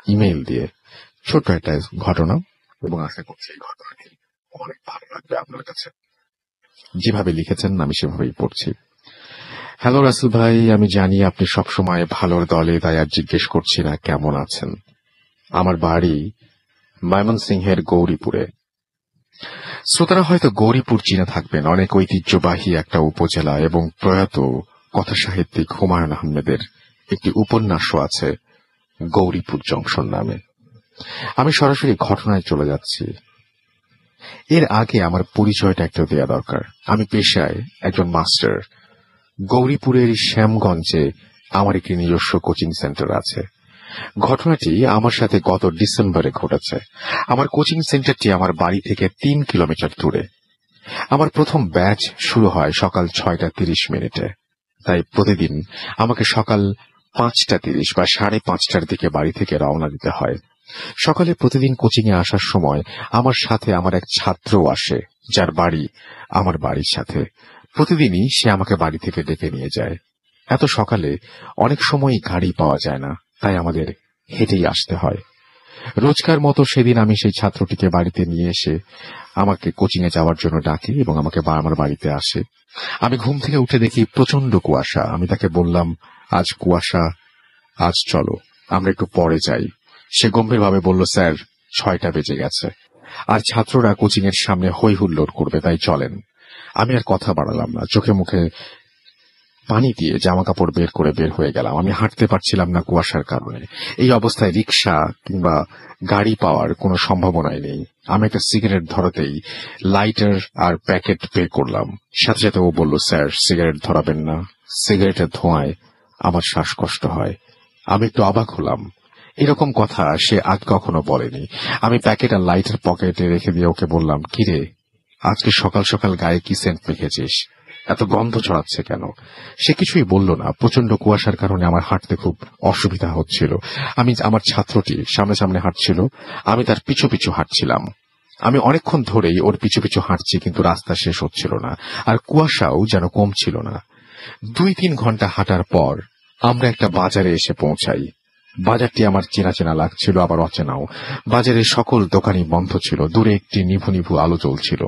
Email দিয়ে ছোট্ট একটা ঘটনা, এবং আশা করছি এই ঘটনাটি অনেক ভালো লাগবে আপনার কাছে। যেভাবে লিখেছেন আমি সেভাবেই পড়ছি। হ্যালো রাসেল ভাই, আমি জানি আপনি সবসময় ভালোর দলে, তাই আর জিজ্ঞেস করছি না কেমন আছেন। আমার বাড়ি ময়মনসিংহের গৌরীপুরে। শ্রোতারা হয়তো গৌরীপুর চিনে থাকবেন, অনেক ঐতিহ্যবাহী একটা উপজেলা, এবং প্রয়াত কথাসাহিত্যিক হুমায়ুন আহমেদের একটি উপন্যাসও আছে গৌরীপুর জংশন নামে। আমি সরাসরি ঘটনায় চলে যাচ্ছি। এর আগে আমার পরিচয়টা একটু দেয়া দরকার। আমি পেশায় একজন মাস্টার। গৌরীপুরের শ্যামগঞ্জে আমার একটি নিজস্ব কোচিং সেন্টার আছে। ঘটনাটি আমার সাথে গত ডিসেম্বরে ঘটেছে। আমার কোচিং সেন্টারটি আমার বাড়ি থেকে 3 কিলোমিটার দূরে। আমার প্রথম ব্যাচ শুরু হয় সকাল 6:30 তাই প্রতিদিন আমাকে সকাল 5:30 বা 5:30টার দিকে বাড়ি থেকে রওনা দিতে হয়। সকালে প্রতিদিন কোচিং এ আসার সময় আমার সাথে আমার এক ছাত্র আসে, যার বাড়ি আমার বাড়ির সাথে। প্রতিদিনই সে আমাকে বাড়ি থেকে ডেকে নিয়ে যায়। এত সকালে অনেক সময়ই গাড়ি পাওয়া যায় না, তাই আমাদের হেঁটেই আসতে হয়। রোজকার মতো সেদিন আমি সেই ছাত্রটিকে বাড়িতে নিয়ে এসে আমাকে কোচিং এ যাওয়ার জন্য ডাকি এবং আমাকে আমার বাড়িতে আসে। আমি ঘুম থেকে উঠে দেখি প্রচন্ড কুয়াশা। আমি তাকে বললাম, আজ কুয়াশা, আজ চলো আমরা একটু পরে যাই। সে গম্ভীরভাবে বলল, স্যার 6টা বেজে গেছে, আর ছাত্ররা কোচিং এর সামনে হই হুল্লোড় করবে, তাই চলেন। আমি আর কথা বাড়ালাম না, চোখে মুখে পানি দিয়ে জামা কাপড় বের হয়ে গেলাম। আমি হাঁটতে পারছিলাম না কুয়াশার কারণে। এই অবস্থায় রিক্সা কিংবা গাড়ি পাওয়ার কোনো সম্ভাবনাই নেই। আমি একটা সিগারেট ধরাতেই লাইটার আর প্যাকেট বের করলাম। সাথে সাথে ও বলল, স্যার সিগারেট ধরাবেন না, সিগারেটের ধোঁয়ায় আমার শ্বাসকষ্ট হয়। আমি একটু অবাক হলাম, এরকম কথা সে আগে কখনো বলেনি। আমি প্যাকেট আর লাইটার পকেটে রেখে দিয়ে ওকে বললাম, কিরে, আজকে সকাল সকাল গায়ে কি সেন্ট মেখেছিস? এত গন্ধ ছড়াচ্ছে কেন? সে কিছুই বলল না। প্রচন্ড কুয়াশার কারণে আমার হাঁটতে খুব অসুবিধা হচ্ছিল। আমি আমার ছাত্রটি সামনে সামনে হাঁটছিল, আমি তার পিছু পিছু হাঁটছিলাম। আমি অনেকক্ষণ ধরেই ওর পিছু পিছু হাঁটছি, কিন্তু রাস্তা শেষ হচ্ছিল না, আর কুয়াশাও যেন কমছিল না। 2-3 ঘন্টা হাঁটার পর আমরা একটা বাজারে এসে পৌঁছাই। বাজারটি আমার চেনা চেনা লাগছিল, আবার অচেনাও। বাজারের সকল দোকানই বন্ধ ছিল। দূরে একটি নিভু নিভু আলো জ্বলছিল।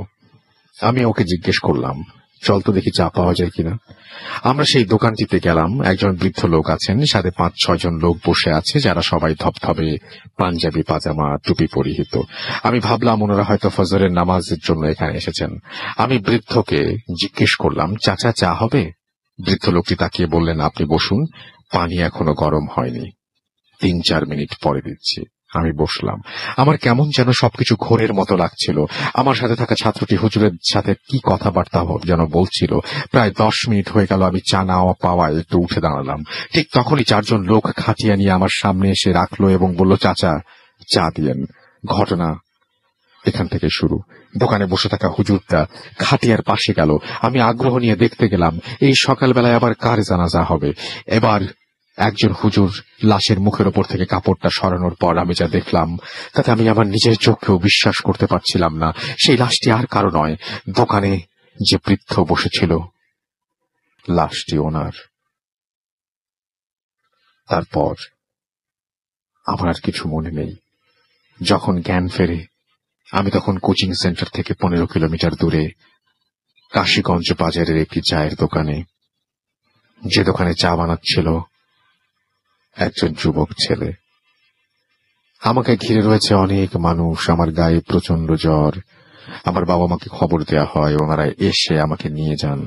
আমি ওকে জিজ্ঞেস করলাম, চল তো দেখি চা পাওয়া যায় কিনা। আমরা সেই দোকানটিতে গেলাম। একজন বৃদ্ধ লোক আছেন, সাথে 5-6 জন লোক বসে আছে, যারা সবাই ধবধবে পাঞ্জাবি পাজামা টুপি পরিহিত। আমি ভাবলাম ওনারা হয়তো ফজরের নামাজের জন্য এখানে এসেছেন। আমি বৃদ্ধকে জিজ্ঞেস করলাম, চাচা চা হবে? বৃদ্ধ লোকটি তাকিয়ে বললেন, আপনি বসুন, পানি এখনো গরম হয়নি, 3-4 মিনিট পরে দিচ্ছি। আমি বসলাম। আমার কেমন যেন সবকিছু ঘোরের মতো লাগছিল। আমার সাথে থাকা ছাত্রটি হুজুরের সাথে কি কথাবার্তা যেন বলছিল। প্রায় 10 মিনিট হয়ে গেল। আমি চা না পাওয়ায় একটু উঠে দাঁড়ালাম। ঠিক তখনই 4 জন লোক খাটিয়া নিয়ে আমার সামনে এসে রাখলো এবং বলল, চাচা চা দিয়েন। ঘটনা এখান থেকে শুরু। দোকানে বসে থাকা হুজুরটা খাটিয়ার পাশে গেল। আমি আগ্রহ নিয়ে দেখতে গেলাম এই সকালবেলায় আবার কার জানাজা হবে। এবার একজন হুজুর লাশের মুখের ওপর থেকে কাপড়টা সরানোর পর আমি যা দেখলাম, তাতে আমি আমার নিজের চোখেও বিশ্বাস করতে পারছিলাম না। সেই লাশটি আর কারো নয়, দোকানে যে বৃদ্ধ বসেছিল লাশটি ওনার। তারপর আমার আর কিছু মনে নেই। যখন জ্ঞান ফেরে আমি তখন কোচিং সেন্টার থেকে 15 কিলোমিটার দূরে কাশীগঞ্জ বাজারের একটি চায়ের দোকানে, যে দোকানে চা বানাচ্ছিল একজন যুবক ছেলে। আমাকে ঘিরে রয়েছে অনেক মানুষ। আমার গায়ে প্রচন্ড জ্বর। আমার বাবা মাকে খবর দেয়া হয়, ওনারা এসে আমাকে নিয়ে যান।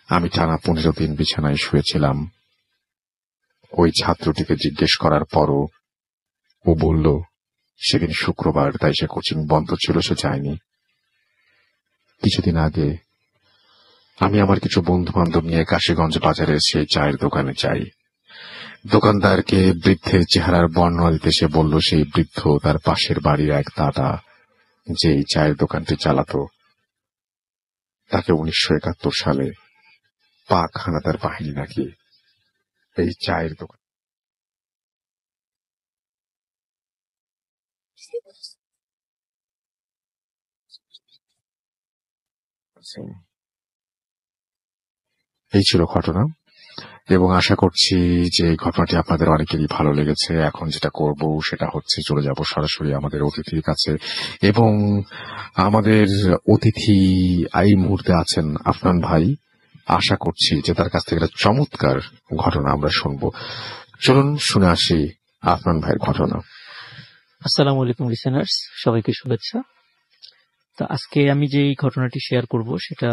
আমি টানা 15 দিন বিছানায় শুয়েছিলাম। ওই ছাত্রটিকে জিজ্ঞেস করার পরও ও বলল সেদিন শুক্রবার, তাই সে কোচিং বন্ধ ছিল, সে যায়নি। কিছুদিন আগে আমি আমার কিছু বন্ধু বান্ধব নিয়ে কাশীগঞ্জ বাজারের সেই চায়ের দোকানে যাই। দোকানদারকে বৃদ্ধের চেহারার বর্ণনা দিতে সে বলল সেই বৃদ্ধ তার পাশের বাড়ির এক দাদা, যে এই চায়ের দোকানটি চালাতো, তাকে 1971 সালে পাক হানাদার বাহিনী নাকি এই চায়ের দোকান। এই ছিল ঘটনা। এবং আশা করছি যে এই ঘটনাটি আপনাদের অনেকেরই ভালো লেগেছে। এখন যেটা করব সেটা হচ্ছে চলে যাব সরাসরি আমাদের অতিথির কাছে এবং আমাদের অতিথি এই মুহূর্তে আছেন আফনান ভাই। আশা করছি যে তার কাছ থেকে একটা চমৎকার ঘটনা আমরা শুনবো। চলুন শুনে আসি আফনান ভাইয়ের ঘটনা। আসসালামু আলাইকুম লিসেনার্স, সবাইকে শুভেচ্ছা। তো আজকে আমি যে ঘটনাটি শেয়ার করব সেটা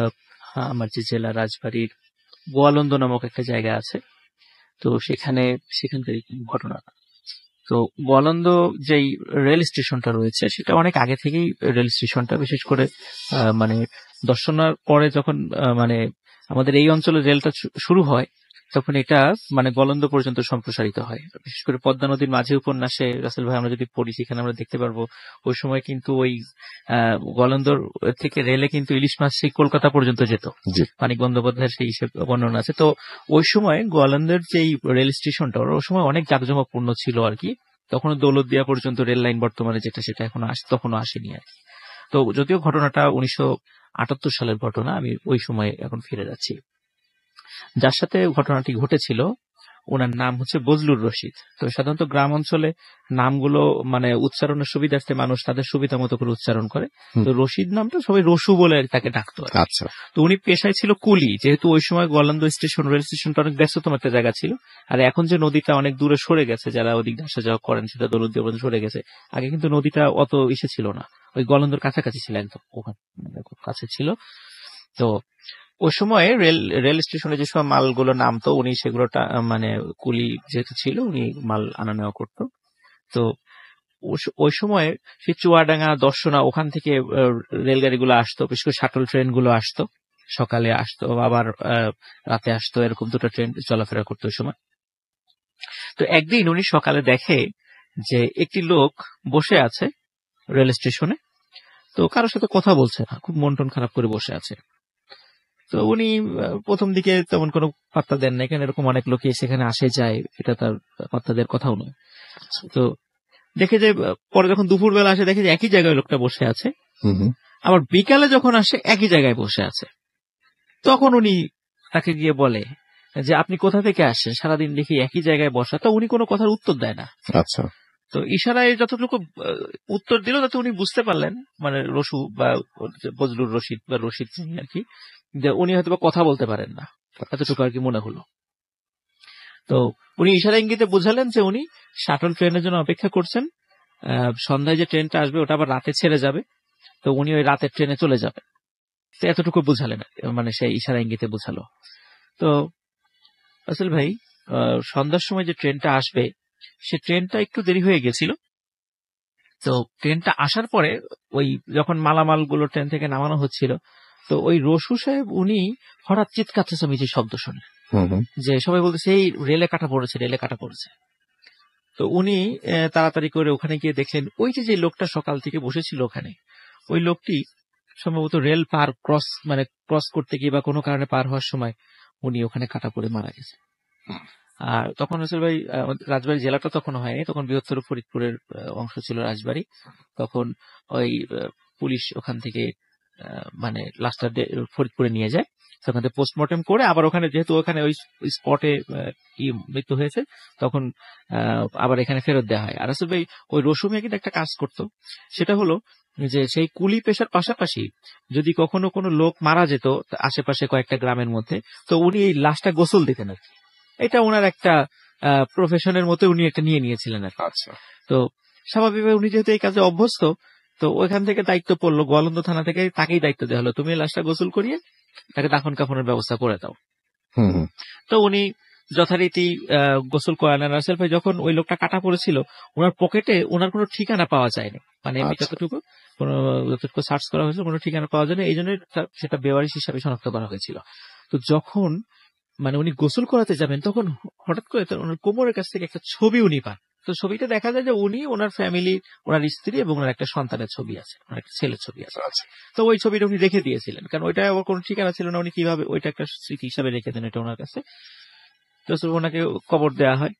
আমার যে জেলা রাজবাড়ির গোয়ালন্দ নামক একটা জায়গা আছে, তো সেখানকার ঘটনা। তো গোয়ালন্দ যেই রেল স্টেশনটা রয়েছে সেটা অনেক আগে থেকেই রেল স্টেশনটা, বিশেষ করে মানে দর্শনার পরে যখন মানে আমাদের এই অঞ্চলে রেলটা শুরু হয় তখন এটা মানে গোয়ালন্দ পর্যন্ত সম্প্রসারিত হয়। বিশেষ করে পদ্মা নদীর মাঝে উপন্যাসে রাসেল ভাই আমরা যদি পড়ি সেখানে আমরা দেখতে পারবো ওই সময় কিন্তু ওই গোয়ালন্দর থেকে রেলে কিন্তু ইলিশ মাছ সেই কলকাতা পর্যন্ত যেত। মানিক বন্দ্যোপাধ্যায়ের সেই হিসেবে বর্ণনা আছে। তো ওই সময় গোয়ালন্দের যেই রেল স্টেশনটা ওই সময় অনেক জাঁকজমকপূর্ণ ছিল আর কি। তখনও দৌলতদিয়া পর্যন্ত রেল লাইন বর্তমানে যেটা সেটা তখনও আসেনি আর কি। তো যদিও ঘটনাটা 1978 সালের ঘটনা, আমি ওই সময় এখন ফিরে যাচ্ছি। যার সাথে ঘটনাটি ঘটেছিল ওনার নাম হচ্ছে বজলুর রশিদ। তো সাধারণত গ্রাম অঞ্চলে নামগুলো মানে উচ্চারণের সুবিধার্থে মানুষ তাদের সুবিধা মতো করে উচ্চারণ করে। তো রশিদ নামটা সবাই রসু বলে তাকে ডাকতো। আচ্ছা। তো উনি পেশায় ছিল কুলি, যেহেতু ওই সময় গোয়ালন্দ স্টেশন রেল স্টেশনটা অনেক ব্যস্ততম একটা জায়গা ছিল। আর এখন যে নদীটা অনেক দূরে সরে গেছে, যারা ওদিক আসা যাওয়া করেন সেটা দৌলতদিয়া পর্যন্ত সরে গেছে। আগে কিন্তু নদীটা অত ছিল না, ওই গোয়ালন্দর কাছাকাছি ছিল, একদম ওখানে খুব কাছে ছিল। তো ওই সময় রেল স্টেশনে যে সব মালগুলো নামতো উনি সেগুলো মানে কুলি যেহেতু ছিল উনি মাল আনা নেওয়া করতো। তো ওই সময় সেই চুয়াডাঙ্গা দর্শনা ওখান থেকে রেলগাড়িগুলো আসতো, বিশেষ করে শাটল ট্রেন গুলো আসতো, সকালে আসতো আবার রাতে আসতো, এরকম দুটো ট্রেন চলাফেরা করতো ওই সময়। তো একদিন উনি সকালে দেখে যে একটি লোক বসে আছে রেল স্টেশনে, তো কারোর সাথে কথা বলছে না, খুব মন টন খারাপ করে বসে আছে। তো উনি প্রথম দিকে তেমন কোনো পাত্তা দেন না, এখানে এরকম অনেক লোকই সেখানে আসে যায়, এটা তার পাত্তা দেওয়ার কথাও নয়। তো দেখে যে পরে যখন দুপুর বেলা আসে দেখে যে একই জায়গায় লোকটা বসে আছে, আবার বিকালে যখন আসে একই জায়গায় বসে আছে। তখন উনি তাকে গিয়ে বলে যে আপনি কোথা থেকে আসছেন, সারাদিন দেখি একই জায়গায় বসা। তো উনি কোনো কথার উত্তর দেয় না। আচ্ছা। তো ইশারায় যতটুকু উত্তর দিল তাতে উনি বুঝতে পারলেন, মানে রসু বা বজলুর রশিদ বা রশিদ আর কি, যে উনি হয়তো কথা বলতে পারেন না, এতটুকু আর কি মনে হলো। তো উনি ইশারা ইঙ্গিতে বোঝালেন যে উনি শাটল ট্রেনের জন্য অপেক্ষা করছেন, সন্ধ্যায় যে ট্রেনটা আসবে ওটা আবার রাতে ছেড়ে যাবে, তো উনি ওই রাতের ট্রেনে চলে যাবে। তো এতটুকু বুঝালেন, মানে সেই ইশারা ইঙ্গিতে বোঝালো। তো আসল ভাই সন্ধ্যার সময় যে ট্রেনটা আসবে সে ট্রেনটা একটু দেরি হয়ে গেছিল। তো ট্রেনটা আসার পরে ওই যখন মালামাল গুলো ট্রেন থেকে নামানো হচ্ছিল, তো ওই রসু সাহেব উনি হঠাৎ চিৎকার চেঁচামেচির শব্দ শুনলেন, যে সবাই বলতেছে এই রেলে কাটা পড়েছে, রেলে কাটা পড়েছে। তো উনি তাড়াতাড়ি করে ওখানে গিয়ে দেখলেন ওই যে লোকটা সকাল থেকে বসেছিল ওখানে, ওই লোকটি সম্ভবত রেল ক্রস করতে গিয়ে বা কোনো কারণে পার হওয়ার সময় উনি ওখানে কাটা পড়ে মারা গেছে। আর তখন রসুল ভাই রাজবাড়ী জেলাটা তখন হয়নি, তখন বৃহত্তর ফরিদপুরের অংশ ছিল রাজবাড়ী। তখন ওই পুলিশ ওখান থেকে মানে লাশটা ফরিদপুরে নিয়ে যায়, সেখান থেকে পোস্টমর্টেম করে আবার ওখানে, যেহেতু ওখানে ওই স্পটে মৃত্যু হয়েছে, তখন আবার এখানে ফেরত দেওয়া হয়। আর আসল ভাই ওই রসুমিয়া কিন্তু একটা কাজ করতো, সেটা হলো যে সেই কুলি পেশার পাশাপাশি যদি কখনো কোনো লোক মারা যেত আশেপাশে কয়েকটা গ্রামের মধ্যে, তো উনি এই লাশটা গোসল দিতেন আর কি। এটা ওনার একটা প্রফেশনের মতো উনি একটা নিয়ে নিয়েছিলেন আর। আচ্ছা। তো স্বাভাবিকভাবে উনি যেহেতু এই কাজে অভ্যস্ত, তো ওইখান থেকে দায়িত্ব পড়লো, গোয়ালন্দ থানা থেকে তাকেই দায়িত্ব দেওয়া হলো, তুমি লাশটা গোসল করিয়ে তাকে দাফন কাফনের ব্যবস্থা করে দাও। তো উনি যথারীতি গোসল করালেন। রাসেল ভাই যখন ওই লোকটা কাটা পড়েছিল ওনার পকেটে ওনার কোনো ঠিকানা পাওয়া যায়নি, মানে যতটুকু সার্চ করা হয়েছিল কোনো ঠিকানা পাওয়া যায়নি, এই জন্য সেটা বেওয়ারিশ হিসাবে শনাক্ত করা হয়েছিল। তো যখন মানে উনি গোসল করাতে যাবেন তখন হঠাৎ করে ওনার কোমরের কাছ থেকে একটা ছবি উনি পান। তো ছবিটা দেখা যায় যে উনি, ওনার ফ্যামিলি, ওনার স্ত্রী এবং ওনার একটা সন্তানের ছবি আছে, ওনার একটা ছেলের ছবি আছে। তো ওই ছবিটা উনি রেখে দিয়েছিলেন, কারণ ওইটা আবার কোনো ঠিকানা ছিল না, উনি কিভাবে ওইটা একটা স্মৃতি হিসাবে রেখে দেন এটা ওনার কাছে। তো ওনাকে কবর দেওয়া হয়।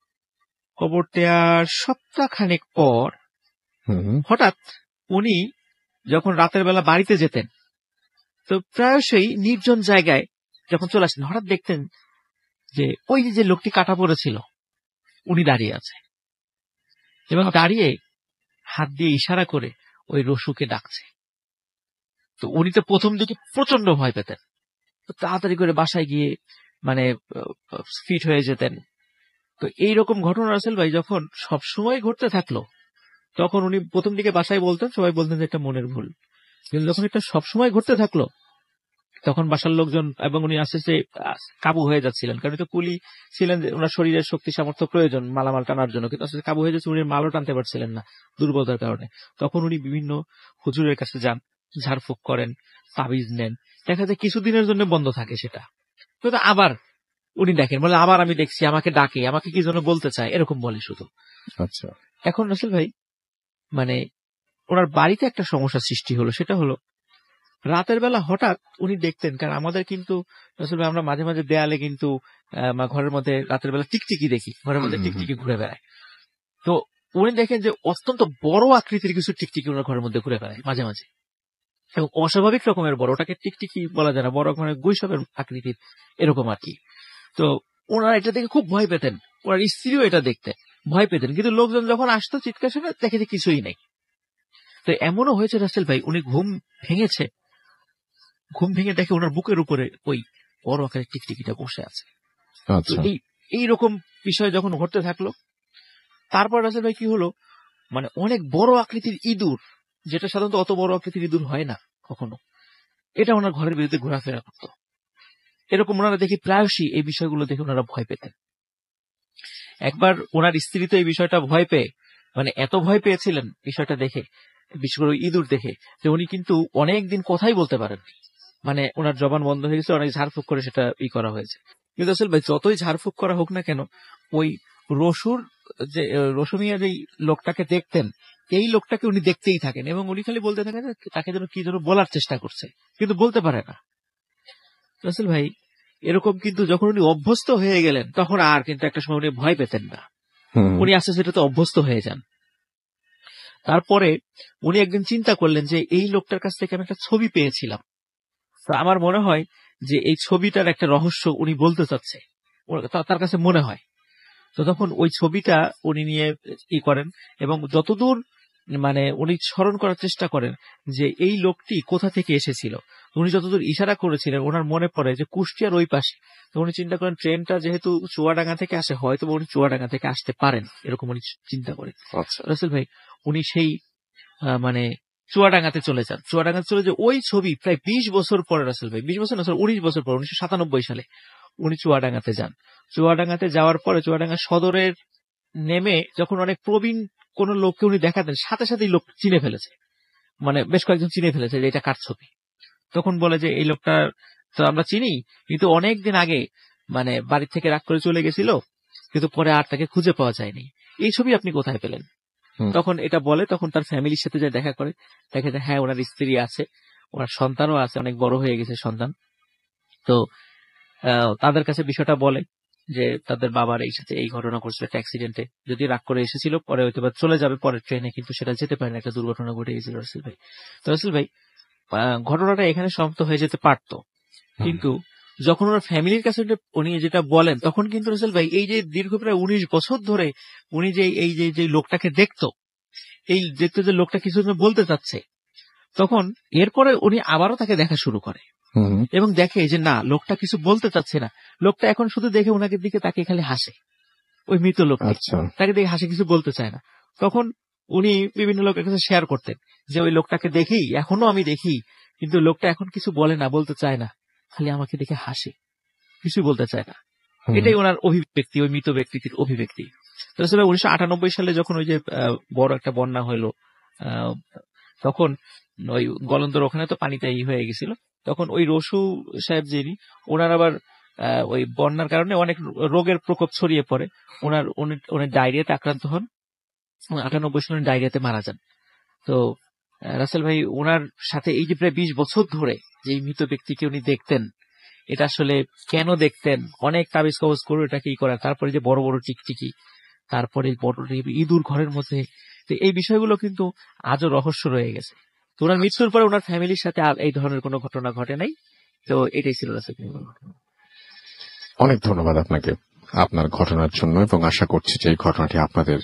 কবর দেওয়ার সপ্তাহখানেক পর হঠাৎ উনি যখন রাতের বেলা বাড়িতে যেতেন, তো প্রায়শই নির্জন জায়গায় যখন চলে আসতেন হঠাৎ দেখতেন যে ওই যে লোকটি কাটা পড়েছিল উনি দাঁড়িয়ে আছে এবং দাঁড়িয়ে হাত দিয়ে ইশারা করে ওই রসুকে ডাকছে। তো উনি তো প্রথম দিকে প্রচন্ড ভয় পেতেন, তো তাড়াতাড়ি করে বাসায় গিয়ে মানে ফিট হয়ে যেতেন। তো এইরকম ঘটনা রাসেল ভাই যখন সবসময় ঘটতে থাকলো, তখন উনি প্রথম দিকে বাসায় বলতেন, সবাই বলতেন যে এটা মনের ভুল। কিন্তু যখন এটা সবসময় ঘটতে থাকলো, তখন বাসার লোকজন এবং উনি আস্তে আস্তে কাবু হয়ে যাচ্ছিলেন, কারণ তো কুলি ছিলেন, ওনার শরীরের শক্তি সামর্থ্য প্রয়োজন মালামাল টানার জন্য, কিন্তু আস্তে কাবু হয়ে যাচ্ছে, উনি মালও টানতে পারছিলেন না দুর্বলতার কারণে। তখন উনি বিভিন্ন হুজুরের কাছে যান, ঝাড়ফুঁক করেন, তাবিজ নেন, দেখা যায় কিছুদিনের জন্য বন্ধ থাকে সেটা, কিন্তু আবার উনি দেখেন, বলে আবার আমি দেখছি, আমাকে ডাকে, আমাকে কি জন্য বলতে চায়, এরকম বলে শুধু। আচ্ছা, এখন রাসেল ভাই মানে ওনার বাড়িতে একটা সমস্যা সৃষ্টি হলো, সেটা হলো রাতের বেলা হঠাৎ উনি দেখতেন, কারণ আমাদের কিন্তু আসলে আমরা মাঝে মাঝে দেয়ালে কিন্তু ঘরের মধ্যে রাতের বেলা টিকটিকি দেখি, ঘরের মধ্যে টিকটিকি ঘুরে বেড়ায়। তো উনি দেখেন যে অত্যন্ত বড় আকৃতির কিছু টিকটিকি ওনার ঘরের মধ্যে ঘুরে বেড়ায় মাঝে মাঝে, এবং অস্বাভাবিক রকমের বড়, ওটাকে টিকটিকি বলা যায় না, বড় মানে গৈসবের আকৃতির এরকম আর কি। তো ওনারা এটা দেখে খুব ভয় পেতেন, ওনার স্ত্রীও এটা দেখতে ভয় পেতেন, কিন্তু লোকজন যখন আসতো চিৎকার শুনে দেখে যে কিছুই নেই। তো এমনও হয়েছে রাসেল ভাই, উনি ঘুম ভেঙে দেখে ওনার বুকের উপরে ওই বড় আকারের টিকটিকিটা বসে আছে। তো আচ্ছা, এইরকম বিষয় যখন ঘটতে থাকলো, তারপর রাসেল ভাই কি হলো, মানে অনেক বড় আকৃতির ইঁদুর, যেটা সাধারণত অত বড় আকৃতির ইঁদুর হয় না কখনো, এটা ওনার ঘরের বিরুদ্ধে ঘোরাফেরা করতো। এরকম ওনারা দেখি প্রায়শই এই বিষয়গুলো দেখে ওনারা ভয় পেতেন। একবার ওনার স্ত্রী তো এই বিষয়টা ভয় পেয়ে, মানে এত ভয় পেয়েছিলেন বিষয়টা দেখে, বিশেষ করে ইঁদুর দেখে, যে উনি কিন্তু অনেকদিন কথাই বলতে পারেননি, মানে ওনার জবান বন্ধ হয়ে গেছে, অনেক ঝাড়ফুঁক করে সেটা করা হয়েছে। কিন্তু আসলে ভাই যতই ঝাড়ফুঁক করা হোক না কেন, ওই রসুর যে রসুমিয়া যেই লোকটাকে দেখতেন, এই লোকটাকে উনি দেখতেই থাকেন, এবং উনি খালি বলতে থাকেন যে তাকে যেন কি যেন বলার চেষ্টা করছে, কিন্তু বলতে পারে না। রাসেল ভাই এরকম কিন্তু যখন উনি অভ্যস্ত হয়ে গেলেন, তখন আর কিন্তু একটা সময় উনি ভয় পেতেন না, উনি আস্তে আস্তে এটাতে অভ্যস্ত হয়ে যান। তারপরে উনি একদিন চিন্তা করলেন যে এই লোকটার কাছ থেকে আমি একটা ছবি পেয়েছিলাম, তো আমার মনে হয় যে এই ছবিটার একটা রহস্য উনি বলতে চাচ্ছে, তার কাছে মনে হয়। তো তখন ওই ছবিটা উনি নিয়ে করেন, এবং যতদূর মানে উনি স্মরণ করার চেষ্টা করেন যে এই লোকটি কোথা থেকে এসেছিল। উনি যতদূর ইশারা করেছিলেন, ওনার মনে পড়ে যে কুষ্টিয়ার ওই পাশে। তো উনি চিন্তা করেন ট্রেনটা যেহেতু চুয়াডাঙ্গা থেকে আসে, হয়তো উনি চুয়াডাঙ্গা থেকে আসতে পারেন, এরকম উনি চিন্তা করেন। আচ্ছা, রাসেল ভাই উনি সেই মানে চুয়াডাঙ্গাতে চলে যান। চুয়াডাঙ্গাতে চলে যে ওই ছবি প্রায় 20 বছর পরে, রাসেল ভাই 20 বছর না, 19 বছর পর, 1997 সালে উনি চুয়াডাঙ্গাতে যান। চুয়াডাঙ্গাতে যাওয়ার পরে চুয়াডাঙ্গা সদরের নেমে যখন অনেক প্রবীণ কোন লোককে উনি দেখাতেন, সাথে সাথেই লোক চিনে ফেলেছে, মানে বেশ কয়েকজন চিনে ফেলেছে যে এটা কার ছবি। তখন বলে যে এই লোকটা তো আমরা চিনি, কিন্তু অনেকদিন আগে মানে বাড়ি থেকে রাগ করে চলে গেছিল, কিন্তু পরে আর তাকে খুঁজে পাওয়া যায়নি, এই ছবি আপনি কোথায় পেলেন? তখন এটা বলে, তখন তার ফ্যামিলির সাথে যায় দেখা করে, দেখে যে হ্যাঁ ওনার স্ত্রী আছে, ওনার সন্তানও আছে, অনেক বড় হয়ে গেছে সন্তান। তো তাদের কাছে বিষয়টা বলে যে তাদের বাবার এই সাথে এই ঘটনা ঘটছিল একটা অ্যাক্সিডেন্টে, যদি রাগ করে এসেছিল, পরে হয়তো বা চলে যাবে পরের ট্রেনে, কিন্তু সেটা যেতে পারে না, একটা দুর্ঘটনা ঘটে গেছিল রাসেল ভাই। তো রাসেল ভাই ঘটনাটা এখানে সমাপ্ত হয়ে যেতে পারতো, কিন্তু যখন ওনার ফ্যামিলির কাছে উনি যেটা বলেন, তখন কিন্তু রাসেল ভাই এই যে দীর্ঘ প্রায় 19 বছর ধরে উনি যে এই যে লোকটাকে দেখতো, এই দেখতো যে লোকটা কিছু বলতে চাচ্ছে, তখন এরপরে উনি আবারও তাকে দেখা শুরু করে এবং দেখে যে না, লোকটা কিছু বলতে চাচ্ছে না, লোকটা এখন শুধু দেখে ওনাকে দিকে তাকে খালি হাসে, ওই মৃত লোকটি তাকে দেখে হাসে, কিছু বলতে চায় না। তখন উনি বিভিন্ন লোকের কাছে শেয়ার করতেন যে ওই লোকটাকে দেখি, এখনো আমি দেখি, কিন্তু লোকটা এখন কিছু বলে না, বলতে চায় না, খালি আমাকে দেখে হাসে, কিছু বলতে চায় না। এটাই ওনার অভিব্যক্তি, ওই মৃত ব্যক্তির অভিব্যক্তি। তো আসলে 1998 সালে যখন ওই যে বড় একটা বন্যা হইলো, তখন ওই গলন্দর ওখানে তো পানিতে হয়ে গেছিল, তখন ওই রসু সাহেব যিনি, ওনার আবার ওই বন্যার কারণে অনেক রোগের প্রকোপ ছড়িয়ে পড়ে, উনি ডায়রিয়াতে আক্রান্ত হন, 98 সালে ডায়রিয়াতে মারা যান। তো রাসেল ভাই ওনার সাথে এই যে প্রায় 20 বছর ধরে যে মৃত ব্যক্তিকে উনি দেখতেন, এটা আসলে কেন দেখতেন, অনেক তাবিজ কবজ করে এটাকে করা, তারপরে যে বড় বড় টিকটিকি, তারপরে বড় ইঁদুর ঘরের মধ্যে, তো এই বিষয়গুলো কিন্তু আজও রহস্য রয়ে গেছে। তো ওনার মৃত্যুর পরে ওনার ফ্যামিলির সাথে আর এই ধরনের কোনো ঘটনা ঘটে নাই। তো এটাই ছিল রাসেল ভাই। অনেক ধন্যবাদ আপনাকে আপনার ঘটনার জন্য, এবং আশা করছি যে এই ঘটনাটি আপনাদের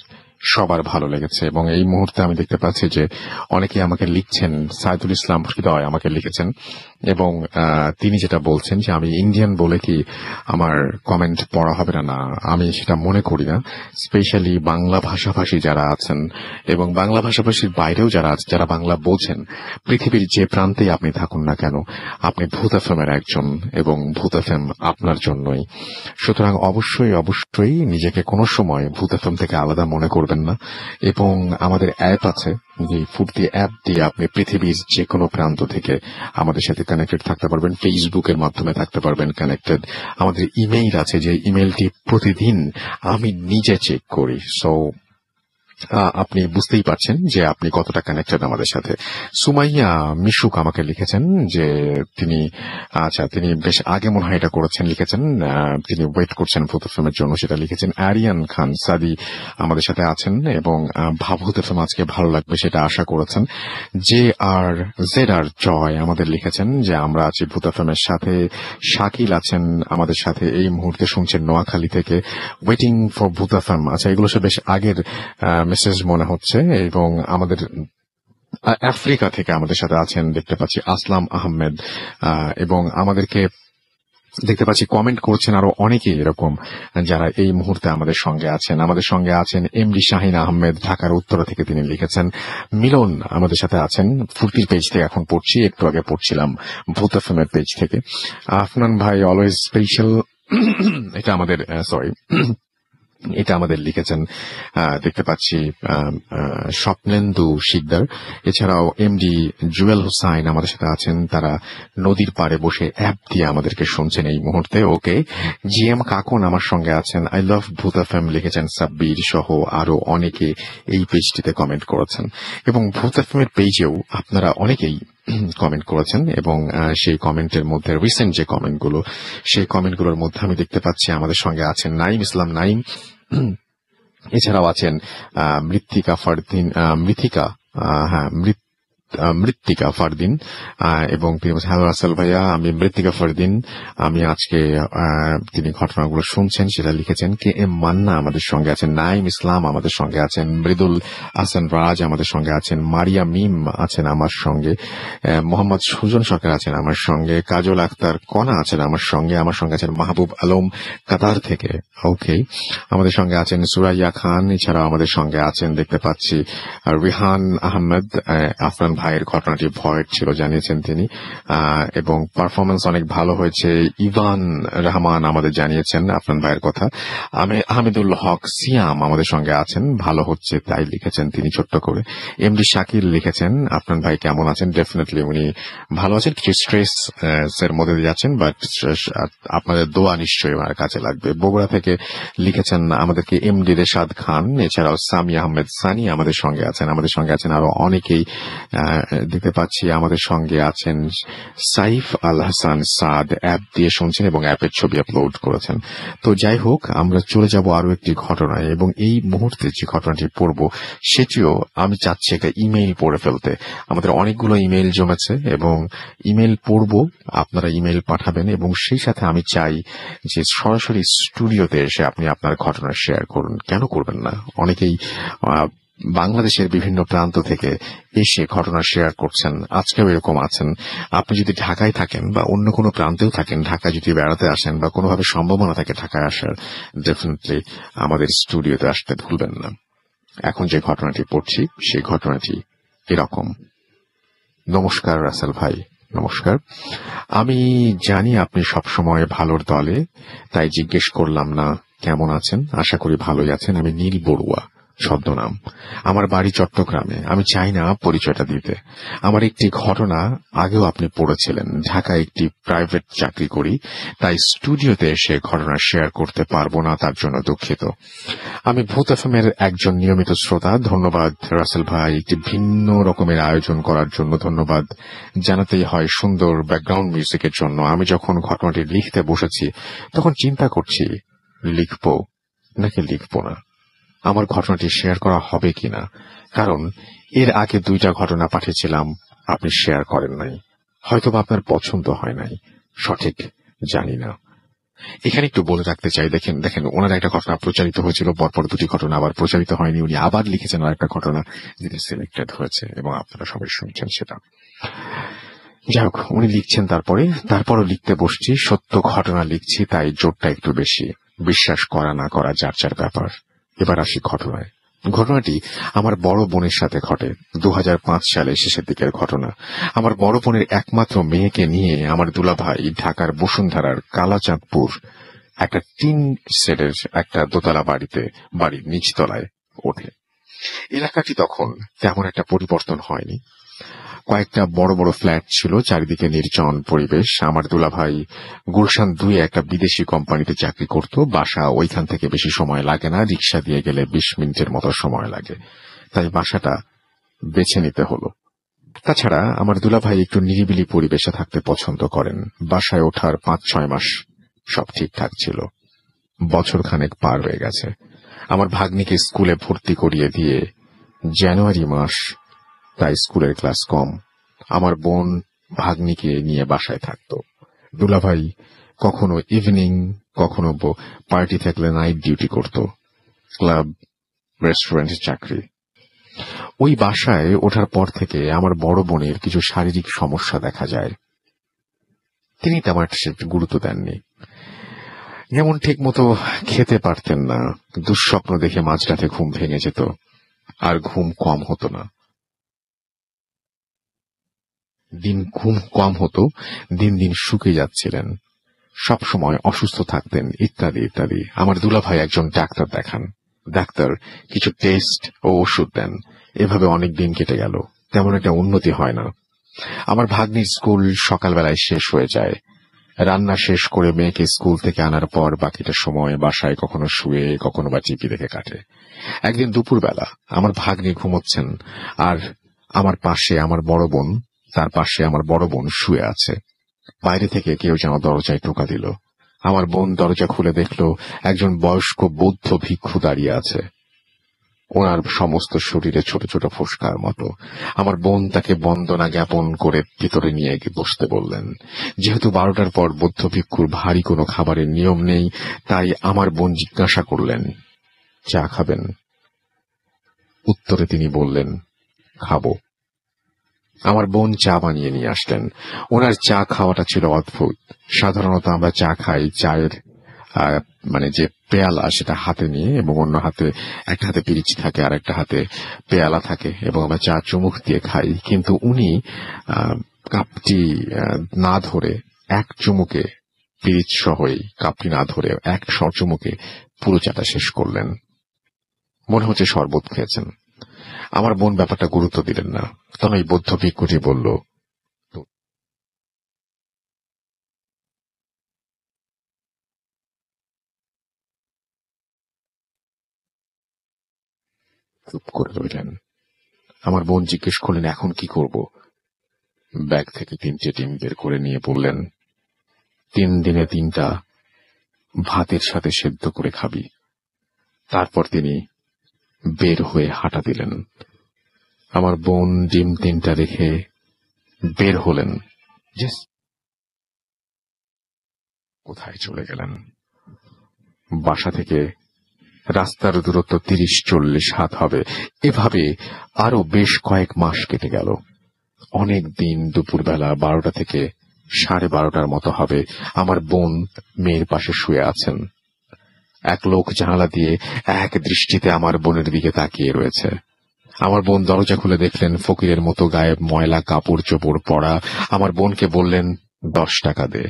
সবার ভালো লেগেছে। এবং এই মুহূর্তে আমি দেখতে পাচ্ছি যে অনেকে আমাকে লিখছেন। সাইদুল ইসলাম হৃদয় আমাকে লিখেছেন, এবং তিনি যেটা বলছেন যে আমি ইন্ডিয়ান বলে কি আমার কমেন্ট পড়া হবে না। না, আমি সেটা মনে করি না। স্পেশালি বাংলা ভাষাভাষী যারা আছেন এবং বাংলা ভাষাভাষীর বাইরেও যারা আছে, যারা বাংলা বোঝেন, পৃথিবীর যে প্রান্তেই আপনি থাকুন না কেন, আপনি ভূত এফএমের একজন, এবং ভূত এফএম আপনার জন্যই। সুতরাং অবশ্যই অবশ্যই নিজেকে কোনো সময় ভূত এফএম থেকে আলাদা মনে করবেন না। এবং আমাদের অ্যাপ আছে, যে ফুর্তি অ্যাপ দিয়ে আপনি পৃথিবীর যে কোনো প্রান্ত থেকে আমাদের সাথে কানেক্টেড থাকতে পারবেন। ফেসবুকের মাধ্যমে থাকতে পারবেন কানেক্টেড। আমাদের ইমেইল আছে, যে ইমেইলটি প্রতিদিন আমি নিজে চেক করি। সো আপনি বুঝতেই পারছেন যে আপনি কতটা কানেক্টেড আমাদের সাথে। সুমাইয়া মিশুক আমাকে লিখেছেন যে তিনি বেশ আগে মনে হয় এটা করেছেন, লিখেছেন তিনি ওয়েট করছেন ভূত এফএমের জন্য, সেটা লিখেছেন। আরিয়ান খান সাদি আমাদের সাথে আছেন, এবং ভূত এফএম আজকে ভালো লাগবে সেটা আশা করেছেন। জেড আর জয় আমাদের লিখেছেন যে আমরা আছি ভূত এফএম এর সাথে। শাকিল আছেন আমাদের সাথে, এই মুহূর্তে শুনছেন নোয়াখালী থেকে, ওয়েটিং ফর ভূত এফএম। আচ্ছা, এগুলো সব বেশ আগের মেসেজ মনে হচ্ছে। এবং আমাদের আফ্রিকা থেকে আমাদের সাথে আছেন দেখতে পাচ্ছি আসলাম আহমেদ, এবং আমাদেরকে দেখতে পাচ্ছি কমেন্ট করছেন আরো অনেকেই এরকম, যারা এই মুহূর্তে আমাদের সঙ্গে আছেন। আমাদের সঙ্গে আছেন এমডি শাহিন আহমেদ, ঢাকার উত্তরা থেকে তিনি লিখেছেন। মিলন আমাদের সাথে আছেন ফুর্তির পেজ থেকে, এখন পড়ছি, একটু আগে পড়ছিলাম ভূত এফএম এর পেজ থেকে। আফনান ভাই অলওয়েজ স্পেশাল, এটা আমাদের এটা আমাদের লিখেছেন দেখতে পাচ্ছি স্বপ্নেন্দু শিকদার। এছাড়াও এমডি জুয়েল হোসাইন আমাদের সাথে আছেন, তারা নদীর পাড়ে বসে অ্যাপ দিয়ে আমাদেরকে শুনছেন এই মুহূর্তে। ওকে, জিএম কাকুন আমার সঙ্গে আছেন। আই লাভ ভূত এফএম লিখেছেন সাব্বির সহ আরো অনেকে এই পেজটিতে কমেন্ট করেছেন। এবং ভূত এফএম এর পেজেও আপনারা অনেকেই কমেন্ট করেছেন, এবং সেই কমেন্টের মধ্যে রিসেন্ট যে কমেন্টগুলো, সেই কমেন্টগুলোর মধ্যে আমি দেখতে পাচ্ছি আমাদের সঙ্গে আছেন নাইম ইসলাম নাইম, এছাড়াও আছেন মৃত্তিকা ফারদিন, মৃত্তিকা ফারদিন, এবং তিনি বলছেন হ্যালো রাসেল ভাইয়া, আমি মৃত্তিকা ফারদিন। আমি আজকে তিনি ঘটনাগুলো শুনছেন সেটা লিখেছেন। কে এম মান্না আমাদের সঙ্গে আছেন, নাইম ইসলাম আমাদের সঙ্গে আছেন, মৃদুল হাসান রাজ আমাদের সঙ্গে আছেন, মারিয়া মিম আছেন আমার সঙ্গে, মোহাম্মদ সুজন সরকার আছেন আমার সঙ্গে, কাজল আক্তার কণা আছেন আমার সঙ্গে আছেন মাহবুব আলম কাতার থেকে। ওকে, আমাদের সঙ্গে আছেন সুরাইয়া খান। এছাড়াও আমাদের সঙ্গে আছেন দেখতে পাচ্ছি রিহান আহমেদ। আফরান ভাইয়ের ঘটনাটি ভয়ের ছিল জানিয়েছেন তিনি, এবং পারফরমেন্স অনেক ভালো হয়েছে। ইভান রহমান আমাদের জানিয়েছেন আফরান ভাইয়ের কথা। আহমেদুল হক সিয়াম আমাদের সঙ্গে আছেন, ভালো হচ্ছে তাই লিখেছেন তিনি ছোট্ট করে। এমডি শাকিল লিখেছেন আফরান ভাই কেমন আছেন, ডেফিনেটলি উনি ভালো আছেন, কিছু স্ট্রেস এর মধ্যে দিয়ে যাচ্ছেন, বাট আপনাদের দোয়া নিশ্চয়ই ওনার কাছে লাগবে। বগুড়া থেকে লিখেছেন আমাদেরকে এমডি রেশাদ খান। এছাড়াও সামি আহমেদ সানি আমাদের সঙ্গে আছেন আরো অনেকেই দেখতে পাচ্ছি। আমাদের সঙ্গে আছেন সাইফ আল হাসান সাদ, অ্যাপ দিয়ে শুনছেন এবং অ্যাপের ছবি আপলোড করেছেন। তো যাই হোক, আমরা চলে যাব আরো একটি ঘটনায়, এবং এই মুহূর্তে যে ঘটনাটি পড়ব সেটিও আমি চাচ্ছি একটা ইমেইল পড়ে ফেলতে। আমাদের অনেকগুলো ইমেইল জমেছে, এবং ইমেইল পড়ব, আপনারা ইমেইল পাঠাবেন, এবং সেই সাথে আমি চাই যে সরাসরি স্টুডিওতে এসে আপনি আপনার ঘটনা শেয়ার করুন। কেন করবেন না? অনেকেই বাংলাদেশের বিভিন্ন প্রান্ত থেকে এসে ঘটনা শেয়ার করছেন, আজকেও এরকম আছেন। আপনি যদি ঢাকায় থাকেন বা অন্য কোনো প্রান্তেও থাকেন, ঢাকায় যদি বেড়াতে আসেন বা কোনোভাবে সম্ভাবনা থাকে ঢাকায় আসার, ডেফিনেটলি আমাদের স্টুডিওতে আসতে ভুলবেন না। এখন যে ঘটনাটি পড়ছি সেই ঘটনাটি এরকম। নমস্কার রাসেল ভাই, নমস্কার। আমি জানি আপনি সবসময় ভালোর দলে, তাই জিজ্ঞেস করলাম না কেমন আছেন। আশা করি ভালোই আছেন। আমি নীল বড়ুয়া ছদ্মনাম। আমার বাড়ি চট্টগ্রামে। আমি চাই না পরিচয়টা দিতে। আমার একটি ঘটনা আগেও আপনি পড়েছিলেন। ঢাকায় একটি প্রাইভেট চাকরি করি, তাই স্টুডিওতে এসে ঘটনা শেয়ার করতে পারবো না, তার জন্য দুঃখিত। আমি ভূত এফএম এর একজন নিয়মিত শ্রোতা। ধন্যবাদ রাসেল ভাই, একটি ভিন্ন রকমের আয়োজন করার জন্য ধন্যবাদ জানাতেই হয়, সুন্দর ব্যাকগ্রাউন্ড মিউজিকের জন্য। আমি যখন ঘটনাটি লিখতে বসেছি তখন চিন্তা করছি লিখবো নাকি লিখবো না, আমার ঘটনাটি শেয়ার করা হবে কিনা। কারণ এর আগে 2টা ঘটনা পাঠিয়েছিলাম, আপনি শেয়ার করেন নাই, হয়তোবা আপনার পছন্দ হয় নাই, সঠিক জানি না। এখানে একটু বলে রাখতে চাই, দেখেন দেখেন ওনার একটা ঘটনা প্রচারিত হয়েছিল, পরপর দুটি ঘটনা আবার প্রচারিত হয়নি, উনি আবার লিখেছেন আর একটা ঘটনা যেটা সিলেক্টেড হয়েছে এবং আপনারা সবাই শুনছেন সেটা। যাই হোক, উনি লিখছেন, তারপরও লিখতে বসছি, সত্য ঘটনা লিখছি, তাই জোরটা একটু বেশি। বিশ্বাস করা না করা যার যার ব্যাপার। এবার আসি ঘটনায়। ঘটনাটি আমার বড় বোনের সাথে ঘটে। 2005 সালের শেষের দিকের ঘটনা। আমার বড় বোনের একমাত্র মেয়েকে নিয়ে আমার দুলাভাই ঢাকার বসুন্ধরার কালাচাঁদপুর একটা টিন শেডের একটা দোতলা বাড়ির নিচতলায় ওঠে। এলাকাটি তখন তেমন একটা পরিবর্তন হয়নি। কয়েকটা বড় বড় ফ্ল্যাট ছিল, চারিদিকে নির্জন পরিবেশ। আমার দুলাভাই গুলশান 2 একটা বিদেশি কোম্পানিতে চাকরি করত। বাসা ওইখান থেকে বেশি সময় লাগে না, রিক্সা দিয়ে গেলে 20 মিনিটের মতো সময় লাগে, তাই বাসাটা বেছে নিতে হলো। তাছাড়া আমার দুলাভাই একটু নিরিবিলি পরিবেশে থাকতে পছন্দ করেন। বাসায় ওঠার 5-6 মাস সব ঠিকঠাক ছিল। বছর খানেক পার হয়ে গেছে। আমার ভাগ্নিকে স্কুলে ভর্তি করিয়ে দিয়ে জানুয়ারি মাস, তাই স্কুলের ক্লাস কম। আমার বোন ভাগ্নিকে নিয়ে বাসায় থাকত। দুলাভাই কখনো ইভিনিং, কখনো পার্টি থাকলে নাইট ডিউটি করত। ক্লাব, রেস্টুরেন্টের চাকরি। ওই বাসায় ওঠার পর থেকে আমার বড় বোনের কিছু শারীরিক সমস্যা দেখা যায়। তিনি তেমন একটা গুরুত্ব দেননি। যেমন ঠিক মতো খেতে পারতেন না, দুঃস্বপ্ন দেখে মাঝরাতে ঘুম ভেঙে যেত, আর ঘুম কম হতো না। ঘুম কম হতো, দিন দিন শুকিয়ে যাচ্ছিলেন, সব সময় অসুস্থ থাকতেন, ইত্যাদি ইত্যাদি। আমার দুলাভাই একজন ডাক্তার দেখান। ডাক্তার কিছু টেস্ট ও ওষুধ দেন। এভাবে অনেক দিন কেটে গেল, তেমন একটা উন্নতি হয় না। আমার ভাগ্নির স্কুল সকালবেলায় শেষ হয়ে যায়। রান্না শেষ করে মেয়েকে স্কুল থেকে আনার পর বাকিটা সময় বাসায় কখনো শুয়ে, কখনো বা টিভি দেখে কাটে। একদিন দুপুরবেলা আমার ভাগ্নি ঘুমোচ্ছেন, আর আমার পাশে আমার বড় বোন, তার পাশে আমার বড় বোন শুয়ে আছে। বাইরে থেকে কেউ যেন দরজায় টোকা দিল। আমার বোন দরজা খুলে দেখল একজন বয়স্ক বৌদ্ধ ভিক্ষু দাঁড়িয়ে আছে। ওনার সমস্ত শরীরে ছোট ছোট ফোস্কার মতো। আমার বোন তাকে বন্দনা জ্ঞাপন করে ভিতরে নিয়ে বসতে বললেন। যেহেতু 12টার পর বৌদ্ধ ভিক্ষুর ভারী কোনো খাবারের নিয়ম নেই, তাই আমার বোন জিজ্ঞাসা করলেন, চা খাবেন? উত্তরে তিনি বললেন, খাবো। আমার বোন চা বানিয়ে নিয়ে আসলেন। ওনার চা খাওয়াটা ছিল অদ্ভুত। সাধারণত আমরা চা খাই, চায়ের যে পেয়ালা সেটা হাতে নিয়ে, এবং অন্য হাতে, একটা হাতে পিরিচ থাকে আর একটা হাতে পেয়ালা থাকে, এবং আমরা চা চুমুক দিয়ে খাই। কিন্তু উনি কাপটি না ধরে এক চুমুকে, পিরিচ সহই কাপটি না ধরে এক চুমুকে পুরো চাটা শেষ করলেন। মনে হচ্ছে শরবত খেয়েছেন। আমার বোন ব্যাপারটা গুরুত্ব দিলেন না। তখন ওই বৌদ্ধ ভিক্ষুটি বলল, চুপ করে রইলেন। আমার বোন জিজ্ঞেস করলেন, এখন কি করব? ব্যাগ থেকে 3টে ডিম বের করে নিয়ে বললেন, 3 দিনে 3টা ভাতের সাথে সেদ্ধ করে খাবি। তারপর তিনি বের হয়ে হাঁটা দিলেন। আমার বোন ডিম 3টা রেখে বের হলেন। কোথায় চলে গেলেন? বাসা থেকে রাস্তার দূরত্ব 30-40 হাত হবে। এভাবে আরো বেশ কয়েক মাস কেটে গেল। অনেক দিন দুপুরবেলা 12টা থেকে 12:30টার মতো হবে, আমার বোন মেয়ের পাশে শুয়ে আছেন। এক লোক জানালা দিয়ে এক দৃষ্টিতে আমার বোনের দিকে তাকিয়ে রয়েছে। আমার বোন দরজা খুলে দেখলেন ফকিরের মতো গায়ে ময়লা কাপড় চোপড় পরা। আমার বোনকে বললেন, 10 টাকা দে।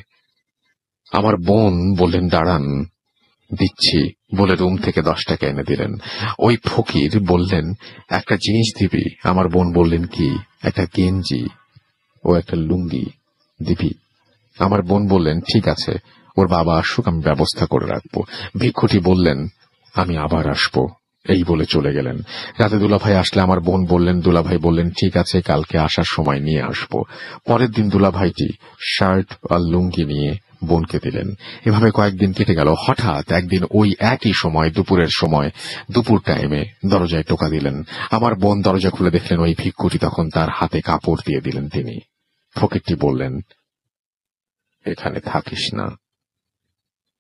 আমার বোন বললেন, দাঁড়ান, দিচ্ছি বলে রুম থেকে 10 টাকা এনে দিলেন। ওই ফকির বললেন, একটা জিনিস দিবি? আমার বোন বললেন, কি? একটা গেঞ্জি ও একটা লুঙ্গি দিবি? আমার বোন বললেন, ঠিক আছে, ওর বাবা আসুক, আমি ব্যবস্থা করে রাখবো। ভিক্ষুটি বললেন, আমি আবার আসবো, এই বলে চলে গেলেন। রাতে দুলাভাই আসলে আমার বোন বললেন, দুলাভাই বললেন, ঠিক আছে, কালকে আসার সময় নিয়ে আসবো। পরের দিন দুলাভাইটি শার্ট আর লুঙ্গি নিয়ে বোনকে দিলেন। এভাবে কয়েকদিন কেটে গেল। হঠাৎ একদিন ওই একই সময়, দুপুর টাইমে দরজায় টোকা দিলেন। আমার বোন দরজা খুলে দেখলেন ওই ভিক্ষুটি, তখন তার হাতে কাপড় দিয়ে দিলেন তিনি। ফকিরটি বললেন, এখানে থাকিস না,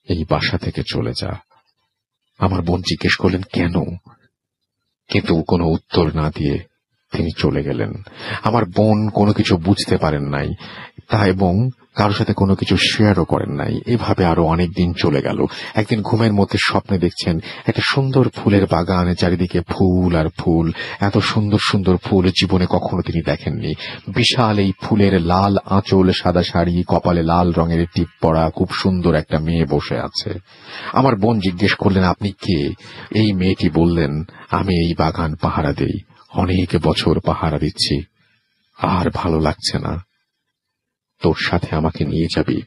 এই বাসা থেকে চলে যা। আমার বোন জিজ্ঞেস করলেন কেন, কিন্তু কোনো উত্তর না দিয়ে তিনি চলে গেলেন। আমার বোন কোনো কিছু বুঝতে পারেন নাই তা, এবং কারোর সাথে কোনো কিছু শেয়ারও করেন নাই। এভাবে আরো অনেক দিন চলে গেল। একদিন ঘুমের মধ্যে স্বপ্নে দেখছেন একটা সুন্দর ফুলের বাগান, চারিদিকে ফুল আর ফুল। এত সুন্দর সুন্দর ফুল জীবনে কখনো তিনি দেখেননি। বিশাল এই ফুলের লাল আঁচল, সাদা শাড়ি, কপালে লাল রঙের টিপ পরা খুব সুন্দর একটা মেয়ে বসে আছে। আমার বোন জিজ্ঞেস করলেন আপনি কে? এই মেয়েটি বললেন আমি এই বাগান পাহারা দেই, অনেক বছর পাহারা দিচ্ছি, আর ভালো লাগছে না, তোর সাথে আমাকে নিয়ে যাবি?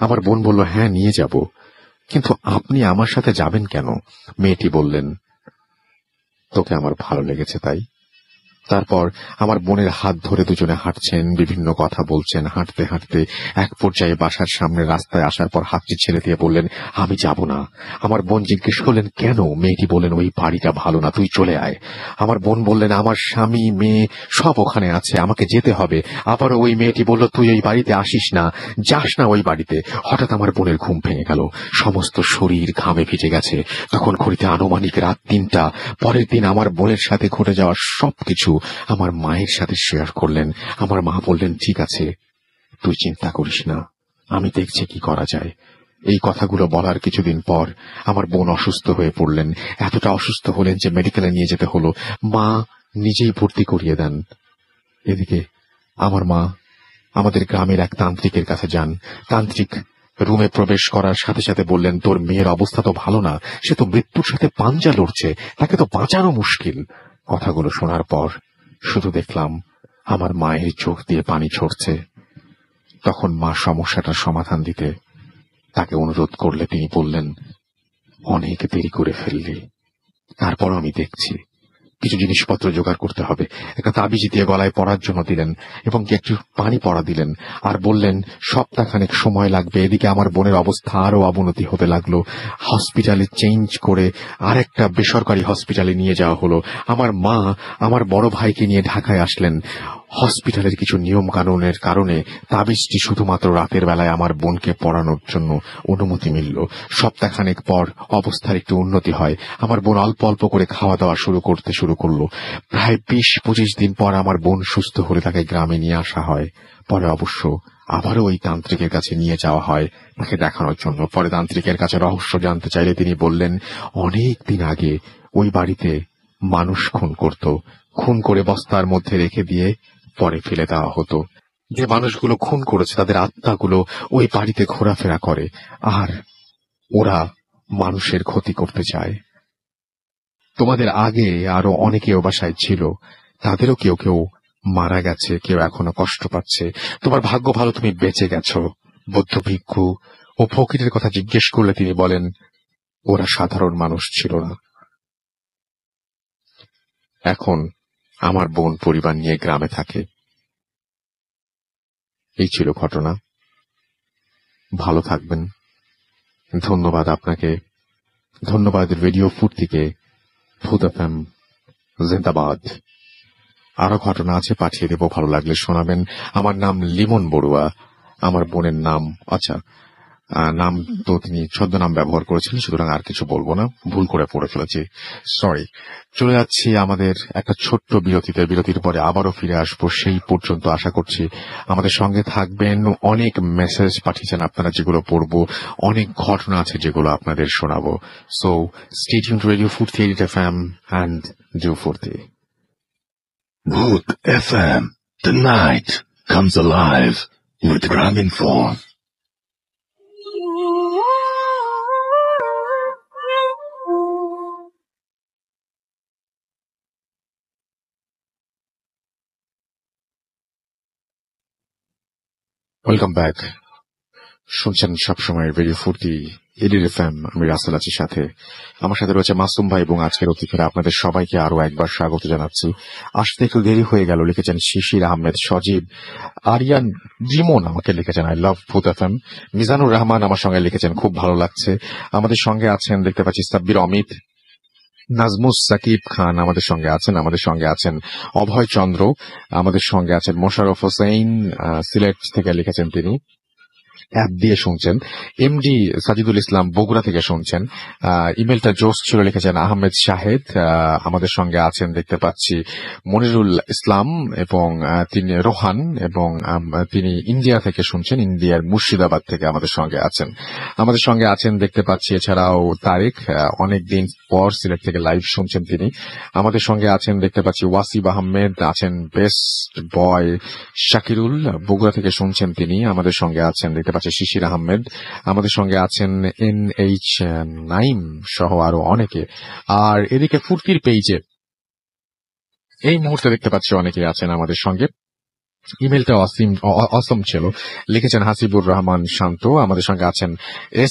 আমার বোন বলল হ্যাঁ নিয়ে যাব, কিন্তু আপনি আমার সাথে যাবেন কেন? মেয়েটি বললেন তোকে আমার ভালো লেগেছে তাই। তারপর আমার বোনের হাত ধরে দুজনে হাঁটছেন, বিভিন্ন কথা বলছেন। হাঁটতে হাঁটতে এক পর্যায়ে বাসার সামনে রাস্তায় আসার পর হাতটি ছেড়ে দিয়ে বললেন আমি যাব না। আমার বোন জিজ্ঞেস করলেন কেন? মেয়েটি বললেন ওই বাড়িটা ভালো না, তুই চলে আয়। আমার বোন বললেন আমার স্বামী মেয়ে সব ওখানে আছে, আমাকে যেতে হবে। আবারও ওই মেয়েটি বলল তুই ওই বাড়িতে আসিস না, যাস না ওই বাড়িতে। হঠাৎ আমার বোনের ঘুম ভেঙে গেল, সমস্ত শরীর ঘামে ভিজে গেছে। তখন ঘড়িতে আনুমানিক রাত 3টা। পরের দিন আমার বোনের সাথে ঘটে যাওয়া সবকিছু আমার মায়ের সাথে শেয়ার করলেন। আমার মা বললেন ঠিক আছে, তুই চিন্তা করিস না, আমি দেখছি কি করা যায়। এই কথাগুলো বলার কিছুদিন পর আমার বোন অসুস্থ হয়ে পড়লেন। এতটা অসুস্থ হলেন যে মেডিকেলে নিয়ে যেতে হলো। মা নিজেই ভর্তি করিয়ে দেন। এদিকে আমার মা আমাদের গ্রামের এক তান্ত্রিকের কাছে যান। তান্ত্রিক রুমে প্রবেশ করার সাথে সাথে বললেন তোর মেয়ের অবস্থা তো ভালো না, সে তো মৃত্যুর সাথে পাঞ্জা লড়ছে, তাকে তো বাঁচানো মুশকিল। কথাগুলো শোনার পর শুধু দেখলাম আমার মায়ের চোখ দিয়ে পানি ঝরছে। তখন মা সমস্যাটার সমাধান দিতে তাকে অনুরোধ করলে তিনি বললেন অনেক দেরি করে ফেললি, তারপর আমি দেখছি। কিছু জিনিসপত্র জোগাড় করতে হবে। একটা তাবিজ দিয়ে গলায় পরার জন্য দিলেন এবং একটু পানি পড়া দিলেন, আর বললেন সপ্তাহখানেক সময় লাগবে। এদিকে আমার বোনের অবস্থা আরো অবনতি হতে লাগলো। হসপিটালে চেঞ্জ করে আরেকটা বেসরকারি হসপিটালে নিয়ে যাওয়া হলো। আমার মা আমার বড় ভাইকে নিয়ে ঢাকায় আসলেন। হসপিটালের কিছু নিয়ম কানুনের কারণে তাবিজটি শুধুমাত্র রাতের বেলায় আমার বোনকে পড়ানোর জন্য অনুমতি মিলল। সপ্তাহখানেক পর অবস্থার একটু উন্নতি হয়। আমার বোন অল্প অল্প করে খাওয়া দাওয়া শুরু করলো। প্রায় 20-25 দিন পর আমার বোন সুস্থ হলে তাকে গ্রামে নিয়ে আসা হয়। পরে অবশ্য আবারও ওই তান্ত্রিকের কাছে নিয়ে যাওয়া হয় তাকে দেখানোর জন্য। পরে তান্ত্রিকের কাছে রহস্য জানতে চাইলে তিনি বললেন অনেক দিন আগে ওই বাড়িতে মানুষ খুন করত, খুন করে বস্তার মধ্যে রেখে দিয়ে পরে ফেলে দেওয়া হতো। যে মানুষগুলো খুন করেছে তাদের আত্মাগুলো ওই বাড়িতে ঘোরাফেরা করে, আর ওরা মানুষের ক্ষতি করতে চায়। তোমাদের আগে আরো অনেকেও বাসায় ছিল, তাদেরও কেউ কেউ মারা গেছে, কেউ এখনো কষ্ট পাচ্ছে। তোমার ভাগ্য ভালো, তুমি বেঁচে গেছো। বৌদ্ধ ভিক্ষু ও ফকিরের কথা জিজ্ঞেস করলে তিনি বলেন ওরা সাধারণ মানুষ ছিল না। এখন আমার বোন পরিবার নিয়ে গ্রামে থাকে। এই ছিল ঘটনা। ভালো থাকবেন। ধন্যবাদ আপনাকে, ধন্যবাদ রেডিও ফুর্তিকে। ভূত এফএম জিন্দাবাদ। আরো ঘটনা আছে, পাঠিয়ে দেব, ভালো লাগলে শোনাবেন। আমার নাম লিমন বড়ুয়া। আমার বোনের নাম নাম তো তিনি ছদ্মনাম ব্যবহার করেছিলেন, সুতরাং আর কিছু বলবো না, ভুল করে পড়ে ফেলেছি, সরি। চলে যাচ্ছি আমাদের একটা ছোট্ট বিরতিতে। বিরতির পরে আবারও ফিরে আসবো। সেই পর্যন্ত আশা করছি আমাদের সঙ্গে থাকবেন। অনেক মেসেজ পাঠিয়েছেন আপনারা, যেগুলো পড়বো। অনেক ঘটনা আছে যেগুলো আপনাদের শোনাবো। So stay tuned two radio ফুর্তি FM and do ফুর্তি। Bhoot FM. The night comes alive with Graminphone. Welcome back. শুনছেন সবসময় রেডিও ফুর্তি FM। আমি রাসেল আছি সাথে, আমার সাথে রয়েছে মাসুম ভাই এবং আজকের অতিথিরা। আপনাদের সবাইকে আরো একবার স্বাগত জানাচ্ছি। আসতে একটু দেরি হয়ে গেল। লিখেছেন শিশির আহমেদ, সজীব, আরিয়ান, জিমন আমাকে লিখেছেন আই লাভ ভূত FM। মিজানুর রহমান আমার সঙ্গে লিখেছেন খুব ভালো লাগছে। আমাদের সঙ্গে আছেন দেখতে পাচ্ছি সাব্বির অমিত, নাজমুস সাকিব খান আমাদের সঙ্গে আছেন। আমাদের সঙ্গে আছেন অভয় চন্দ্র, আমাদের সঙ্গে আছেন মোশাররফ হোসেন, সিলেট থেকে লিখেছেন তিনি। অ্যাপ দিয়ে শুনছেন। এমডি সাজিদুল ইসলাম বগুড়া থেকে শুনছেন। ইমেলটা জোস ছিল, লিখেছেন আহমেদ শাহেদ। আমাদের সঙ্গে আছেন দেখতে পাচ্ছি মনিরুল ইসলাম এবং তিনি রোহান, এবং তিনি ইন্ডিয়া থেকে শুনছেন, ইন্ডিয়ার মুর্শিদাবাদ থেকে আমাদের সঙ্গে আছেন। আমাদের সঙ্গে আছেন দেখতে পাচ্ছি এছাড়াও তারেক, অনেকদিন পর সিলেট থেকে লাইভ শুনছেন তিনি। আমাদের সঙ্গে আছেন দেখতে পাচ্ছি ওয়াসিব আহমেদ, আছেন বেস্ট বয় শাকিরুল, বগুড়া থেকে শুনছেন তিনি। আমাদের সঙ্গে আছেন দেখতে পাচ্ছি শিশির আহমেদ, আমাদের সঙ্গে আছেন NH নাইম সহ আরো অনেকে। আর এদিকে ফুর্তির পেইজে এই মুহূর্তে দেখতে পাচ্ছি অনেকে আছেন আমাদের সঙ্গে। ইমেলটা অসম ছিল, লিখেছেন হাসিবুর রহমান শান্ত। আমাদের সঙ্গে আছেন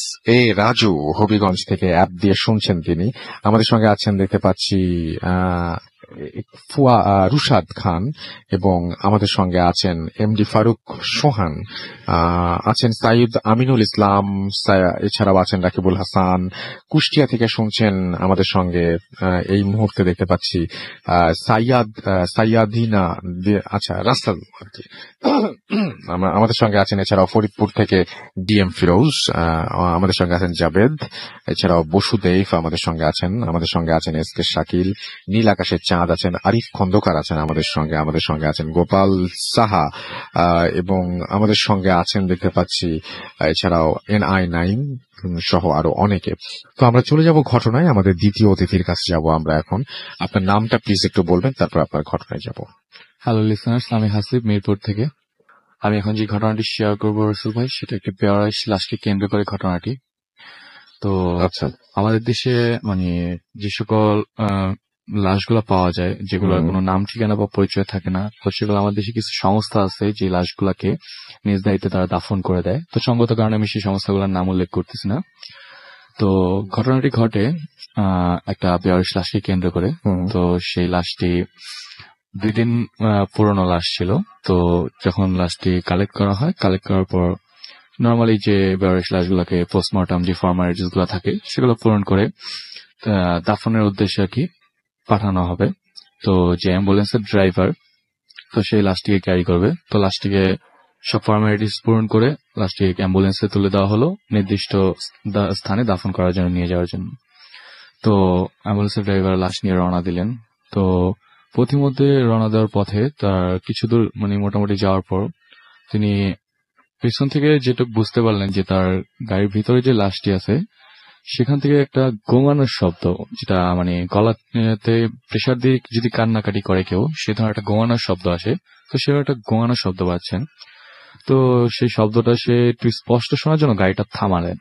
SA রাজু, হবিগঞ্জ থেকে অ্যাপ দিয়ে শুনছেন তিনি। আমাদের সঙ্গে আছেন দেখতে পাচ্ছি রুশাদ খান, এবং আমাদের সঙ্গে আছেন MD ফারুক সোহান, আছেন সাইদ আমিনুল ইসলাম, এছাড়াও আছেন রাকিবুল হাসান, কুষ্টিয়া থেকে শুনছেন আমাদের সঙ্গে। এই মুহূর্তে দেখতে পাচ্ছি সাইয়াদিনা, আচ্ছা রাস্তাল আর কি, আমাদের সঙ্গে আছেন। এছাড়াও ফরিদপুর থেকে DM ফিরোজ, আমাদের সঙ্গে আছেন জাবেদ, এছাড়াও বসুদেব আমাদের সঙ্গে আছেন। আমাদের সঙ্গে আছেন SK শাকিল, নীল আকাশের চাঁদ আছেন, আরিফ খন্দকার আছেন আমাদের সঙ্গে। আমাদের সঙ্গে আছেন গোপাল সাহা, এবং আমাদের সঙ্গে আছেন দেখতে পাচ্ছি এছাড়াও NI9 সহ আরো অনেকে। তো আমরা চলে যাব ঘটনায়, আমাদের দ্বিতীয় অতিথির কাছে যাব আমরা এখন। আপনার নামটা প্লিজ একটু বলবেন, তারপর আপনার ঘটনায় যাব। হ্যালো লিসনার্স, আমি হাসিব মিরপুর থেকে। আমি এখন যে ঘটনাটি শেয়ার করবো রসুল ভাই, সেটা একটি বেওয়ারিশ লাশকে কেন্দ্র করে ঘটনাটি। তো আচ্ছা, আমাদের দেশে মানে যে সকল লাশগুলো পাওয়া যায়, যেগুলোর কোনো নাম ঠিকানা বা পরিচয় থাকে না, তো সেগুলো আমাদের দেশে কিছু সংস্থা আছে যে লাশগুলাকে নিজ দায়িত্বে তারা দাফন করে দেয়। তো সঙ্গত কারণে আমি সেই সংস্থাগুলোর নাম উল্লেখ করতেছি না। তো ঘটনাটি ঘটে একটা বেওয়ারিশ লাশকে কেন্দ্র করে। তো সেই লাশটি 2 দিন পুরনো লাশ ছিল। তো যখন লাশটি কালেক্ট করা হয়, কালেক্ট করার পর নর্মালি যে বেওয়ারিশ লাশগুলোকে পোস্টমর্টম যে ফর্মালিটিস গুলো থাকে সেগুলো পূরণ করে দাফনের উদ্দেশ্যে আর কি পাঠানো হবে। তো যে অ্যাম্বুলেন্সের ড্রাইভার, তো সেই লাশটিকে ক্যারি করবে। তো লাশটিকে সব ফর্মালিটিস পূরণ করে লাশটিকে অ্যাম্বুলেন্সে তুলে দেওয়া হলো নির্দিষ্ট স্থানে দাফন করার জন্য, নিয়ে যাওয়ার জন্য। তো অ্যাম্বুলেন্সের ড্রাইভার লাশ নিয়ে রওনা দিলেন। তো পথিমধ্যে রওনা দেওয়ার পথে তার কিছু দূর মানে মোটামুটি যাওয়ার পর তিনি পেছন থেকে যেটা বুঝতে পারলেন যে তার গাড়ির ভিতরে যে লাশটি আছে সেখান থেকে একটা গোঙানোর শব্দ, যেটা মানে গলাতে প্রেসার দিয়ে যদি কান্নাকাটি করে কেউ, সে ধরনের একটা গোঙানোর শব্দ আসে। তো সে একটা গোঙানোর শব্দ পাচ্ছেন। তো সেই শব্দটা সে একটু স্পষ্ট শোনার জন্য গাড়িটা থামালেন।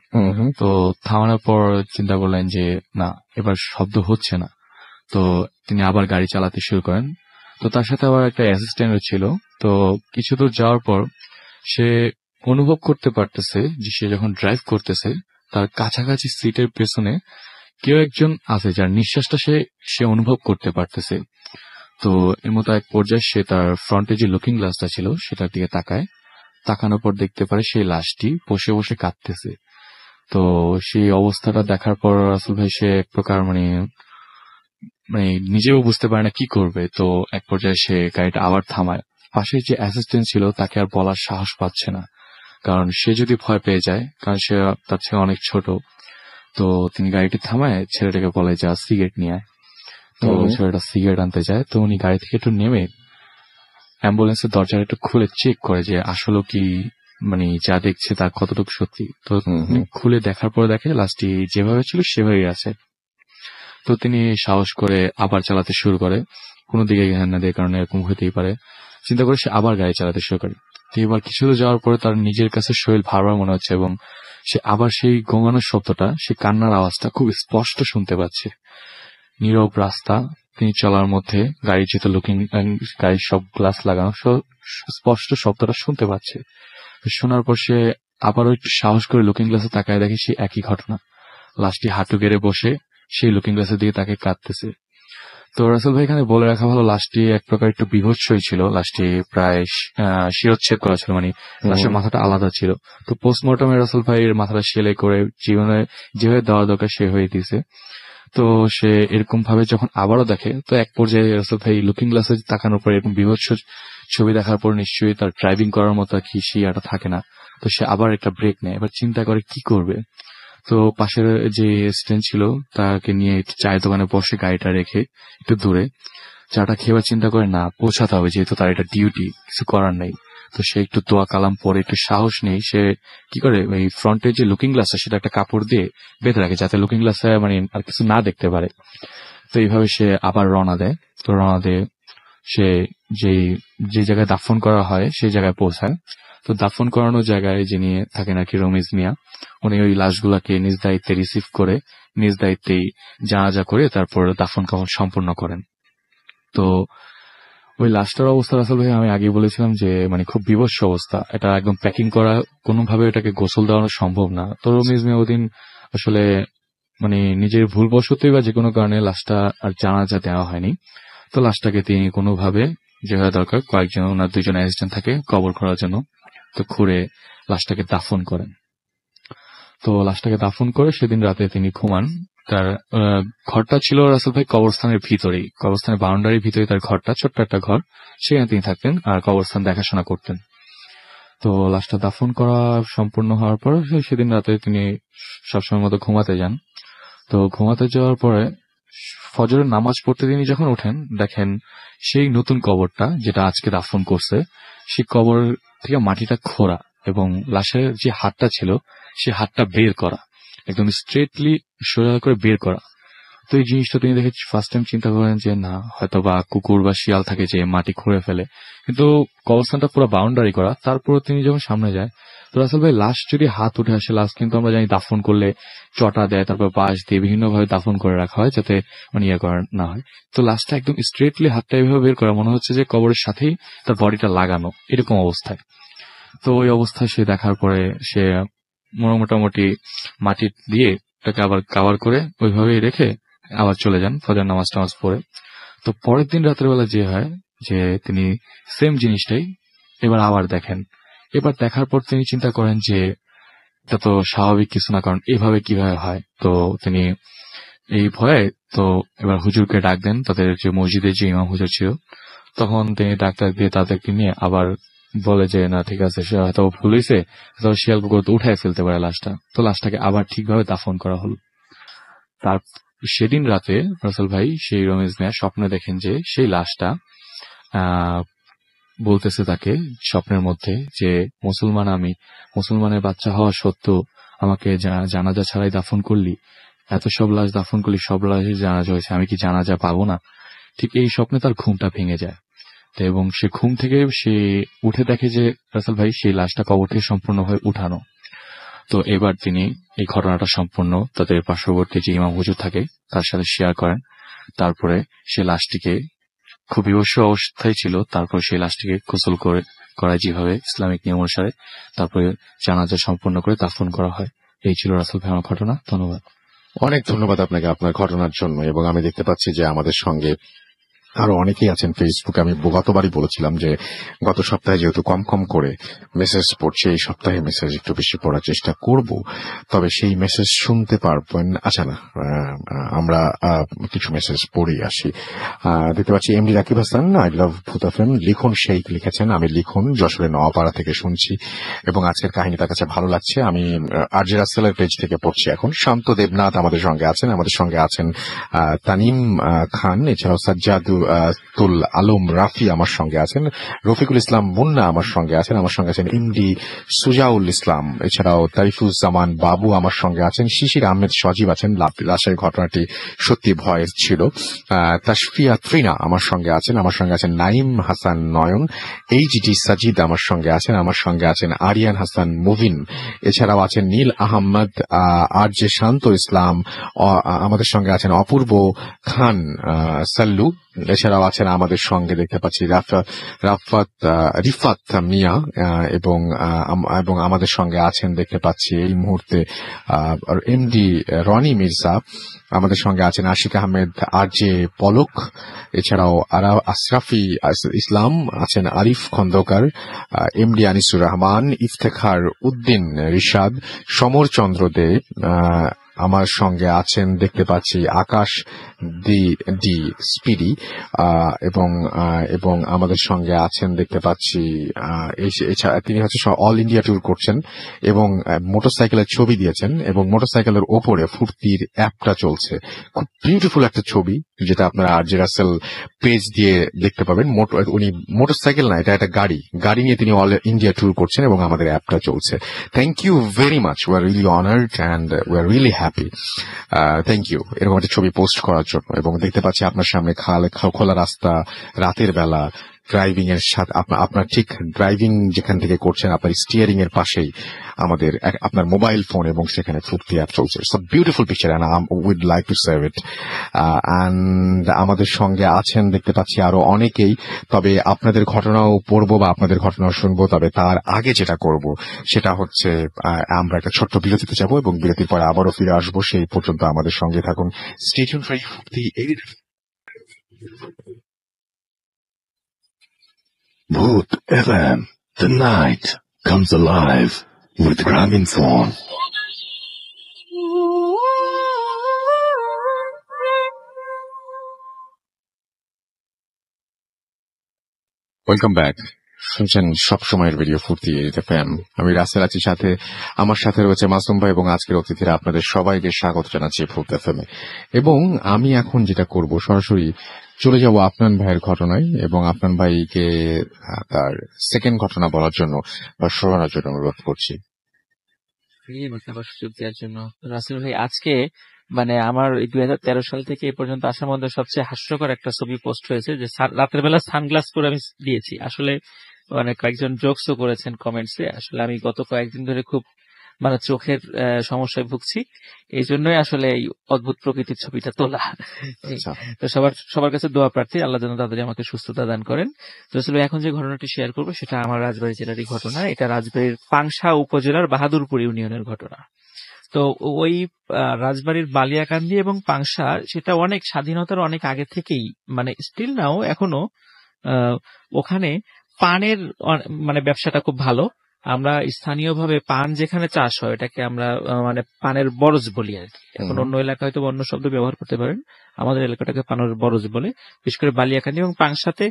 তো থামানোর পর চিন্তা করলেন যে না, এবার শব্দ হচ্ছে না। তো তিনি আবার গাড়ি চালাতে শুরু করেন। তো তার সাথে আবার একটা অ্যাসিস্ট্যান্টও ছিল। তো কিছু দূর যাওয়ার পর সে অনুভব করতে পারতেছে যে সে যখন ড্রাইভ করতেছে তার কাছাকাছি সিটের পেছনে কেউ একজন আছে যার নিঃশ্বাসটা সে অনুভব করতে পারতেছে। তো এর মতো এক পর্যায়ে সে তার ফ্রন্টে যে লুকিং গ্লাসটা ছিল সেটার দিকে তাকায়। তাকানোর পর দেখতে পারে সেই লাশটি বসে বসে কাঁদতেছে। তো সেই অবস্থাটা দেখার পর আসল ভাই সে এক প্রকার মানে নিজেও বুঝতে পারে না কি করবে। তো এক পর্যায়ে সে গাড়িটা আবার থামায়। পাশে যে অ্যাসিস্ট্যান্ট ছিল তাকে আর বলার সাহস পাচ্ছে না, কারণ সে যদি ভয় পেয়ে যায়, কারণ সে তার থেকে অনেক ছোট। তো তিনি গাড়িটি থামায়, ছেলেটাকে বলে যা সিগারেট নিয়ে আয়। তো ছেলেটা সিগারেট আনতে যায়। তো উনি গাড়ি থেকে একটু নেমে অ্যাম্বুলেন্সের দরজাটা একটু খুলে চেক করে যে আসলে কি মানে যা দেখছে তা কতটুকু সত্যি। তো খুলে দেখার পর দেখে লাশটি যেভাবে ছিল সেভাবেই আছে। তো তিনি সাহস করে আবার চালাতে শুরু করে, কোনো দিকে ধ্যান না দিয়ে, কারণ এরকম হতেই পারে চিন্তা করে সে আবার গাড়ি চালাতে শুরু করে। তো এবার কিছু দূর যাওয়ার পরে তার নিজের কাছে শরীর ভারবার মনে হচ্ছে এবং সে আবার সেই গোঙানোর শব্দটা, সেই কান্নার আওয়াজটা খুব স্পষ্ট শুনতে পাচ্ছে। নীরব রাস্তা, তিনি চলার মধ্যে গাড়ি যেহেতু লুকিং, গাড়ির সব গ্লাস লাগানো, স্পষ্ট শব্দটা শুনতে পাচ্ছে। শোনার পর সে আবারও একটু সাহস করে লুকিং গ্লাসে তাকায়, দেখে সেই একই ঘটনা। লাশটি হাঁটু গেড়ে বসে সেই লুকিং গ্লাসের দিকে তাকে কাঁদতেছে। তো রাসেল ভাই এখানে বলে রাখা ভালো, লাশটি এক প্রকার একটু বিভৎসই ছিল। লাশটি প্রায় শিরচ্ছেদ করা ছিল, মানে লাশের মাথাটা আলাদা ছিল। তো পোস্টমর্টমে রাসেল ভাইয়ের মাথাটা সেলাই করে জীবনে যেভাবে দেওয়া দরকার সে হয়ে দিয়েছে। তো সে এরকম ভাবে যখন আবারও দেখে, তো এক পর্যায়ে রাসেল ভাই লুকিং গ্লাসে তাকানোর পর এরকম বিভৎস ছবি দেখার পর নিশ্চয়ই তার ড্রাইভিং করার মতো কি শিয়াটা থাকে না। তো তো সে আবার একটা ব্রেক নেয়, এবার চিন্তা করে কি করবে। তো পাশের যে স্ট্যান্ড ছিল তাকে নিয়ে একটু চায়ের দোকানে বসে গাড়িটা রেখে একটু দূরে চাটা খেয়ে আবার চিন্তা করে না পৌঁছাতে হবে, যেহেতু তার এটা ডিউটি, কিছু করার নেই। তো সে একটু দোয়া কালাম পরে একটু সাহস নেই, সে কি করে ওই ফ্রন্টের যে লুকিং গ্লাস আছে সেটা একটা কাপড় দিয়ে বেঁধে রাখে যাতে লুকিং গ্লাসে মানে আর কিছু না দেখতে পারে। তো এইভাবে সে আবার রওনা দেয়। তো রওনা দিয়ে সে যে জায়গায় দাফন করা হয় সেই জায়গায় পৌঁছায়। তো দাফন করানোর জায়গায় যিনি থাকেন আর কি, রমিজ মিয়া, উনি ওই লাশগুলাকে নিজ দায়িত্বে রিসিভ করে নিজ দায়িত্বেই জানাজা করে তারপর দাফন কাফন সম্পূর্ণ করেন। তো ওই লাশটার অবস্থা রাসেল ভাই আমি আগেই বলেছিলাম যে মানে খুব বিভৎস অবস্থা, এটা একদম প্যাকিং করা, কোনোভাবে এটাকে গোসল দেওয়ানো সম্ভব না। তো রমিজ মিয়া ওদিন আসলে মানে নিজের ভুলবশতই বা যে কোনো কারণে লাশটা আর জানাজা দেওয়া হয়নি। তো লাশটাকে তিনি কোনোভাবে যেভাবে দরকার কয়েকজন ওনার 2 জন অ্যাসিস্ট্যান্ট থাকে কবর করার জন্য, তো খুঁড়ে লাশটাকে দাফন করেন। তো লাশটাকে দাফন করে সেদিন রাতে তিনি ঘুমান। তার ঘরটা ছিল রাসেল ভাই কবরস্থানের ভিতরেই, কবরস্থানের বাউন্ডারির ভিতরে তার ঘরটা, ছোট্ট একটা ঘর, সেখানে তিনি থাকতেন আর কবরস্থান দেখাশোনা করতেন। তো লাশটা দাফন করা সম্পূর্ণ হওয়ার পর সেদিন রাতে তিনি সবসময় মতো ঘুমাতে যান। তো ঘুমাতে যাওয়ার পরে ফজরের নামাজ পড়তে তিনি যখন ওঠেন দেখেন সেই নতুন কবরটা যেটা আজকে দাফন করছে সেই কবর থেকে মাটিটা খোঁড়া এবং লাশের যে হাতটা ছিল সেই হাতটা বের করা, একদম স্ট্রেটলি সোজা করে বের করা। তো এই জিনিসটা তিনি দেখে ফার্স্ট টাইম চিন্তা করেন যে না হয়তো বা কুকুর বা শিয়াল থাকে যে মাটি খুঁড়ে ফেলে, কিন্তু কবরস্থানটা পুরো বাউন্ডারি করা। তারপর তিনি যখন সামনে যায় তো রাসেল ভাই লাশ যদি হাত উঠে আসে, লাশ কিন্তু আমরা জানি দাফন করলে চটা দেয়, তারপর বাঁশ দিয়ে বিভিন্ন ভাবে দাফন করে রাখা হয় যাতে মানে ইয়ে করা না হয়। তো লাশটা একদম স্ট্রেটলি হাতটা এভাবে বের করা, মনে হচ্ছে যে কবরের সাথেই তার বডিটা লাগানো, এরকম অবস্থায়। তো ওই অবস্থায় সে দেখার পরে সে মোটামুটি মাটি দিয়ে এটাকে আবার কাভার করে ওইভাবেই রেখে আবার চলে যান ফজর নামাজ টামাজ পড়ে। তো পরের দিন রাতের বেলা যে হয় যে তিনি সেম জিনিসটাই এবার আবার দেখেন। এবার দেখার পর তিনি চিন্তা করেন যে এটা তো স্বাভাবিক কিছু না, কারণ এভাবে কিভাবে হয়। তো তিনি এই ভয়ে তো এবার হুজুরকে ডাক দেন, তাদের যে মসজিদের যে ইমাম হুজুর ছিল, তখন তিনি ডাক্তার দিয়ে তাদেরকে নিয়ে আবার বলে যে না ঠিক আছে, সে হয়তো ভুল হয়েছে, শিয়াল কুকুর তো উঠায় ফেলতে পারে লাশটা। তো লাশটাকে আবার ঠিকভাবে দাফন করা হলো। তার সেদিন রাতে রাসেল ভাই সেই রমেশ মিয়া স্বপ্নে দেখেন যে সেই লাশটা বলতেছে তাকে স্বপ্নের মধ্যে যে মুসলমান, আমি মুসলমানের বাচ্চা হওয়া সত্ত্বেও আমাকে জানাজা ছাড়াই দাফন করলি, এত সব লাশ দাফন করলি, সব লাশের জানাজা হয়েছে, আমি কি জানাজা পাবো না? ঠিক এই স্বপ্নে তার ঘুমটা ভেঙে যায় এবং সে ঘুম থেকে সে উঠে দেখে যে রাসেল ভাই সেই লাশটা কবর থেকে সম্পূর্ণভাবে উঠানো। তো এবার তিনি এই ঘটনাটা সম্পূর্ণ তাদের পার্শ্ববর্তী যে ইমাম হুজুর থাকে তার সাথে শেয়ার করেন। তারপরে সে লাশটিকে খুব বিভৎস অবস্থায় ছিল, তারপর সেই লাশটিকে গোসল করা যেভাবে ইসলামিক নিয়ম অনুসারে তারপরে জানাজা সম্পন্ন করে দাফন করা হয়। এই ছিল রাসেল ভাই আমার ঘটনা। ধন্যবাদ। অনেক ধন্যবাদ আপনাকে আপনার ঘটনার জন্য। এবং আমি দেখতে পাচ্ছি যে আমাদের সঙ্গে আরো অনেকেই আছেন ফেসবুকে। আমি গতবারই বলেছিলাম যে গত সপ্তাহে যেহেতু কম করে মেসেজ পড়ছে, এই সপ্তাহে মেসেজ একটু বেশি পড়ার চেষ্টা করব, তবে সেই মেসেজ শুনতে পারবেন। আচ্ছা না, আমরা কিছু মেসেজ পড়েই আসি। দেখতে পাচ্ছি MD Rakib Hasan, I love ভূত এফএম, লিখন শেখ লিখেছেন, আমি লিখন যশোরের নওয়াপাড়া থেকে শুনছি এবং আজকের কাহিনী তার কাছে ভালো লাগছে। আমি আরজে রাসেলের পেজ থেকে পড়ছি এখন। শান্ত দেবনাথ আমাদের সঙ্গে আছেন তানিম খান, এছাড়াও সাজ্জাদুল আলম রাফি আমার সঙ্গে আছেন, রফিকুল ইসলাম মুন্না আমার সঙ্গে আছেন এমডি সুজাউল ইসলাম, এছাড়াও তারিফুজ্জামান বাবু আমার সঙ্গে আছেন, শিশির আহমেদ সজীব আছেন। লাশের ঘটনাটি সত্যি ভয়ের ছিল। তাশফিয়া ত্রিনা আমার সঙ্গে আছেন নাইম হাসান নয়ন, এইচডি সাজিদ আমার সঙ্গে আছেন আরিয়ান হাসান মুভিন, এছাড়াও আছেন নীল আহমদ, আরজে শান্ত ইসলাম আমাদের সঙ্গে আছেন, অপূর্ব খান সাল্লু, এছাড়াও আছেন আমাদের সঙ্গে দেখতে পাচ্ছি রিফাত মিয়া এবং আমাদের সঙ্গে আছেন দেখতে পাচ্ছি এই মুহূর্তে এমডি রনি মির্জা, আমাদের সঙ্গে আছেন আশিক আহমেদ, আরজে পলক, এছাড়াও আশরাফি ইসলাম আছেন, আরিফ খন্দকার, এমডি আনিসুর রহমান, ইফতেখার উদ্দিন রিশাদ, সমর চন্দ্র দে আমার সঙ্গে আছেন দেখতে পাচ্ছি, আকাশ দি ডি স্পিডি এবং এবং আমাদের সঙ্গে আছেন দেখতে পাচ্ছি তিনি হচ্ছে অল ইন্ডিয়া ট্যুর করছেন এবং মোটরসাইকেলের ছবি দিয়েছেন এবং মোটরসাইকেলের ওপরে ফুর্তির অ্যাপটা চলছে। খুব বিউটিফুল একটা ছবি যেটা আপনারা আরজে রাসেল পেজ দিয়ে দেখতে পাবেন। উনি মোটরসাইকেল না, এটা একটা গাড়ি নিয়ে তিনি অল ইন্ডিয়া ট্যুর করছেন এবং আমাদের অ্যাপটা চলছে। Thank you very much, we are really honoured and we are really happy. Thank you এরকম একটা ছবি পোস্ট করার জন্য। এবং দেখতে পাচ্ছি আপনার সামনে খোলা রাস্তা, রাতের বেলা, ড্রাইভিং এর সাথে আপনার ঠিক ড্রাইভিং যেখান থেকে করছেন আপনার স্টিয়ারিং এর পাশেই আমাদের আপনার মোবাইল ফোন এবং সেখানে ফুর্তি অ্যাপ চলছে। It's a beautiful picture and we'd like to save it. And আমাদের সঙ্গে আছেন দেখতে পাচ্ছি আরো অনেকেই। তবে আপনাদের ঘটনাও পড়বো বা আপনাদের ঘটনাও শুনবো, তবে তার আগে যেটা করব সেটা হচ্ছে আমরা একটা ছোট্ট বিরতিতে যাব এবং বিরতির পরে আবারও ফিরে আসবো। সেই পর্যন্ত আমাদের সঙ্গে থাকুন। স্টে টিউন ফর ফুর্তি। Bhoot FM. The night comes alive with Graminphone. Welcome back. শুনছেন সবসময়ের রেডিও ফুর্তি এফএম। আমি রাসেল আছি, সাথে আমার সাথে রয়েছে মাসুম ভাই এবং আজকের অতিথিরা। আপনাদের সবাইকে স্বাগত জানাচ্ছি ফুর্তি এফএম এ। এবং আমি এখন যেটা করব, সরাসরি চলে যাব আপনার ভাইয়ের ঘটনায় এবং আপনার ভাইকে তার সেকেন্ড ঘটনা বলার জন্য বা শোনানোর জন্য অনুরোধ করছি। সুযোগ দেওয়ার জন্য। রাসেল ভাই, আজকে মানে আমার 2013 সাল থেকে এ পর্যন্ত আসার মধ্যে সবচেয়ে হাস্যকর একটা ছবি পোস্ট হয়েছে, যে রাতের বেলা সানগ্লাস পরে আমি দিয়েছি। আসলে মানে কয়েকজন জোকসও করেছেন কমেন্টসে। আসলে আমি গত কয়েকদিন ধরে খুব মানে চোখের সমস্যায় ভুগছি, এই জন্যই আসলে এই অদ্ভুত প্রকৃতির ছবিটা তোলা। তো সবার কাছে দোয়া প্রার্থী, আল্লাহ যেন তাদের আমাকে সুস্থতা দান করেন। তো আসলে এখন যে ঘটনাটি শেয়ার করবো সেটা আমার রাজবাড়ী জেলারই ঘটনা। এটা রাজবাড়ীর পাংশা উপজেলার বাহাদুরপুর ইউনিয়নের ঘটনা। তো ওই রাজবাড়ীর বালিয়াকান্দি এবং পাংশা, সেটা অনেক স্বাধীনতার অনেক আগে থেকেই, মানে স্টিল নাও এখনো ওখানে পানের মানে ব্যবসাটা খুব ভালো। আমরা স্থানীয়ভাবে পান যেখানে চাষ হয় এটাকে আমরা মানে পানের বরজ বলি আর কি। এখন অন্য এলাকা হয়তো অন্য শব্দ ব্যবহার করতে পারেন, আমাদের এলাকাটাকে পানের বরজ বলে। বিশেষ করে বালিয়াকান্দি এবং পাংশাতে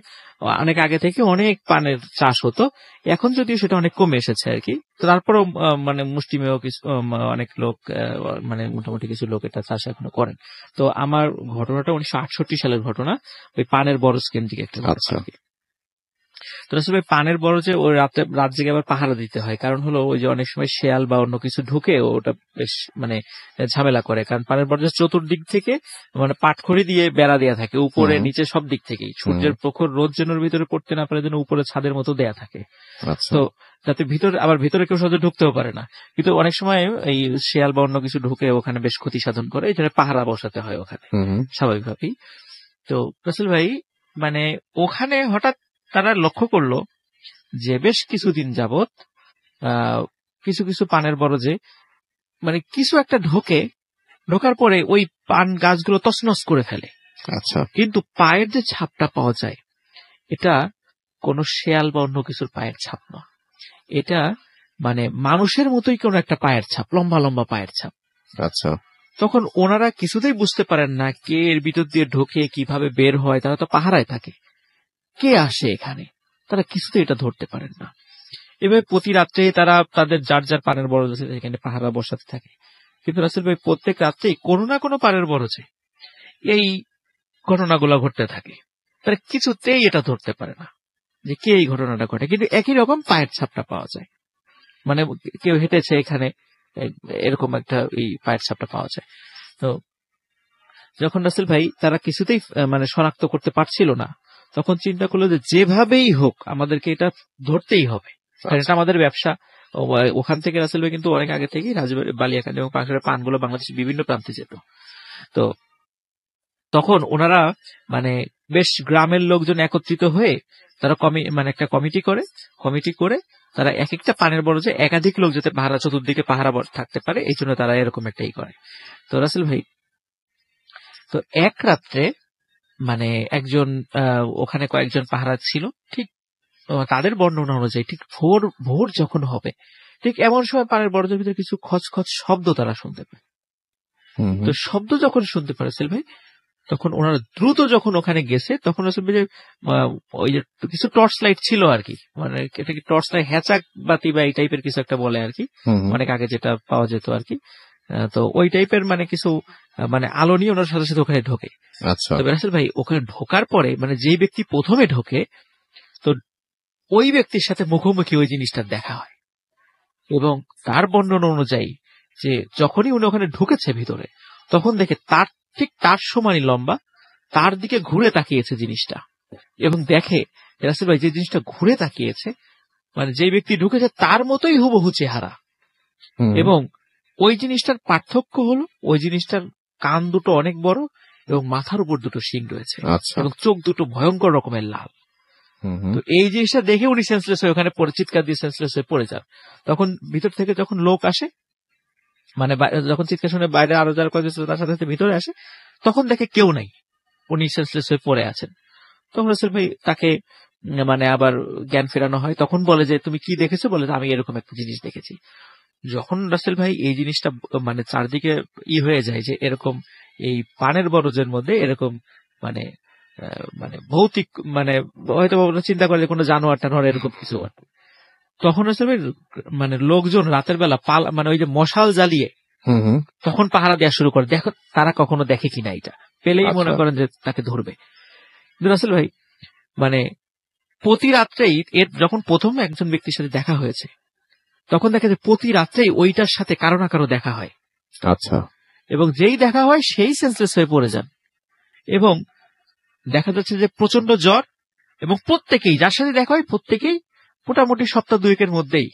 অনেক আগে থেকে অনেক পানের চাষ হতো। এখন যদিও সেটা অনেক কমে এসেছে আর কি। তারপরও মানে মুষ্টিমেয় কিছু অনেক লোক, মানে মোটামুটি কিছু লোক এটা চাষ এখনো করেন। তো আমার ঘটনাটা 1968 সালের ঘটনা, ওই পানের বরজ কেন্দ্রিক একটা ঘটনা। তো আসলে পানের বরজে ওই রাত জেগে আবার পাহারা দিতে হয়। কারণ হলো ওই যে অনেক সময় শেয়াল বা অন্য কিছু ঢুকে ওটা বেশ মানে ঝামেলা করে। কারণ পানের বরজের চতুর্দিক থেকে মানে পাটখড়ি দিয়ে বেড়া দেয়া থাকে, উপরে নিচে সব দিক থেকেই। সূর্যের প্রখর রোদ যেন ভিতরে পড়তে না পারে, যেন উপরে ছাদের মতো দেয়া থাকে। তো যাতে ভিতরে কেউ সহজে ঢুকতেও পারে না। কিন্তু অনেক সময় এই শেয়াল বা অন্য কিছু ঢুকে ওখানে বেশ ক্ষতি সাধন করে, এই জন্য পাহারা বসাতে হয় ওখানে স্বাভাবিকভাবেই। তো রাসেল ভাই, মানে ওখানে হঠাৎ তারা লক্ষ্য করলো যে বেশ কিছুদিন যাবত কিছু কিছু পানের বরজে মানে কিছু একটা ঢোকার পরে ওই পান গাছগুলো তছনছ করে ফেলে। আচ্ছা, কিন্তু পায়ের যে ছাপটা পাওয়া যায় এটা কোনো শেয়াল বা অন্য কিছুর পায়ের ছাপ না, এটা মানে মানুষের মতোই কোনো একটা পায়ের ছাপ, লম্বা লম্বা পায়ের ছাপ। আচ্ছা, তখন ওনারা কিছুতেই বুঝতে পারেন না কে এর ভিতর দিয়ে ঢোকে, কিভাবে বের হয়। তারা তো পাহারায় থাকে, কে আসে এখানে, তারা কিছুতেই এটা ধরতে পারেন না। এভাবে প্রতি রাত্রে তারা তাদের যার যার পানের বরজ আছে সেখানে পাহারা বসাতে থাকে। কিন্তু রাসেল ভাই, প্রত্যেক রাত্রেই কোনো না কোনো পানের বরজে এই ঘটনাগুলো ঘটতে থাকে। তারা কিছুতেই এটা ধরতে পারে না যে কে এই ঘটনাটা ঘটে, কিন্তু একই রকম পায়ের ছাপটা পাওয়া যায়। মানে কেউ হেঁটেছে এখানে, এরকম একটা এই পায়ের ছাপটা পাওয়া যায়। তো যখন রাসেল ভাই তারা কিছুতেই মানে শনাক্ত করতে পারছিল না, তখন চিন্তা করলো যে যেভাবেই হোক আমাদেরকে এটা ধরতেই হবে, কারণ এটা আমাদের ব্যবসা। ওখান থেকে রাসেল ভাই কিন্তু অনেক আগে থেকেই রাজবাড়ী, বালিয়াকান্দি এবং পাংশার পানগুলো বাংলাদেশের বিভিন্ন প্রান্তে যেত। তো তখন ওনারা মানে বেশ গ্রামের লোকজন একত্রিত হয়ে তারা মানে একটা কমিটি করে তারা এক একটা পানের বরজে একাধিক লোক যাতে চতুর্দিকে পাহারা থাকতে পারে, এই জন্য তারা এরকম একটাই করে। তো রাসেল ভাই, তো এক রাত্রে মানে একজন ওখানে কয়েকজন পাহারা ছিল, ঠিক তাদের বর্ণনা অনুযায়ী ঠিক ভোর যখন হবে ঠিক এমন সময় পানের বরজের ভিতরে কিছু খচখচ শব্দ তারা শুনতে পায়। তো শব্দ যখন শুনতে পারে রাসেল ভাই, তখন ওনারা দ্রুত যখন ওখানে গেছে তখন আসলে যে ওই যে কিছু টর্চ লাইট ছিল আর কি, মানে এটা কি টর্চ লাইট, হ্যাচাক বাতি বা এই টাইপের কিছু একটা বলে আর কি, অনেক আগে যেটা পাওয়া যেত আর কি। তো ওই টাইপের মানে কিছু মানে আলো নিয়ে ওনার সাথে সাথে ওখানে ঢোকে। আচ্ছা, তবে রাসেল ভাই ওখানে ঢোকার পরে মানে যেই ব্যক্তি প্রথমে ঢোকে তো ওই ব্যক্তির সাথে মুখোমুখি ওই জিনিসটা দেখা হয়, এবং তার বর্ণনা অনুযায়ী যে যখনই উনি ওখানে ঢুকেছে ভিতরে তখন দেখে তার ঠিক তার সমানই লম্বা, তার দিকে ঘুরে তাকিয়েছে জিনিসটা, এবং দেখে রাসেল ভাই যে জিনিসটা ঘুরে তাকিয়েছে মানে যে ব্যক্তি ঢুকেছে তার মতোই হুবহু চেহারা, এবং ওই জিনিসটার পার্থক্য হলো ওই জিনিসটার কান দুটো অনেক বড় এবং মাথার উপর দুটো শিং রয়েছে, আচ্ছা, এবং চোখ দুটো ভয়ঙ্কর রকমের লাল। তো এই জিনিসটা দেখে উনি সেন্সলেস হয়ে ওখানে পড়ে, চিৎকার দিয়ে সেন্সলেস হয়ে পড়ে যান। তখন ভিতর থেকে যখন লোক আসে, মানে যখন চিৎকার শুনে বাইরে আরো যারা কয়েকজন ছিল তার সাথে সাথে ভিতরে আসে, তখন দেখে কেউ নাই, উনি সেন্সলেস হয়ে পড়ে আছেন। তখন রাসেল ভাই তাকে মানে আবার জ্ঞান ফেরানো হয়। তখন বলে যে তুমি কি দেখেছো? বলে আমি এরকম একটা জিনিস দেখেছি। যখন রাসেল ভাই এই জিনিসটা মানে চারদিকে হয়ে যায় যে এরকম এই পানের বরজের মধ্যে এরকম মানে মানে ভৌতিক মানে হয়তো চিন্তা করে কোনো জানোয়ার টানোয়ার এরকম কিছু, তখন রাসেল ভাই মানে লোকজন রাতের বেলা মানে ওই যে মশাল জ্বালিয়ে তখন পাহারা দেওয়া শুরু করে। দেখো তারা কখনো দেখে কিনা, এটা পেলেই মনে করেন যে তাকে ধরবে। কিন্তু রাসেল ভাই মানে প্রতি রাত্রেই এর যখন প্রথম একজন ব্যক্তির সাথে দেখা হয়েছে তখন দেখা যায় প্রতি রাত্রেই ওইটার সাথে কারো না কারো দেখা হয়। আচ্ছা, এবং যেই দেখা হয় সেই সেন্সলেস হয়ে পড়ে যান, এবং দেখা যাচ্ছে যে প্রচন্ড জ্বর, এবং প্রত্যেকেই যার সাথে দেখা হয় প্রত্যেকেই মোটামুটি সপ্তাহ দুয়েকের মধ্যেই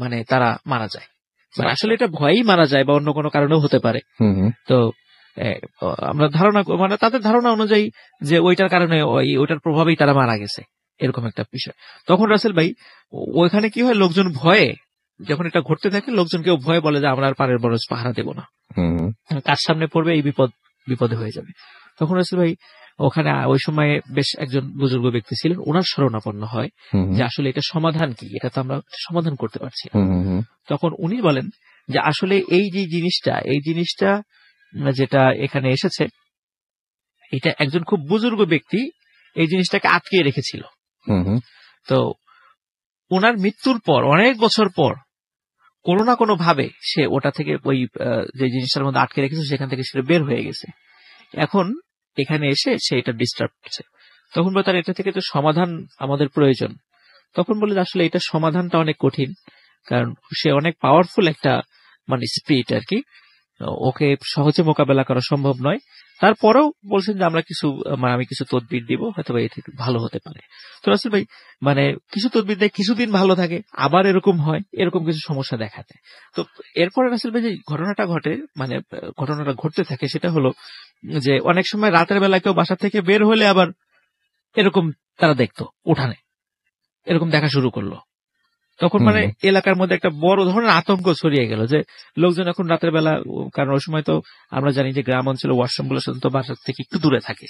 মানে তারা মারা যায়। মানে আসলে এটা ভয়েই মারা যায় বা অন্য কোনো কারণেও হতে পারে। তো আমরা ধারণা মানে তাদের ধারণা অনুযায়ী যে ওইটার কারণে ওইটার প্রভাবেই তারা মারা গেছে, এরকম একটা বিষয়। তখন রাসেল ভাই ওইখানে কি হয়, লোকজন ভয়ে যখন এটা ঘটতে থাকে লোকজন কেউ ভয়ে বলে যে আমরা আর পাড়ের বরজ পাহারা দেব না, কার সামনে পড়বে এই বিপদে হয়ে যাবে। তখন রাসেল ভাই ওখানে ওই সময়ে বেশ একজন বুজুর্গ ব্যক্তি ছিলেন, ওনার শরণাপন্ন হয় যে আসলে এটা সমাধান কি, এটা তো আমরা সমাধান করতে পারছি না। তখন উনি বলেন যে আসলে এই যে জিনিসটা যেটা এখানে এসেছে এটা একজন খুব বুজুর্গ ব্যক্তি এই জিনিসটাকে আটকে রেখেছিল। তো ওনার মৃত্যুর পর অনেক বছর পর কোনো না কোনো ভাবে সে ওটা থেকে ওই যে জিনিসটার মধ্যে আটকে রেখেছে সেখান থেকে সে বের হয়ে গেছে, এখন এখানে এসে সে এটা ডিস্টার্ব করছে। তখন বলে তার এটা থেকে তো সমাধান আমাদের প্রয়োজন। তখন বলে আসলে এটা সমাধানটা অনেক কঠিন, কারণ সে অনেক পাওয়ারফুল একটা মানে স্পিরিট আর কি, ওকে সহজে মোকাবেলা করা সম্ভব নয়। তারপরেও বলছেন যে আমরা আমি কিছু তদবির দিব, হয়তো এ থেকে ভালো হতে পারে। তো রাসেল ভাই মানে কিছু তদবির দেয়, কিছুদিন ভালো থাকে, আবার এরকম হয়, এরকম কিছু সমস্যা দেখা দেয়। তো এরপরে রাসেল ভাই যে ঘটনাটা ঘটতে থাকে সেটা হলো যে অনেক সময় রাতের বেলা কেউ বাসা থেকে বের হলে আবার এরকম তারা দেখতো উঠানে এরকম দেখা শুরু করলো। তখন মানে এলাকার মধ্যে একটা বড় ধরনের আতঙ্ক ছড়িয়ে গেল যে লোকজন এখন রাতের বেলা, কারণ ওই সময় তো আমরা জানি যে গ্রাম অঞ্চলে ওয়াশরুম গুলো সাধারণত বাসা থেকে একটু দূরে থাকে,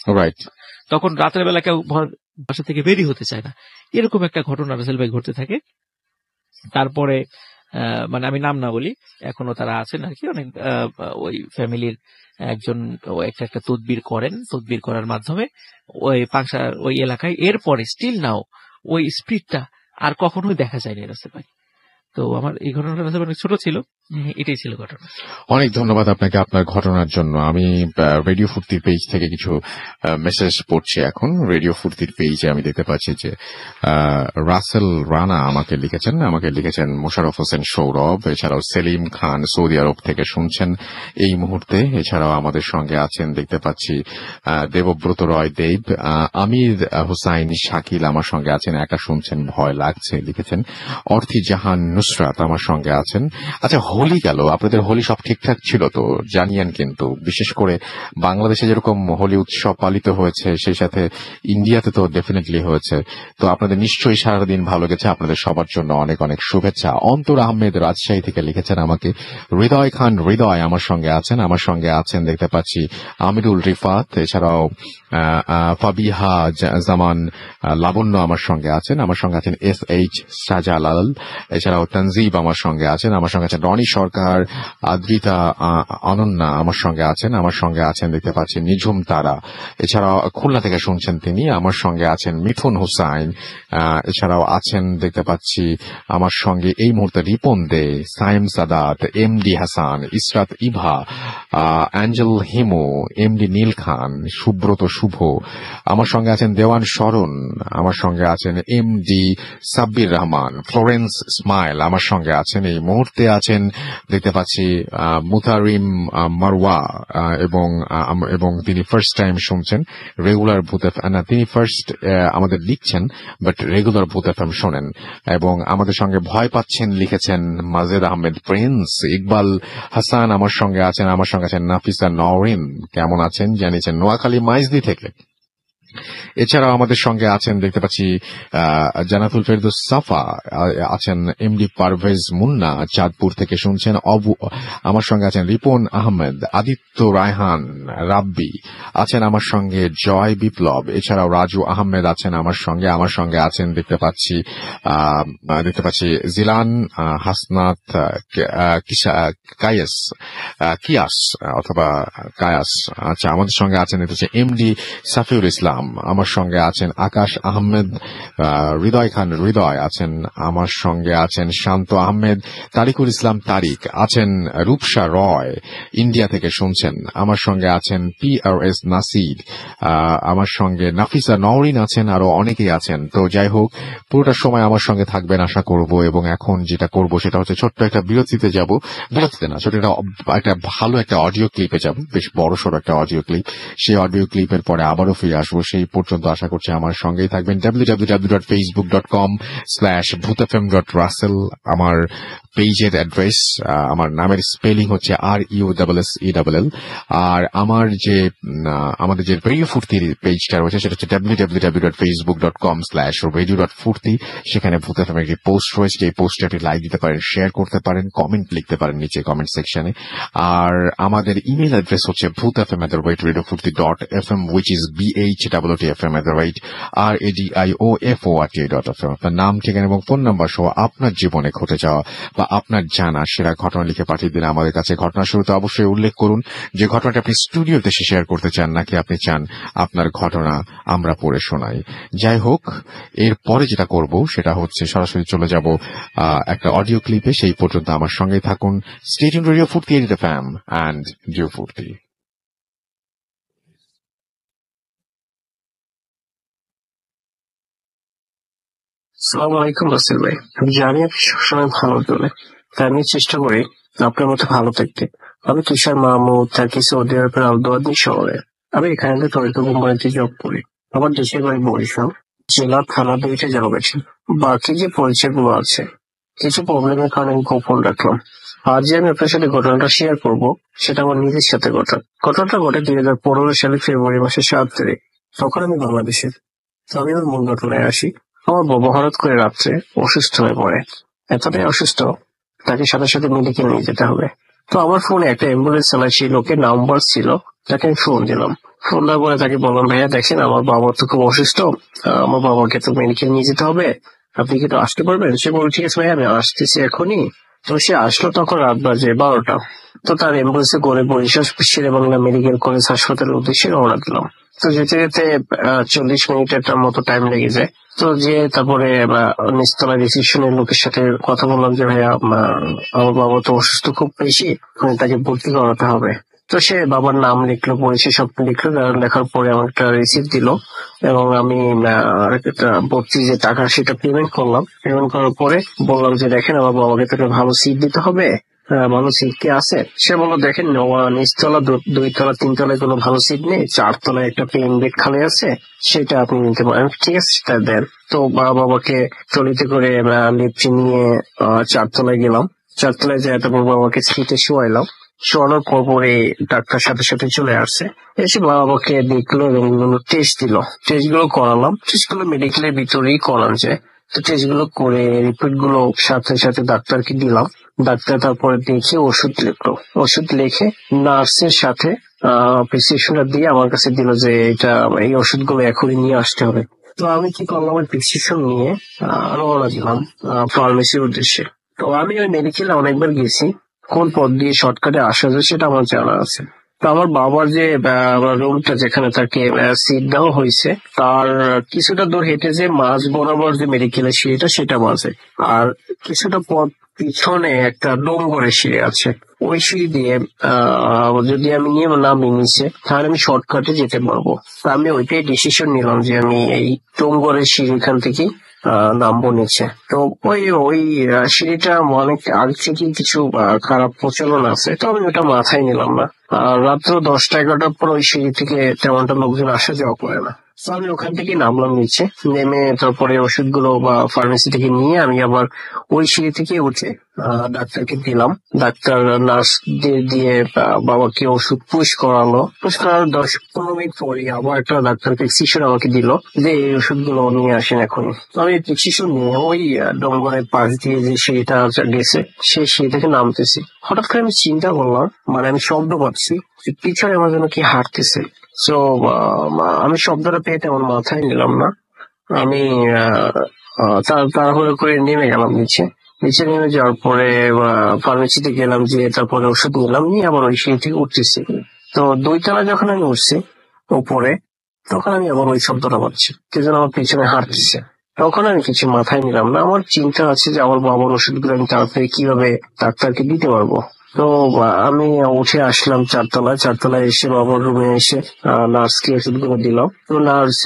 তখন রাতের বেলা কেউ বাসা থেকে বেরিয়ে হতে চায় না, এরকম একটা ঘটনা রাসেল ভাই ঘটতে থাকে। তারপরে মানে আমি নাম না বলি, এখনো তারা আছেন আর কি, অনেক ওই ফ্যামিলির একজন একটা তদবির করার মাধ্যমে ওই পাংশার ওই এলাকায় এরপরে স্টিল নাও ওই স্পিডটা আর কখনোই দেখা যায়নি রাসেল ভাই। তো আমার এই ঘটনাটা রাসেল অনেক ছোট ছিল, এটাই ছিল ঘটনা। অনেক ধন্যবাদ আপনাকে আপনার ঘটনার জন্য। আমি রেডিও ফুর্তির পেজ থেকে কিছু মেসেজ পড়ছি এখন। রেডিও ফুর্তির পেজে আমি দেখতে পাচ্ছি যে রাসেল রানা আমাকে লিখেছেন মোশাররফ হোসেন সৌরভ, এছাড়াও সেলিম খান সৌদি আরব থেকে শুনছেন এই মুহূর্তে। এছাড়াও আমাদের সঙ্গে আছেন দেখতে পাচ্ছি দেবব্রত রয় দেব, আমির হুসাইন শাকিল আমার সঙ্গে আছেন, একা শুনছেন ভয় লাগছে লিখেছেন। অর্থি জাহান নুসরাত আমার সঙ্গে আছেন। আচ্ছা, হোলি গেল, আপনাদের হোলি সব ঠিকঠাক ছিল তো? জানিয়েন কিন্তু, বিশেষ করে বাংলাদেশে যেরকম হোলি উৎসব পালিত হয়েছে সেই সাথে ইন্ডিয়াতে তো ডেফিনেটলি হয়েছে, তো আপনাদের নিশ্চয়ই সারাদিন ভালো গেছে। আপনাদের সবার জন্য অনেক অনেক শুভেচ্ছা। অন্তর আহমেদ রাজশাহী থেকে লিখেছেন আমাকে। হৃদয় খান হৃদয় আমার সঙ্গে আছেন দেখতে পাচ্ছি আমিরুল রিফাত, এছাড়াও ফাবিহা জামান লাবণ্য আমার সঙ্গে আছেন SH শাহজালাল, এছাড়াও তানজিব আমার সঙ্গে আছেন রনি সরকার, আদ্রিতা, অনন্যা আমার সঙ্গে আছেন দেখতে পাচ্ছি নিঝুম তারা, এছাড়াও খুলনা থেকে শুনছেন তিনি, আমার সঙ্গে আছেন মিঠুন হুসাইন, এছাড়াও আছেন দেখতে পাচ্ছি আমার সঙ্গে এই মুহূর্তে Ripon Dey, Saim Sadat, MD Hasan, Israt Eva, Angel Himu, MD Neel Khan, Subrata Shuvo, আমার সঙ্গে আছেন দেওয়ান শরণ, আমার সঙ্গে আছেন MD Sabbir Rahman, Florence Smile আমার সঙ্গে আছেন, এই মুহূর্তে আছেন দেখতে পাচ্ছি মুতারিম মারওয়া, এবং তিনি ফার্স্ট টাইম শুনছেন রেগুলার ভূত এফএম, তিনি ফার্স্ট আমাদের লিখছেন বাট রেগুলার ভূত এফএম শোনেন, এবং আমাদের সঙ্গে ভয় পাচ্ছেন লিখেছেন মাজেদ আহমেদ প্রিন্স, ইকবাল হাসান আমার সঙ্গে আছেন নাফিসা নওরিন, কেমন আছেন জানিয়েছেন নোয়াখালী মাইজদি থেকে। এছাড়াও আমাদের সঙ্গে আছেন দেখতে পাচ্ছি জানাতুল ফেরদৌস সাফা, আছেন এমডি পারভেজ মুন্না চাঁদপুর থেকে শুনছেন, আমার সঙ্গে আছেন রিপন আহমেদ, আদিত্য রায়হান রাব্বি আছেন আমার সঙ্গে, জয় বিপ্লব, এছাড়াও রাজু আহমেদ আছেন আমার সঙ্গে আছেন দেখতে পাচ্ছি জিলান হাসনাত কিয়াস অথবা কায়াস, আচ্ছা আমাদের সঙ্গে আছেন দেখতে পাচ্ছি এমডি সাফিউল ইসলাম, আমার সঙ্গে আছেন আকাশ আহমেদ, হৃদয় খান হৃদয় আছেন আমার সঙ্গে, আছেন শান্ত আহমেদ, তারিকুল ইসলাম তারিক আছেন, রূপসা রয় ইন্ডিয়া থেকে শুনছেন, আমার সঙ্গে আছেন PRS নাসির, আমার সঙ্গে নাফিসা নওরিন আছেন, আরো অনেকেই আছেন। তো যাই হোক, পুরোটা সময় আমার সঙ্গে থাকবেন আশা করব, এবং এখন যেটা করব সেটা হচ্ছে ছোট্ট একটা বিরতিতে না, ছোট একটা ভালো একটা অডিও ক্লিপে যাব, বেশ বড়সড় একটা অডিও ক্লিপ, সেই অডিও ক্লিপের পরে আবারও ফিরে আসবো। সেই পর্যন্ত আশা করছি আমার সঙ্গেই থাকবেন। www.facebook.com/bhutfm.russell আমার পেজের অ্যাড্রেস, আমার নামের স্পেলিং হচ্ছে RUSSELL, আর আমাদের যে রেডিও ফুর্তির পেজটা রয়েছে সেটা হচ্ছে www.facebook.com/radio.furti, সেখানে ভূত এফএম একটি পোস্ট রয়েছে, এই পোস্টে আপনি লাইক দিতে পারেন, শেয়ার করতে পারেন, কমেন্ট লিখতে পারেন নিচে কমেন্ট সেকশনে। আর আমাদের ইমেল অ্যাড্রেস হচ্ছে bhutfm@radiofurti.fm, which is BHWTFM@radiofort.fm। আপনার নাম, ঠিকানা এবং ফোন নাম্বার সহ আপনার জীবনে ঘটে যাওয়া বা আপনার জানা সেরা ঘটনা লিখে পাঠিয়ে দিন আমাদের কাছে। ঘটনার শুরুতে অবশ্যই উল্লেখ করুন যে ঘটনাটা আপনি স্টুডিওতে এসে শেয়ার করতে চান, নাকি আপনি চান আপনার ঘটনা আমরা পড়ে শোনাই। যাই হোক, এরপরে যেটা করব সেটা হচ্ছে সরাসরি চলে যাব একটা অডিও ক্লিপে। সেই পর্যন্ত আমার সঙ্গেই থাকুন। স্টে টিউনড রেডিও ফুর্তি এফএম এন্ড জিও ফুর্তি। আসসালামু আলাইকুম রাসেল ভাই, আমি জানি আপনি সবসময় ভালো তোলে, তাই আমি চেষ্টা করি আপনার মতো ভালো থাকতে। আমি তুষার মাহমুদ, থাকি সৌদি আরবের আলদোয়াদি শহরে। আমি এখানে তরিত কোম্পানিতে জব করি। আমার দেশের বাড়ি বরিশাল, জেলা থানা 2টা জেলা গেছে। বাকি যে পরিচয়গুলো আছে কিছু প্রবলেমের কারণে আমি গোপন রাখলাম। আজ যে আমি আপনার সাথে ঘটনাটা শেয়ার করব সেটা আমার নিজের সাথে ঘটনাটা ঘটে 2015 সালে ফেব্রুয়ারি মাসের 7 তারিখ। তখন আমি বাংলাদেশের। তো আমি ওর মূল ঘটনায় আসি। আমার বাবা হঠাৎ করে রাত্রে অসুস্থ হয়ে পড়ে, এতটাই অসুস্থ তাকে সাথে সাথে মেডিকেল নিয়ে যেতে হবে। তো আমার ফোনে একটা অ্যাম্বুলেন্স চালায় সেই লোকের নাম্বার ছিল, তাকে আমি ফোন দিলাম। ফোন দেওয়ার পরে তাকে বললাম, ভাইয়া দেখেন আমার বাবা তো খুব অসুস্থ, আমার বাবাকে তো মেডিকেল নিয়ে যেতে হবে, আপনি কি তো আসতে পারবেন? সে বলল ঠিক আছে ভাইয়া আমি আসতেছি এখনই। তো সে আসলো, তখন রাত বাজে 12টা। তো তার অ্যাম্বুলেন্সে করে বরিশাল শেরে বাংলা মেডিকেল কলেজ হাসপাতালের উদ্দেশ্যে রওনা দিলাম। তো যেতে যেতে 40 মিনিটের মতো টাইম লেগে যায়। তো যে তারপরে নিচতলা রিসিপশনের লোকের সাথে কথা বললাম যে ভাইয়া আমার বাবা তো অসুস্থ খুব বেশি, তাকে ভর্তি করাতে হবে। তো সে বাবার নাম লিখলো, পরিচয় সব লিখলো, লেখার পরে আমার একটা রিসিপ্ট দিল, এবং আমি ভর্তি যে টাকা সেটা পেমেন্ট করলাম। পেমেন্ট করার পরে বললাম যে দেখেন আমার বাবাকে তো একটা ভালো সিট দিতে হবে, ভালো সিট কি আছে? সে বললো দেখেন নিচতলা 2 তলা 3 তলায় কোনো ভালো সিট নেই, 4 তলায় একটা পেন বেড খালি আছে, সেটা আপনি নিতে পারেন। ঠিক আছে সেটা দেন। তো বাবাকে ট্রলিতে করে লিফট নিয়ে 4 তলায় গেলাম। 4 তলায় যাই, তারপর বাবাকে সিটে শোয়াইলাম। শোয়ানোর পরে ডাক্তার সাথে সাথে চলে আসছে, এসে বাবাকে দেখলো এবং টেস্ট দিল। টেস্ট গুলো করালাম, টেস্ট গুলো মেডিকেলের ভিতরেই করান যায়। তো টেস্ট গুলো করে রিপোর্ট গুলো সাথে সাথে ডাক্তারকে দিলাম। ডাক্তার তারপরে দেখে ওষুধ লিখলো। ওষুধ লিখে নার্সের সাথে প্রেসক্রিপশনটা দিয়ে আমার কাছে দিল যে এই ওষুধগুলো এখনই নিয়ে আসতে হবে। তো আমি কি করলাম, আমার প্রেসক্রিপশন নিয়ে রওনা দিলাম ফার্মেসির উদ্দেশ্যে। তো আমি ওই মেডিকেলে অনেকবার গেছি, কোন পথ দিয়ে শর্টকাটে আসা যায় সেটা আমার জানা আছে। তো আমার বাবার যে রুমটা যেখানে তাকে সিট দেওয়া হয়েছে তার কিছুটা দূর হেঁটে যে মাঝ বরাবর যে মেডিকেলের সিঁড়িটা সেটা মাঝে, আর কিছুটা পথ পিছনে একটা ডোমগড়ের সিঁড়ি আছে। ওই সিঁড়ি দিয়ে যদি আমি নিয়ে নামি নিচে তাহলে আমি শর্টকাটে যেতে পারবো। তো আমি ওইটাই ডিসিশন নিলাম যে আমি এই ডোমগড়ের সিঁড়ি এখান থেকে নামবো নিচে। তো ওই ওই সিঁড়িটা অনেক আগে থেকে কিছু খারাপ প্রচলন আছে, তো আমি ওটা মাথায় নিলাম না। রাত্র 10টা-11টার পর ওই সিঁড়ি থেকে তেমনটা লোকজন আসা যাওয়া করে না। তো আমি ওখান থেকে নামলাম নিচে, নেমে তারপরে ওষুধগুলো বা ফার্মেসি থেকে নিয়ে আমি আবার ওই সিঁড়ি থেকে উঠে ডাক্তারকে দিলাম। ডাক্তার নার্স দিয়ে বাবাকে ওষুধ পুশ করালো। পুশ করার 10-15 মিনিট পরে আবার একটা ডাক্তার প্রেসক্রিপশন আমাকে দিল যে এই ওষুধগুলো নিয়ে আসেন এখন। তো আমি প্রেসক্রিপশন নিয়ে ওই ডোমগড়ের পাশ দিয়ে যে সিঁড়িটা গেছে সেই সিঁড়ি থেকে নামতেছি। হঠাৎ করে আমি চিন্তা করলাম, মানে আমি শব্দ পাচ্ছি যে পিছনে আমার জন্য কি হাঁটতেছে। তো আমি শব্দটা পেয়ে তেমন মাথায় নিলাম না। আমি তাড়াহুড়ো করে নেমে গেলাম নিচে। নিচে নেমে যাওয়ার পরে ফার্মেসিতে গেলাম, যে তারপরে ওষুধ নিলাম, নিয়ে আবার ওই সিঁড়ি থেকে উঠতেছি। তো 2 তলা যখন আমি উঠছি উপরে, তখন আমি আবার ওই শব্দটা পাচ্ছি কে যেন আমার পিছনে হাঁটতেছে। তখন আমি কিছু মাথায় নিলাম না। আমার চিন্তা আছে যে আমার বাবার ওষুধগুলো আমি তাড়াতাড়ি কিভাবে ডাক্তারকে দিতে পারবো। তো আমি উঠে আসলাম 4তলায়। 4তলায় এসে বাবার রুমে এসে নার্সকে ওষুধগুলো দিলাম। তো নার্স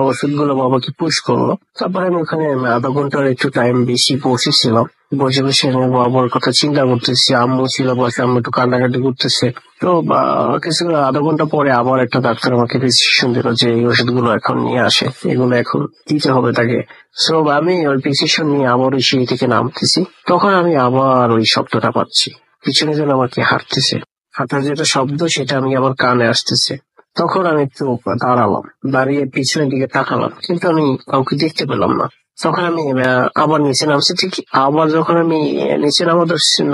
ওষুধগুলো বাবাকে পুশ করলো। তারপরে আমি ওখানে আধা ঘন্টার একটু টাইম বেশি বসেছিলাম। বসে বসে আমি বাবার কথা চিন্তা করতেছি। আম্মু ছিল বসে, আম্মু একটু কান্নাকাটি করতেছে। তো কিছু আধা ঘন্টা পরে আবার একটা ডাক্তার আমাকে প্রেসক্রিপশন দিল যে এই ওষুধগুলো এখন নিয়ে আসে, এগুলো এখন দিতে হবে তাকে। সো আমি ওই প্রেসক্রিপশন নিয়ে আবার ওই সিঁড়ি থেকে নামতেছি। তখন আমি আবার ওই শব্দটা পাচ্ছি, পিছনে যেন আমাকে হাঁটতেছে। হাঁটার যেটা শব্দ সেটা আমি আমার কানে আসতেছে। তখন আমি একটু দাঁড়ালাম, দাঁড়িয়ে পিছনের দিকে তাকালাম, কিন্তু আমি কাউকে দেখতে পেলাম না। তখন আমি আবার নিচে নামছি। ঠিক আবার যখন আমি নিচে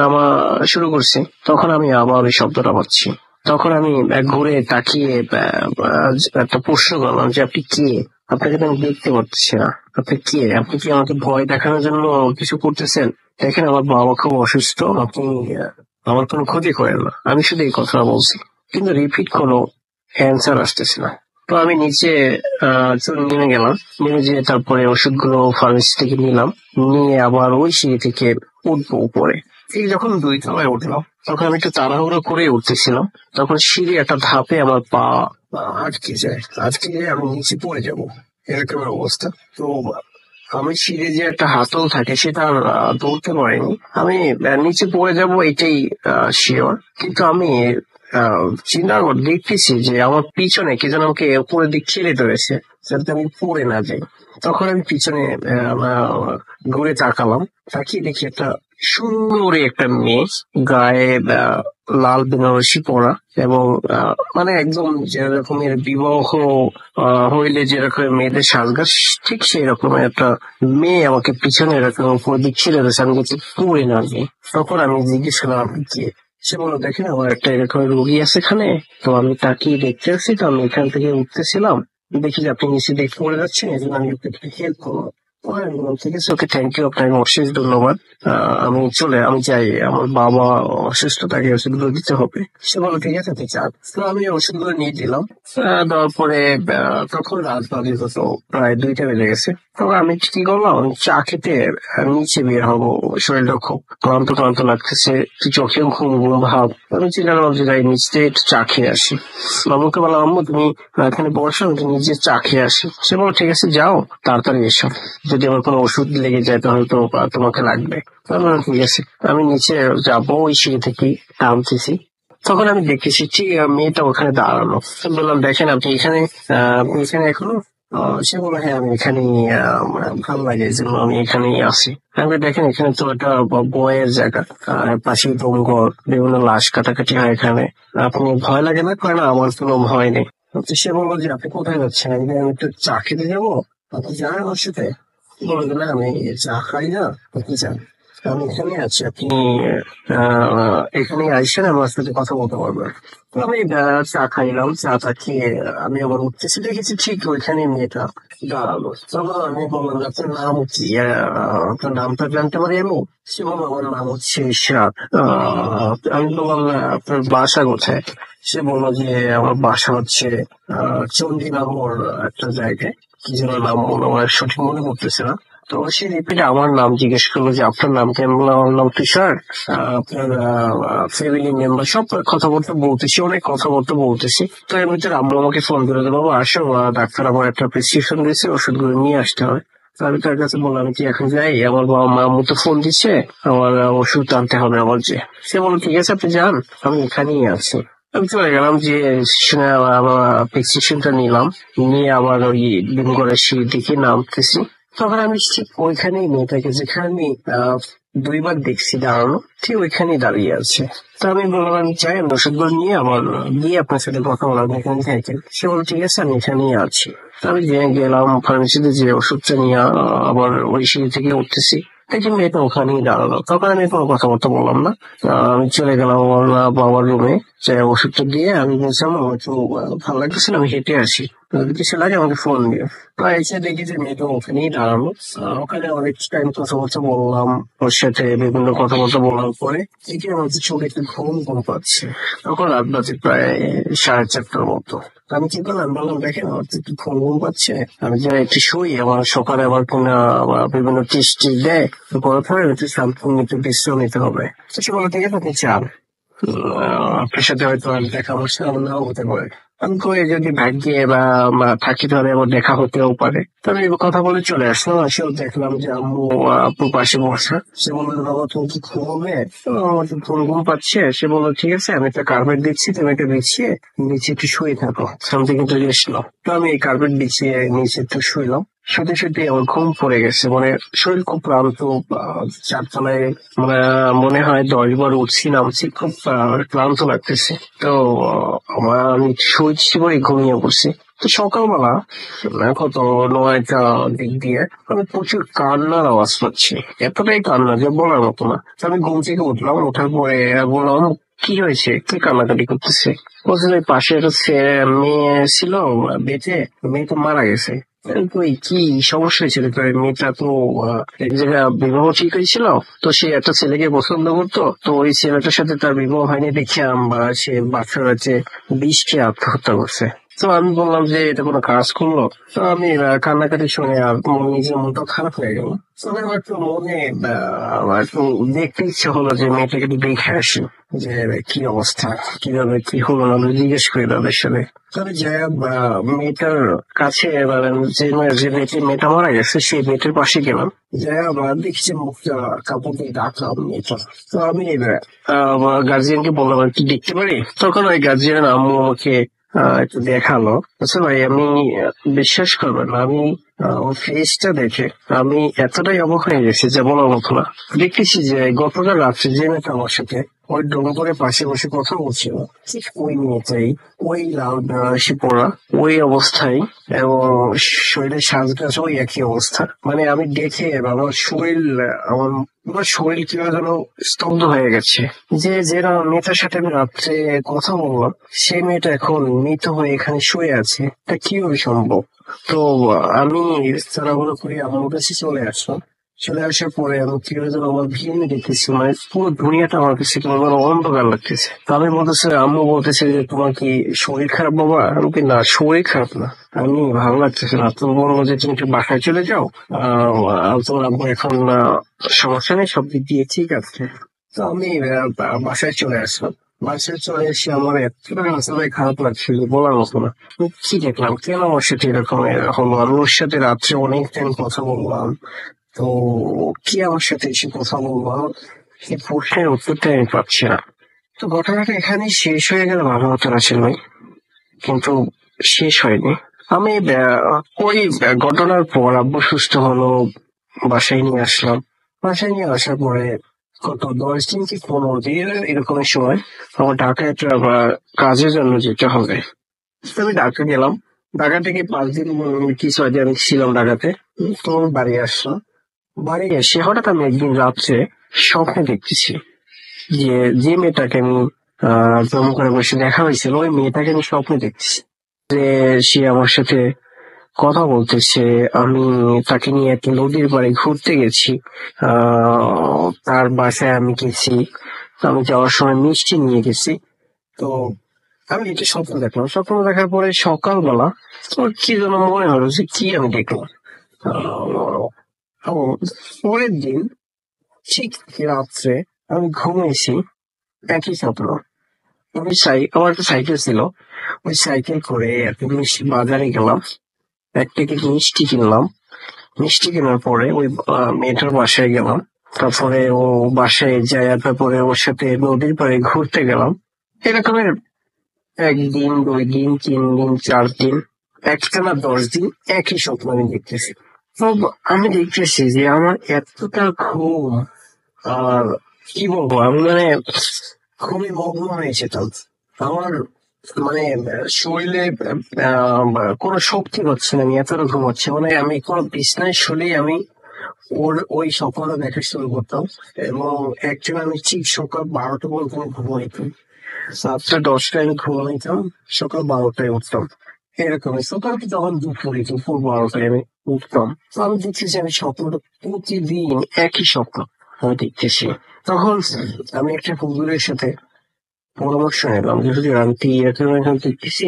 নামা শুরু করছি, তখন আমি আবার ওই শব্দটা পাচ্ছি। তখন আমি ঘুরে তাকিয়ে একটা প্রশ্ন করলাম যে আপনি কে? আপনাকে তো আমি দেখতে পাচ্ছি না, আপনি কে? আপনি কি আমাকে ভয় দেখানোর জন্য কিছু করতেছেন? দেখেন আমার বাবা খুব অসুস্থ, আপনি আমার কোনো ক্ষতি করেন না। আমি শুধু এই কথা বলছি, কিন্তু রিপিট কোনো অ্যান্সার আসতেছে না। তো আমি নিচে নেমে গেলাম। নেমে যেয়ে তারপরে ওষুধগুলো ফার্মেসি থেকে নিলাম, নিয়ে আবার ওই সিঁড়ি থেকে উঠবো উপরে। ঠিক যখন 2তলায় উঠলাম, তখন আমি একটু তাড়াহুড়ো করে উঠতেছিলাম। তখন সিঁড়ি একটা ধাপে আমার পা আটকে যায়। আটকে গিয়ে আমি নিচে পড়ে যাব, এরকম অবস্থা। তো আমি সিঁড়ি যে একটা হাতল থাকে সেটা আর ধরতে পারিনি। আমি নিচে পড়ে যাব এটাই শিওর, কিন্তু আমি চিন্তা করে দেখতেছি যে আমার পিছনে কে যেন আমাকে উপরের দিক ঠেলে ধরেছে যাতে আমি পড়ে না যাই। তখন আমি পিছনে ঘুরে তাকালাম, তাকিয়ে দেখি একটা সুন্দরী একটা মেয়ে, গায়ে লাল বেনারসি পরা, এবং মানে একদম যেরকমের বিবাহ হইলে যেরকম মেয়েদের সাজগাছ ঠিক সেই রকমের একটা মেয়ে আমাকে পিছনে এরকম উপর দিক ছেড়ে দিয়েছে, আমি কিছু পড়ে না যাই। তখন আমি জিজ্ঞেস করলাম আপনি কে? সে বললো দেখেন আমার একটা এরকম রোগী আছে এখানে, তো আমি তাকিয়ে দেখতে আসছি, তো আমি এখান থেকে উঠতেছিলাম, দেখি যে আপনি নিচে দেখে পড়ে যাচ্ছেন, এই জন্য আমি আপনাকে হেল্প করবো। আমি বললাম, ঠিক আছে, ওকে, থ্যাংক ইউ, আপনাকে অশেষ ধন্যবাদ। আমি যাই, আমার বাবা অসুস্থ, তাকে ওষুধগুলো দিতে হবে। সে বললো ঠিক আছে, তুই চাপ। তো আমি ওষুধগুলো নিয়ে দিলাম। দেওয়ার পরে তখন রাত বাজে তো প্রায় 2টা বেজে গেছে। তখন আমি কি করলাম, চা খেতে নিচে বের হবো। শরীরটা খুব ক্লান্ত ক্লান্ত লাগতেছে, চোখেও ঘুম ঘুম ভাব। আমি চিন্তা করলাম যে যাই নিচে একটু চা খেয়ে আসি। আম্মুকে বললাম, আম্মু তুমি এখানে বসো, আমি নিজে চা খেয়ে আসি। সে বললো ঠিক আছে যাও, তাড়াতাড়ি এসো, যদি আমার কোনো ওষুধ লেগে যায় তাহলে তো তোমাকে লাগবে। আমি বললাম ঠিক আছে। আমি নিচে যাবো, ওই সিঁড়ি থেকে নামতেছি। তখন আমি দেখতেছি ঠিক মেয়েটা ওখানে দাঁড়ানো। আমি বললাম দেখেন আপনি এখানে এখনো? সে বললো হ্যাঁ আমি এখানেই, ভালো লাগে এই জন্য আমি এখানেই আছি। আমি বললাম, দেখেন এখানে তো একটা বয়ের জায়গা, পাশে দমঘর, বিভিন্ন লাশ কাটাকাটি হয় এখানে, আপনি ভয় লাগে না? কয় না, আমার কোনো ভয় নেই। তো সে বললো যে আপনি কোথায় যাচ্ছেন? আমি বললাম, আমি একটু চা খেতে যাবো, আপনি যান আমার সাথে? বললো যে না আমি চা খাই না, আপনি যান। আমি এখানে আছি, আপনি এখানে আসেন, আমার সাথে কথা বলতে পারবেন। তো আমি চা খাইলাম, চা খেয়ে আমি আবার উঠতেছি, দেখেছি ঠিক ওইখানে মেয়েটা দাঁড়ালো। তখন আমি বললাম যে, আপনার নাম কি? আপনার নামটা জানতে পারি আমি? সে বলল, আমার নাম হচ্ছে ইশরাত। আমি বললাম, আপনার বাসা কোথায়? সে বললো যে, আমার বাসা হচ্ছে চণ্ডীনগর একটা জায়গায়, কি যেন নাম বললো, আমার সঠিক মনে করতেছে না। তো সে রিপিটে আমার নাম জিজ্ঞেস করলো যে, আপনার নাম কি? আমি বললাম, আমার নাম তুষার। আপনার ফ্যামিলি মেম্বার, সব কথাবার্তা বলতেছি, অনেক কথাবার্তা বলতেছি। তো এর ভিতরে আম্মু আমাকে ফোন করে দিল, বাবা আসো, ডাক্তার আমার একটা প্রেসক্রিপশন দিয়েছে, ওষুধগুলো নিয়ে আসতে হবে। তো আমি তার কাছে বললাম, আমি কি এখন যাই? আমার বাবা মা আম্মু তো ফোন দিচ্ছে, আমার ওষুধ আনতে হবে আমার যে। সে বললো, ঠিক আছে আপনি যান, আমি এখানেই আছি। আমি চলে গেলাম, যে আমার প্রেসক্রিপশনটা নিলাম, নিয়ে আবার ওই ভিমগড়ের সিঁড়ি দিকে নামতেছি। তখন আমি ঠিক ওইখানেই মেয়েটাকে, যেখানে আমি দুইবার দেখছি দাঁড়ানো, ঠিক ওইখানেই দাঁড়িয়ে আছে। তো আমি বললাম, আমি চাই, আমি ওষুধগুলো নিয়ে আমার গিয়ে আপনার সাথে কথা বললাম, এখানে থাকেন। সে বলল, ঠিক আছে, আমি এখানেই আছি। তো আমি গেলাম ফার্মেসিতে, যে ওষুধটা নিয়ে আবার ওই সিঁড়ি থেকে উঠতেছি, দেখি মেয়েটা ওখানেই দাঁড়ালো। তখন আমি কোনো কথাবার্তা বললাম না, আমি চলে গেলাম আমার বাবার রুমে, যে ওষুধটা দিয়ে আমি বলছিলাম, আমার একটু ভালো লাগতেছে না, আমি হেঁটে আসি, যদি কিছু লাগে আমাকে ফোন দিও। তো এসে দেখি যে মেয়েটা ওখানেই দাঁড়ানো। ওখানে অনেক টাইম কথাবার্তা বললাম ওর সাথে, বিভিন্ন কথাবার্তা বলার পরে দেখি আমার চোখে একটু ঘুম ঘুম পাচ্ছে। তখন রাত বাজে প্রায় 4:30টার মতো। তো আমি কি করলাম, বললাম, দেখেন আমার তো একটু ঘুম ঘুম পাচ্ছে, আমি যাই একটু শুই, আমার সকালে আবার কিনা বিভিন্ন টেস্ট দেয়, তো করার পরে একটু সামথিং একটু বিশ্রাম নিতে হবে। তো সে বলো, ঠিক আছে আপনি চান, আপনার সাথে হয়তো আর দেখা হচ্ছে না, নাও হতে পারে। আমি কই, যদি ভাগ্যে বা থাকি তাহলে আমার দেখা হতেও পারে। তো আমি কথা বলে চলে আসলাম, আসেও দেখলাম যে আম্মু আপুর পাশে বসা। সে বললো, বাবা তুমি কি ঘুমাবে? তো আমার তো ঘুম ঘুম পাচ্ছে। সে বললো, ঠিক আছে, আমি একটা কার্পেট দিচ্ছি, তুমি এটা বিছিয়ে নিচে একটু শুয়ে থাকো, সামথিং একটু রেস্ট নাও। তো আমি এই কার্পেট বিছিয়ে নিচে একটু শুইলাম। শুতে শুতে আমার ঘুম পড়ে গেছে, মানে শরীর খুব ক্লান্ত। চারতলায় মানে মনে হয় 10 বার উঠছি নামছি, খুব ক্লান্ত লাগতেছে। তো আমি শুয়েছি বলে ঘুমিয়ে পড়ছি। তো সকালবেলা কত 9টা দিক দিয়ে আমি প্রচুর কান্নার আওয়াজ পাচ্ছি, এতটাই কান্না যে বলার মতো না। তো আমি ঘুম থেকে উঠলাম, ওঠার পরে বললাম, কি হয়েছে, কি কান্নাকাটি করতেছে? বলছে যে পাশে একটা মেয়ে ছিল বেঁচে, মেয়ে তো মারা গেছে। কই কি সমস্যা হয়েছিল? তো মেয়েটা তো এক জায়গায় বিবাহ ঠিক হয়েছিল, তো সে একটা ছেলেকে পছন্দ করতো, তো ওই ছেলেটার সাথে তার বিবাহ হয়নি দেখে সে বাচ্চার হচ্ছে বিষ খেয়ে আত্মহত্যা করছে। তো আমি বললাম যে, এটা কোনো কাজ করলো? তো আমি কান্নাকাটি শুনে আর নিজের মনটা খারাপ হয়ে গেল। তো আমার একটু মনে আমার একটু দেখতে ইচ্ছে হলো যে মেয়েটাকে একটু দেখে আসি, যে কি অবস্থা, কিভাবে কি হলো, আমি জিজ্ঞেস করি তাদের সাথে। তবে যাই হোক, মেয়েটার কাছে যে মেয়েটা মারা গেছে সেই মেয়েটার পাশে গেলাম, যাই হোক দেখছি যে মুখটা কাপড় দিয়ে ডাকলাম মেয়েটা। তো আমি গার্জিয়ানকে বললাম, একটু দেখতে পারি? তখন ওই গার্জিয়ান আম্মু আমাকে একটু দেখালো। আচ্ছা ভাই, আমি বিশ্বাস করবেন না, আমি ওর ফেসটা দেখে আমি এতটাই অবাক হয়ে গেছি যে বলার মতো না। দেখতেছি যে গতকাল রাত্রে যে মেয়েটা আমার সাথে ওই ডোমকলের পাশে বসে কথা বলছিল, ঠিক ওই মেয়েটাই, ওই লাল বেনারসি পরা, ওই অবস্থায়, এবং শরীরের সাজটাজ ওই একই অবস্থা। মানে আমি দেখে আমার আমার শরীর কিভাবে যেন স্তব্ধ হয়ে গেছে, যে মেয়েটার সাথে আমি রাত্রে কথা বললাম, সেই মেয়েটা এখন মৃত হয়ে এখানে শুয়ে আছে। এটা কিভাবে সম্ভব? তো আমি তাড়াহুড়ো করে আমার কাছে চলে আসলাম। চলে আসার পরে আমি কিভাবে যেন আমার ভিড় দেখতেছি, মানে পুরো দুনিয়াটা আমার কাছে কেমন যেন অন্ধকার লাগতেছে। তো আমি বলতেছি, আম্মু বলতেছে যে, তোমার কি শরীর খারাপ বাবা? আমি কি, না শরীর খারাপ না, আমি ভালো লাগতেছে না। তো বলবো যে, তুমি একটু বাসায় চলে যাও, তোমার আব্বু এখন সমস্যা নেই, সব দিক দিয়ে ঠিক আছে। তো আমি বাসায় চলে আসলাম। বাসায় চলে এসে আমার এতটা আসলে খারাপ লাগছিল বলার মতো না। আমি কি দেখলাম, কেন আমার সাথে এরকম হলো? আমি ওর সাথে রাত্রে অনেক টাইম কথা বললাম, তো কি আমার সাথে এসে কথা বলবো? এই প্রশ্নের উত্তরটা আমি পাচ্ছি না। তো ঘটনাটা এখানেই শেষ হয়ে গেল ভালো হতো রাসেল ভাই, কিন্তু শেষ হয়নি। আমি ওই ঘটনার পর আব্বু সুস্থ হলো, বাসায় নিয়ে আসলাম। বাসায় নিয়ে আসার পরে কত 10 দিন কি 15 দিন এরকমের সময় আমার ঢাকায় একটা কাজের জন্য যেতে হবে। তো আমি ঢাকা গেলাম। ঢাকা থেকে 5 দিন কি 6 দিন আমি ছিলাম ঢাকাতে। তো আমি বাড়ি আসলাম। বাড়ি এসে হঠাৎ আমি একদিন রাত্রে স্বপ্নে দেখতেছি যে যে মেয়েটাকে আমি জন্ম করে বসে দেখা হয়েছিল, ওই মেয়েটাকে আমি স্বপ্নে দেখতেছি যে সে আমার সাথে কথা বলতেছে। আমি তাকে নিয়ে একটা নদীর পাড়ে ঘুরতে গেছি। তার বাসায় আমি গেছি। আমি যাওয়ার সময় মিষ্টি নিয়ে গেছি। তো আমি এটা স্বপ্ন দেখলাম। স্বপ্ন দেখার পরে সকালবেলা আমার কি যেন মনে হলো যে কি আমি দেখলাম। এবং পরের দিন ঠিক রাত্রে আমি ঘুমিয়েছি, একই স্বপ্ন। আমার একটা সাইকেল ছিল, ওই সাইকেল করে একটা বাজারে গেলাম, এক প্যাকেট মিষ্টি কিনলাম। মিষ্টি কেনার পরে ওই মেয়েটার বাসায় গেলাম। তারপরে ও বাসায় যাই, তারপরে ওর সাথে নদীর পাড়ে ঘুরতে গেলাম। এরকমের 1 দিন, 2 দিন, 3 দিন, 4 দিন, একটানা 10 দিন একই স্বপ্ন আমি দেখতেছি। তো আমি দেখতেছি যে আমার এতটা ঘুম, আর কি বলবো, আমি মানে খুবই মগ্ন হয়ে যেতাম। আমার মানে শরীরে কোনো শক্তি হচ্ছে না, আমি এতটা ঘুমাচ্ছি। মানে আমি কোনো বিছনায় শুলেই আমি ওই স্বপ্নটা দেখা শুরু করতাম। এবং একচুয়ালি আমি ঠিক সকাল 12টা পর্যন্ত আমি ঘুমাইতাম। 7টা 10টায় আমি ঘুমাইতাম, সকাল 12টায় উঠতাম। এরকম সকাল যখন দুপুর 12টায় আমি উঠতাম। তো আমি দেখতেছি আমি স্বপ্নটা প্রতিদিন একই স্বপ্ন আমি দেখতেছি। তখন আমি একটা হুজুরের সাথে পরামর্শ নিলাম যে হুজুর, আমি তো এরকম এরকম দেখতেছি,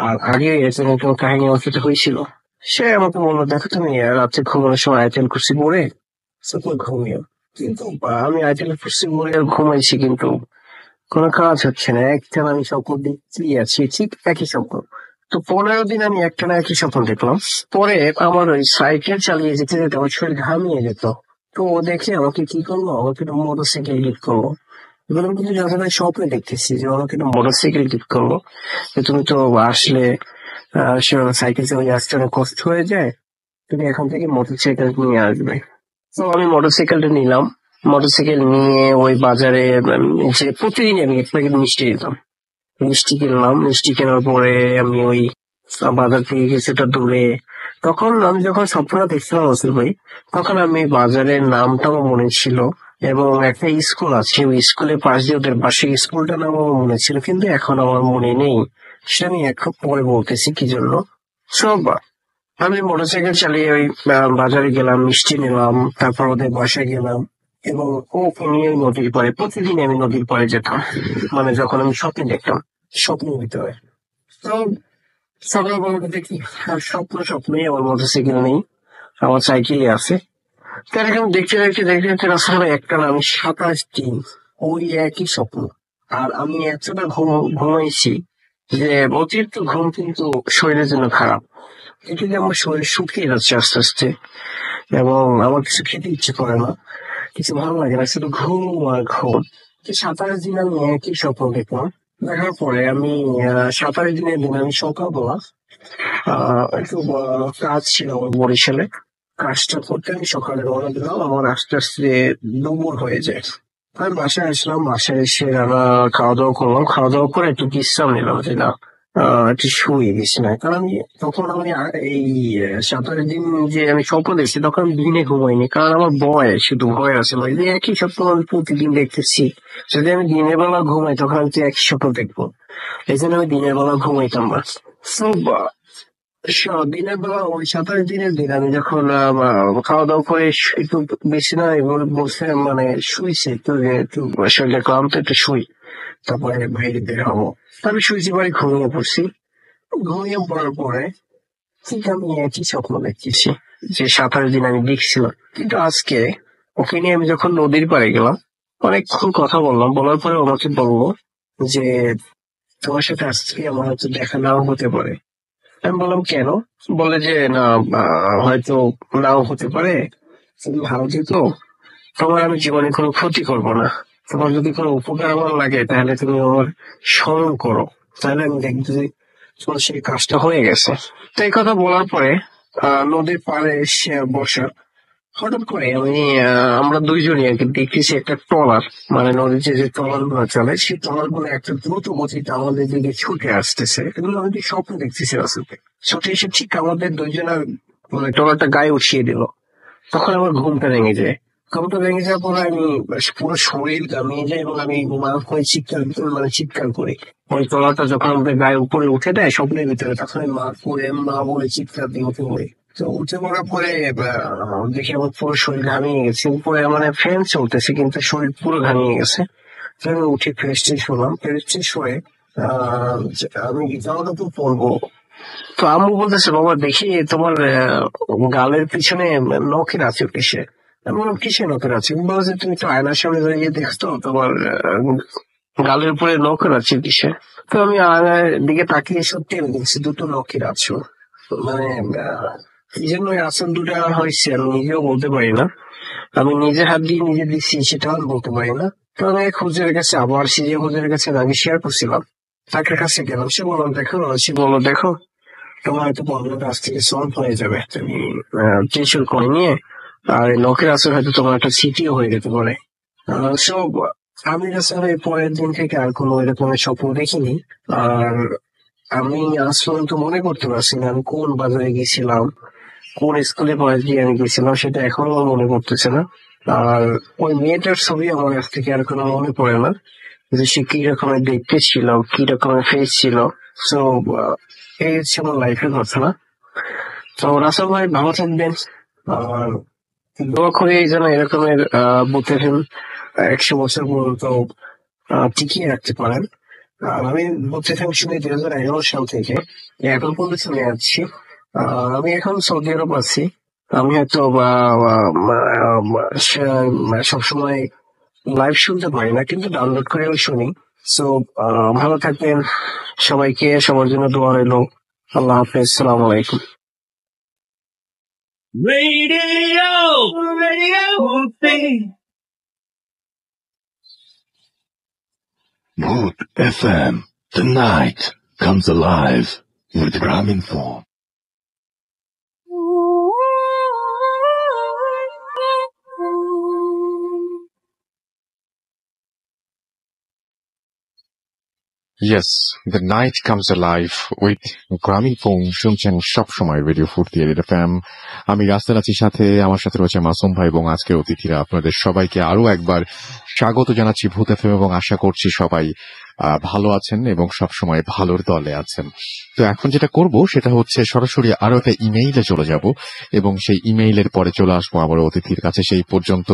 আর আগে এরকম এরকম কাহিনী আমার সাথে হয়েছিল। সে আমাকে বললো, দেখো তুমি রাত্রে ঘুমানোর সময় আয়াতুল কুরসি পড়ে তারপর ঘুমিও। কিন্তু আমি আয়াতুল কুরসি পড়ে আর ঘুমাইছি, কিন্তু কোনো কাজ হচ্ছে না। একটানা আমি স্বপ্ন দেখতেই আছি, ঠিক একই স্বপ্ন। তো 15 দিন আমি একটানা একই স্বপ্ন দেখলাম। পরে আমার ওই সাইকেল চালিয়ে যেতে যেতে আমার শরীর ঘামিয়ে যেত। তো ও দেখে আমাকে কি করলো, আমাকে একটা মোটরসাইকেল গিফট করলো। এবার আমি কিন্তু যখন আমি স্বপ্নে দেখতেছি যে আমাকে একটা মোটরসাইকেল গিফট করলো, যে তুমি তো আসলে সাইকেল চালিয়ে আসতে অনেক কষ্ট হয়ে যায়, তুমি এখন থেকে মোটরসাইকেল নিয়ে আসবে। তো আমি মোটরসাইকেলটা নিলাম। মোটরসাইকেল নিয়ে ওই বাজারে যে প্রতিদিন আমি এক প্যাকেট মিষ্টি নিতাম। মিষ্টি কিনলাম। মিষ্টি কেনার পরে আমি ওই বাজার থেকে কিছুটা দূরে, তখন আমি যখন স্বপ্নটা দেখছিলাম রসুল ভাই, তখন আমি বাজারের নামটাও মনে ছিল। এবং একটা স্কুল আছে, ওই স্কুলের পাশ দিয়ে ওদের পাশে স্কুলটার নামও মনে ছিল, কিন্তু এখন আমার মনে নেই। সেটা আমি এখন পরে বলতেছি কি জন্য। সব আমি মোটরসাইকেল চালিয়ে ওই বাজারে গেলাম, মিষ্টি নিলাম, তারপর ওদের বাসায় গেলাম। এবং ওকে নিয়ে ওই নদীর পাড়ে, প্রতিদিন আমি নদীর পাড়ে যেতাম, মানে যখন আমি স্বপ্নে দেখতাম, স্বপ্নের ভিতরে। তো সকালবেলা দেখি স্বপ্নই আমার মোটরসাইকেল নেই, আমার সাইকেলই আছে। তার এখন দেখতে রাস্তায় একটা না, আমি 27 দিন ওই একই স্বপ্ন। আর আমি এতটা ঘুমাইছি যে অতিরিক্ত ঘুম কিন্তু শরীরের জন্য খারাপ। কিন্তু আমার শরীর শুকিয়ে যাচ্ছে আস্তে আস্তে, এবং আমার কিছু খেতে ইচ্ছে করে না, কিছু ভালো লাগে না, শুধু ঘুম আর ঘুম। 27 দিন আমি একই স্বপ্ন দেখলাম। দেখার পরে আমি 27 দিনের দিন আমি সকালবেলা একটু কাজ ছিল আমার বরিশালে, কাজটা করতে আমি সকালে রওনা দিলাম। আমার আস্তে আস্তে দুপুর হয়ে যায়। আমি বাসায় আসলাম, বাসায় এসে রান্না খাওয়া দাওয়া করলাম। খাওয়া দাওয়া করে একটু বিশ্রাম নিলাম, যে না একটু শুই বিছানায়। কারণ তখন আমি এই 27 দিন যে আমি স্বপ্ন দেখছি, তখন আমি দিনে ঘুমাইনি, কারণ আমার শুধু ভয় আছে ভাই, যে একই স্বপ্ন আমি প্রতিদিন দেখতেছি। যদি আমি দিনের বেলা ঘুমাই তখন আমি তো একই স্বপ্ন দেখবো। এই জন্য আমি দিনের বেলা ঘুমাইতাম না। So, দিনের বেলা ওই 27 দিনের দিন আমি যখন খাওয়া দাওয়া করে একটু বিছানায় বসে মানে শুইছি, একটু শরীরটা ক্লান্ত, একটু শুই, তারপরে বাইরে বের হবো। আমি শুয়েছি, বাড়ি ঘুমিয়ে পড়ছি। ঘুমিয়ে পড়ার পরে ঠিক আমি একই স্বপ্ন দেখতেছি যে 27 দিন আমি দেখছিলাম। কিন্তু আজকে ওকে নিয়ে আমি যখন নদীর পাড়ে গেলাম, অনেকক্ষণ কথা বললাম, বলার পরে আমাকে বললো যে তোমার সাথে আজকে আমার হয়তো দেখা নাও হতে পারে। আমি বললাম কেন? বলে যে না, হয়তো নাও হতে পারে, তুমি ভালো যেত, তোমার আমি জীবনে কোনো ক্ষতি করব না, তোমার যদি কোনো উপকার আমার লাগে তাহলে তুমি আমার স্মরণ করো, তাহলে আমি দেখবো যে তোমার সেই কাজটা হয়ে গেছে। তো এই কথা বলার পরে নদীর পাড়ে এসে বসা, হঠাৎ করে আমরা দুইজনই আর কি দেখতেছি একটা ট্রলার, মানে নদীতে যে ট্রলার গুলো চলে, সেই ট্রলার গুলো একটা দ্রুত গতিতে আমাদের দিকে ছুটে আসতেছে। এগুলো আমি স্বপ্ন দেখতেছি আসলে। ছুটে এসে ঠিক আমাদের দুইজনের মানে ট্রলারটা গায়ে উঠিয়ে দিল। তখন আমার ঘুমটা ভেঙে যায়। কবুতর ভেঙে যাওয়ার পরে আমি পুরো শরীর ঘামিয়ে যায় এবং আমি মা হয়ে চিৎকার করি। ওই তলাটা যখন আমাদের গায়ে উপরে উঠে দেয় স্বপ্নের ভিতরে, তখন আমি মা বলে চিৎকার দিয়ে উঠে পড়ি। তো উঠে পড়ার পরে দেখি আমার পুরো শরীর ঘামিয়ে গেছে, উপরে মানে ফ্যান চলতেছে কিন্তু শরীর পুরো ঘামিয়ে গেছে। তো আমি উঠে ফ্রেশ হলাম, ফ্রেশ হয়ে আমি জামা কাপড় পরবো। তো আম্মু বলতেছে, বাবা দেখি তোমার গালের পিছনে নখের আছে কিসে? আমি বললাম, কিসে নখের আছে? বলছে, তুমি তো আয়নার সামনে দাঁড়িয়ে দেখছো তোমার গালের উপরে নখের আছে কিসে? তো আমি আয়নার দিকে তাকিয়ে সত্যি আমি দেখছি দুটো নখের আছে। মানে এই জন্য আসল দুটো হয়েছে আমি নিজেও বলতে পারি না। আমি নিজে হাত দিয়ে নিজে দিচ্ছি সেটাও আমি বলতে পারি না। তো আমি খুঁজের কাছে আবার সিজে খুঁজের কাছে আগে শেয়ার করছিলাম, তাকে কাছে গেলাম, সে বললাম দেখো তোমার হয়তো প্রবলেমটা আজ থেকে সলভ হয়ে যাবে, তুমি টেনশন করে নিয়ে আর নখের আসলে হয়তো তোমার একটা সিটিও হয়ে যেতে পারে। সব আমি আসলে পরের দিন থেকে আর কোনো এরকমের স্বপ্ন দেখিনি। আর আমি আজ পর্যন্ত মনে করতে পারছি না আমি কোন বাজারে গেছিলাম, কোন স্কুলে পড়ে গিয়ে আমি গেছিলাম, সেটা এখনো আমার মনে পড়তেছে না। আর ওই মেয়েটার ছবি আমার কাছ থেকে আর কোনো মনে পড়ে না যে সে কি রকমের দেখতে ছিল, কি রকমের ফেস ছিল। সো এই হচ্ছে আমার লাইফের ঘটনা। তো রাসেল ভাই ভালো থাকবেন, আর দোয়া করে যেন এরকমের বলতে 100 বছর পর্যন্ত টিকিয়ে রাখতে পারেন। আর আমি বলতে শুনে 2011 সাল থেকে এখন পর্যন্ত চলে যাচ্ছি। আমি এখন সৌদি আরব আছি। আমি হয়তো সবসময় লাইভ শুনতে পারি না, কিন্তু ডাউনলোড করেও শুনি। সো ভালো থাকবেন সবাইকে, সবার জন্য দোয়া রইল। আল্লাহ হাফেজ, সালাম আলাইকুম। Mood FM. The night comes alive with Graminphone. Yes, the night comes alive with Graminphone শুনছেন সবসময় রেডিও ফুর্তি রেড এফএম। আমি রাস্তায় আছি, সাথে আমার সাথে রয়েছে মাসুম ভাই এবং আজকের অতিথিরা। আপনাদের সবাইকে আরো একবার স্বাগত জানাচ্ছি ভূত এফএম এবং আশা করছি সবাই ভালো আছেন এবং সবসময় ভালোর দলে আছেন। তো এখন যেটা করব সেটা হচ্ছে সরাসরি আরো একটা ইমেইলে চলে যাব এবং সেই ইমেইলের পরে চলে আসবো আমার অতিথির কাছে। সেই পর্যন্ত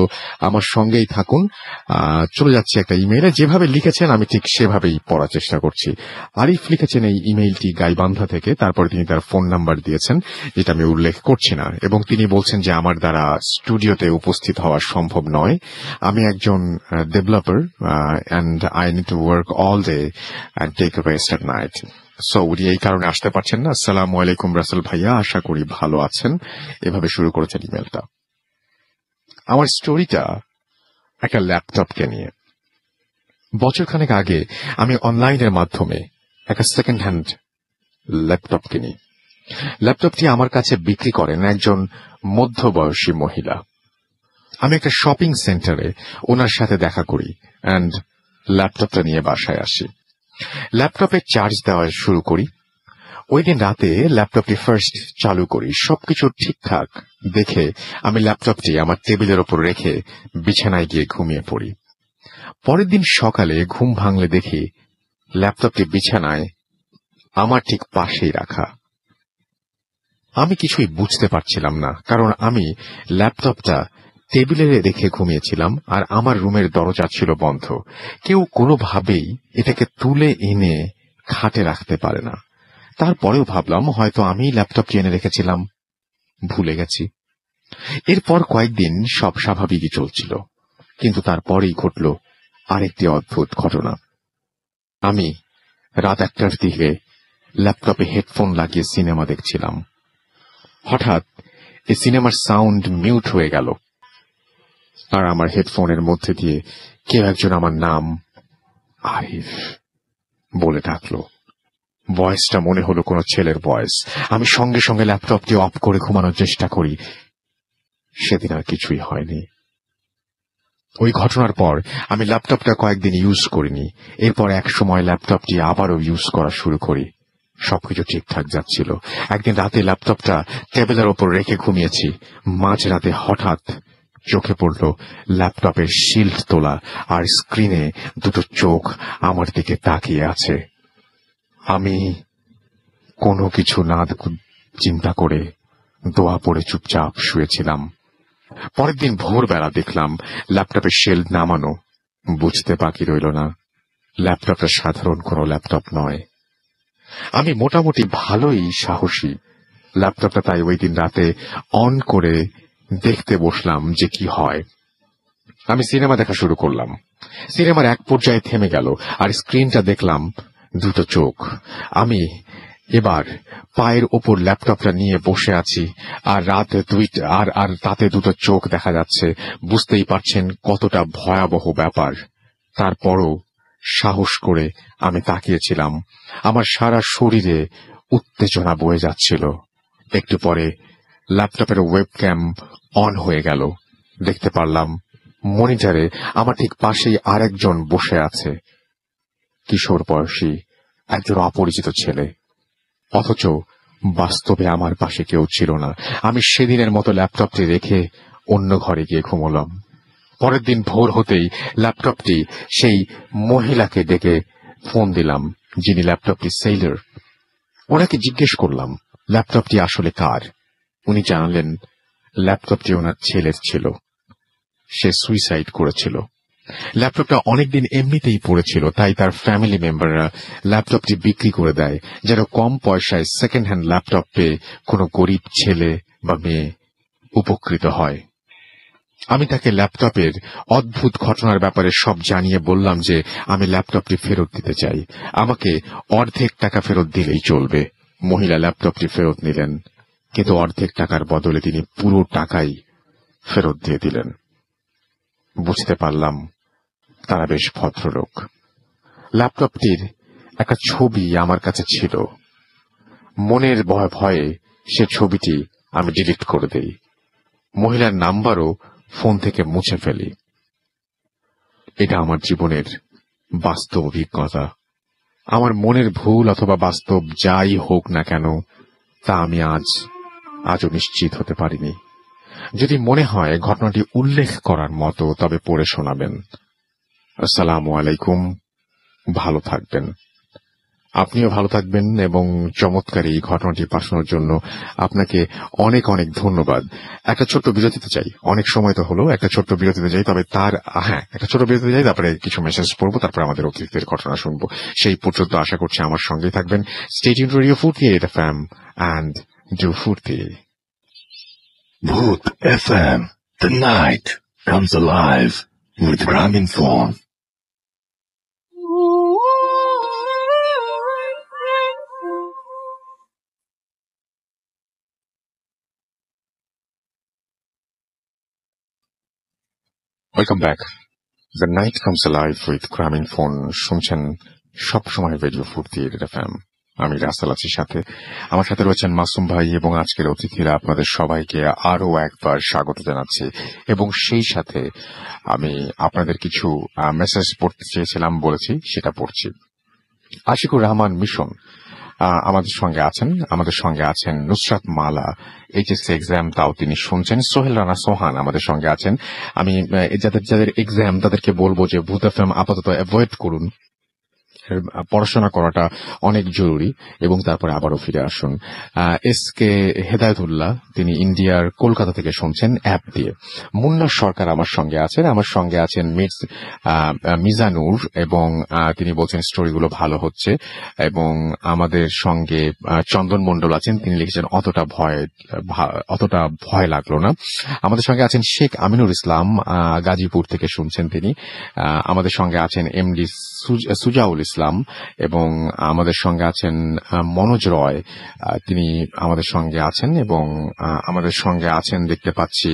আমার সঙ্গেই থাকুন। চলে যাচ্ছে একটা ইমেইলে, যেভাবে লিখেছেন আমি ঠিক সেভাবেই পড়ার চেষ্টা করছি। আরিফ লিখেছেন এই ইমেইলটি গাইবান্ধা থেকে, তারপরে তিনি তার ফোন নাম্বার দিয়েছেন যেটা আমি উল্লেখ করছি না, এবং তিনি বলছেন যে আমার দ্বারা স্টুডিওতে উপস্থিত হওয়া সম্ভব নয়। আমি একজন developer and I need to work all day and take a rest at night. So উনি এই কারণে আসতে পারছেন না। আসসালামু আলাইকুম রাসেল ভাইয়া, আশা করি ভালো আছেন। এভাবে শুরু করেছেন ইমেলটা। আমার স্টোরিটা একটা ল্যাপটপকে নিয়ে। বছরখানেক আগে আমি অনলাইনের মাধ্যমে একটা সেকেন্ড হ্যান্ড ল্যাপটপ কিনি। ল্যাপটপটি আমার কাছে বিক্রি করেন একজন মধ্যবয়সী মহিলা। আমি একটা শপিং সেন্টারে ওনার সাথে দেখা করি এন্ড ল্যাপটপটা নিয়ে বাসায় আসি। ল্যাপটপে চার্জ দেওয়া শুরু করি। ওই দিন রাতে ল্যাপটপটি ফার্স্ট চালু করি, সবকিছু ঠিকঠাক দেখে আমি ল্যাপটপটি আমার টেবিলের ওপর রেখে বিছানায় গিয়ে ঘুমিয়ে পড়ি। পরের দিন সকালে ঘুম ভাঙলে দেখি ল্যাপটপটি বিছানায় আমার ঠিক পাশেই রাখা। আমি কিছুই বুঝতে পারছিলাম না, কারণ আমি ল্যাপটপটা টেবিলে রেখে ঘুমিয়েছিলাম আর আমার রুমের দরজা ছিল বন্ধ। কেউ কোনোভাবেই এটাকে তুলে এনে খাটে রাখতে পারে না। তারপরেও ভাবলাম হয়তো আমি ল্যাপটপটি এনে রেখেছিলাম, ভুলে গেছি। এরপর কয়েকদিন সব স্বাভাবিকই চলছিল, কিন্তু তারপরেই ঘটল আরেকটি অদ্ভুত ঘটনা। আমি রাত 1টার দিকে ল্যাপটপে হেডফোন লাগিয়ে সিনেমা দেখছিলাম। হঠাৎ এই সিনেমার সাউন্ড মিউট হয়ে গেল আর আমার হেডফোনের মধ্যে দিয়ে কেউ একজন আমার নাম আরিফ বলে ডাকলো। ভয়েসটা মনে হলো কোনো ছেলের ভয়েস। আমি সঙ্গে সঙ্গে ল্যাপটপটি অফ করে ঘুমানোর চেষ্টা করি। সেদিন আর কিছুই হয়নি। ওই ঘটনার পর আমি ল্যাপটপটা কয়েকদিন ইউজ করিনি। এরপর এক সময় ল্যাপটপটি আবারও ইউজ করা শুরু করি। সবকিছু ঠিকঠাক যাচ্ছিল। একদিন রাতে ল্যাপটপটা টেবিলের ওপর রেখে ঘুমিয়েছি। মাঝরাতে হঠাৎ চোখে পড়ল ল্যাপটপের শিল্ড তোলা আর স্ক্রিনে দুটো চোখ আমার দিকে তাকিয়ে আছে। আমি কোনো কিছু না চিন্তা করে দোয়া পড়ে চুপচাপ শুয়েছিলাম। পরের দিন ভোরবেলা দেখলাম ল্যাপটপের শিল্ড নামানো। বুঝতে বাকি রইল না, ল্যাপটপটা সাধারণ কোনো ল্যাপটপ নয়। আমি মোটামুটি ভালোই সাহসী। ল্যাপটপটা তাই ওই দিন রাতে অন করে দেখতে বসলাম যে কি হয়। আমি সিনেমা দেখা শুরু করলাম। সিনেমার এক পর্যায়ে থেমে গেল আর স্ক্রিনটা দেখলাম দুটো চোখ। আমি এবার পায়ের ওপর ল্যাপটপটা নিয়ে বসে আছি আর আর তাতে দুটো চোখ দেখা যাচ্ছে। বুঝতেই পারছেন কতটা ভয়াবহ ব্যাপার। তারপরও সাহস করে আমি তাকিয়েছিলাম। আমার সারা শরীরে উত্তেজনা বয়ে যাচ্ছিল। একটু পরে ল্যাপটপের ওয়েবক্যাম অন হয়ে গেল। দেখতে পারলাম মনিটরে আমার ঠিক পাশেই আরেকজন বসে আছে, কিশোর বয়সী একজন অপরিচিত ছেলে। অথচ বাস্তবে আমার পাশে কেউ ছিল না। আমি সেদিনের মতো ল্যাপটপটি রেখে অন্য ঘরে গিয়ে ঘুমোলাম। পরের দিন ভোর হতেই ল্যাপটপটি সেই মহিলাকে ডেকে ফোন দিলাম, যিনি ল্যাপটপটি সেলার। ওনাকে জিজ্ঞেস করলাম ল্যাপটপটি আসলে কার। উনি জানালেন ল্যাপটপটি ওনার ছেলের ছিল, সে সুইসাইড করেছিল। ল্যাপটপটা অনেকদিন এমনিতেই পড়েছিল, তাই তার ফ্যামিলি মেম্বাররা ল্যাপটপটি বিক্রি করে দেয় যেন কম পয়সায় সেকেন্ড হ্যান্ড ল্যাপটপ পেয়ে কোনো গরিব ছেলে বা মেয়ে উপকৃত হয়। আমি তাকে ল্যাপটপের অদ্ভুত ঘটনার ব্যাপারে সব জানিয়ে বললাম যে আমি ল্যাপটপটি ফেরত দিতে চাই, আমাকে অর্ধেক টাকা ফেরত দিলেই চলবে। মহিলা ল্যাপটপটি ফেরত নিলেন, কিন্তু অর্ধেক টাকার বদলে তিনি পুরো টাকাই ফেরত দিয়ে দিলেন। বুঝতে পারলাম তারা বেশ ভদ্রলোক। ল্যাপটপটির একটা ছবি আমার কাছে ছিল। মনের ভয়ে সে ছবিটি আমি ডিলিট করে দেই। মহিলার নাম্বারও ফোন থেকে মুছে ফেলি। এটা আমার জীবনের বাস্তব অভিজ্ঞতা। আমার মনের ভুল অথবা বাস্তব যাই হোক না কেন, তা আমি আজও নিশ্চিত হতে পারিনি। যদি মনে হয় ঘটনাটি উল্লেখ করার মতো, তবে পড়ে শোনাবেন। আসসালামু আলাইকুম, ভালো থাকবেন। আপনিও ভালো থাকবেন এবং চমৎকার এই ঘটনাটি পাঠানোর জন্য আপনাকে অনেক অনেক ধন্যবাদ। একটা ছোট্ট বিরতিতে চাই, অনেক সময় তো হলো, একটা ছোট্ট বিরতিতে যাই, তবে একটা ছোট বিরতিতে যাই, তারপরে কিছু মেসেজ পড়বো, তারপরে আমাদের অতিথিদের ঘটনা শুনবো। সেই পর্যন্ত আশা করছি আমার সঙ্গেই থাকবেন। স্টে টিউনড টু রেডিও ফুর্তি FM and do ফুর্তি। Bhoot FM. The night comes alive with Graminphone. Welcome back. The night comes alive with Grameenphone শুনছেন সবসময় রেডিও ফুর্তি FM। আমি রাসেল আছি সাথে, আমার সাথে রয়েছেন মাসুম ভাই এবং আজকের অতিথিরা। আপনাদের সবাইকে আরো একবার স্বাগত জানাচ্ছি এবং সেই সাথে আমি আপনাদের কিছু মেসেজ পড়তে চেয়েছিলাম, বলেছি সেটা পড়ছি। আশিকুর রহমান মিশন আমাদের সঙ্গে আছেন নুসরাত মালা, এইচএসসি এক্সাম তাও তিনি শুনছেন। সোহেল রানা সোহান আমাদের সঙ্গে আছেন। আমি যাদের এক্সাম তাদেরকে বলবো যে ভূত এফএম আপাতত অ্যাভয়েড করুন, পড়াশোনা করাটা অনেক জরুরি এবং তারপরে আবারও ফিরে আসুন। এসকে হেদায়তুল্লাহ, তিনি ইন্ডিয়ার কলকাতা থেকে শুনছেন অ্যাপ দিয়ে। মুন্না সরকার আমার সঙ্গে আছেন মিজানুর এবং তিনি বলছেন স্টোরিগুলো ভালো হচ্ছে। এবং আমাদের সঙ্গে চন্দন মণ্ডল আছেন, তিনি লিখেছেন অতটা ভয় লাগলো না। আমাদের সঙ্গে আছেন শেখ আমিনুর ইসলাম, গাজীপুর থেকে শুনছেন তিনি। আমাদের সঙ্গে আছেন এমডি সুজাউল ইসলাম এবং আমাদের সঙ্গে আছেন মনোজ রয়, তিনি আমাদের সঙ্গে আছেন এবং আমাদের সঙ্গে আছেন দেখতে পাচ্ছি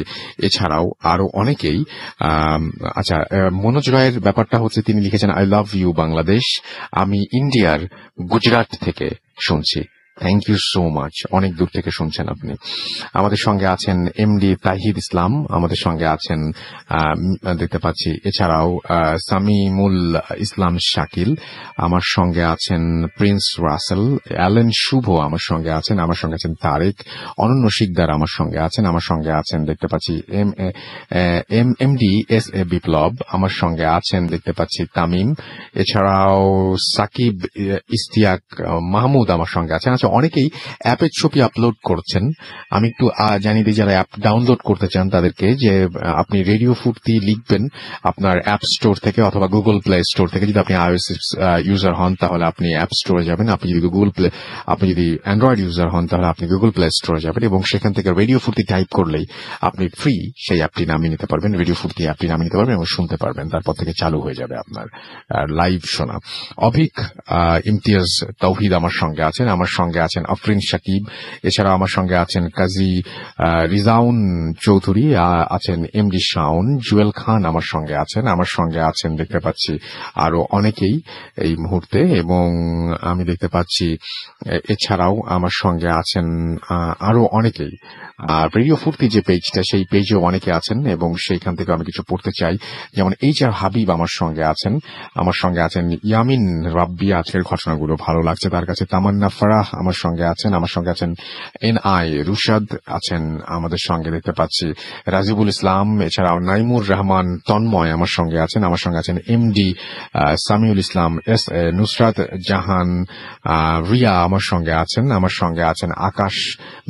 এছাড়াও আরো অনেকেই। আচ্ছা, মনোজ রয়ের ব্যাপারটা হচ্ছে তিনি লিখেছেন আই লাভ ইউ বাংলাদেশ, আমি ইন্ডিয়ার গুজরাট থেকে শুনছি। Thank you so much. অনেক দূর থেকে শুনছেন আপনি। আমাদের সঙ্গে আছেন এমডি তাহিদ ইসলাম, আমাদের সঙ্গে আছেন দেখতে পাচ্ছি এছাড়াও সামিমুল ইসলাম শাকিল, আমার সঙ্গে আছেন প্রিন্স রাসেল, অ্যালেন শুভ আমার সঙ্গে আছেন, আমার সঙ্গে আছেন তারেক, অনন্য শিকদার আমার সঙ্গে আছেন, আমার সঙ্গে আছেন দেখতে পাচ্ছি এমডি এস এ বিপ্লব, আমার সঙ্গে আছেন দেখতে পাচ্ছি তামিম, এছাড়াও সাকিব ইস্তিয়াক মাহমুদ আমার সঙ্গে আছেন। আচ্ছা, অনেকেই অ্যাপের ছবি আপলোড করছেন। আমি একটু জানিয়ে দিই যারা অ্যাপ ডাউনলোড করতে চান তাদেরকে যে আপনি রেডিও ফুর্তি লিখবেন আপনার অ্যাপ স্টোর থেকে অথবা গুগল প্লে স্টোর থেকে। যদি আপনি iOS ইউজার হন তাহলে আপনি অ্যাপ স্টোরে যাবেন, আপনি যদি অ্যান্ড্রয়েড ইউজার হন তাহলে আপনি গুগল প্লে স্টোরে যাবেন এবং সেখান থেকে রেডিও ফুর্তি টাইপ করলেই আপনি ফ্রি সেই অ্যাপটি নামিয়ে নিতে পারবেন, রেডিও ফুর্তি অ্যাপটি নামিয়ে নিতে পারবেন এবং শুনতে পারবেন। তারপর থেকে চালু হয়ে যাবে আপনার লাইভ শোনা। অভিক ইমতিয়াজ তৌহিদ আমার সঙ্গে আছেন, আমার সঙ্গে আছেন আফরিন শাকিব, এছাড়া আমার সঙ্গে আছেন কাজী রিজাউন চৌধুরী, আছেন এমডি শাওন, জুয়েল খান আমার সঙ্গে আছেন, আমার সঙ্গে আছেন দেখতে পাচ্ছি আরো অনেকেই এই মুহূর্তে, এবং আমি দেখতে পাচ্ছি এছাড়াও আমার সঙ্গে আছেন আরো অনেকেই। রেডিও ফুর্তি যে পেজটা সেই পেজেও অনেকে আছেন এবং সেইখান থেকে আমি কিছু পড়তে চাই। যেমন HR হাবিব আমার সঙ্গে আছেন, আমার সঙ্গে আছেন ইয়ামিন রাব্বি, আজকের ঘটনাগুলো ভালো লাগছে তার কাছে। তামান্না ফারাহ আমার সঙ্গে আছেন, আমার সঙ্গে আছেন NI রুশাদ আছেন, আমাদের সঙ্গে দেখতে পাচ্ছি রাজিবুল ইসলাম, এছাড়াও নাইমুর রহমান তন্ময় আমার সঙ্গে আছেন, আমার সঙ্গে আছেন এমডি সামিউল ইসলাম, নুসরাত জাহান রিয়া আমার সঙ্গে আছেন, আমার সঙ্গে আছেন আকাশ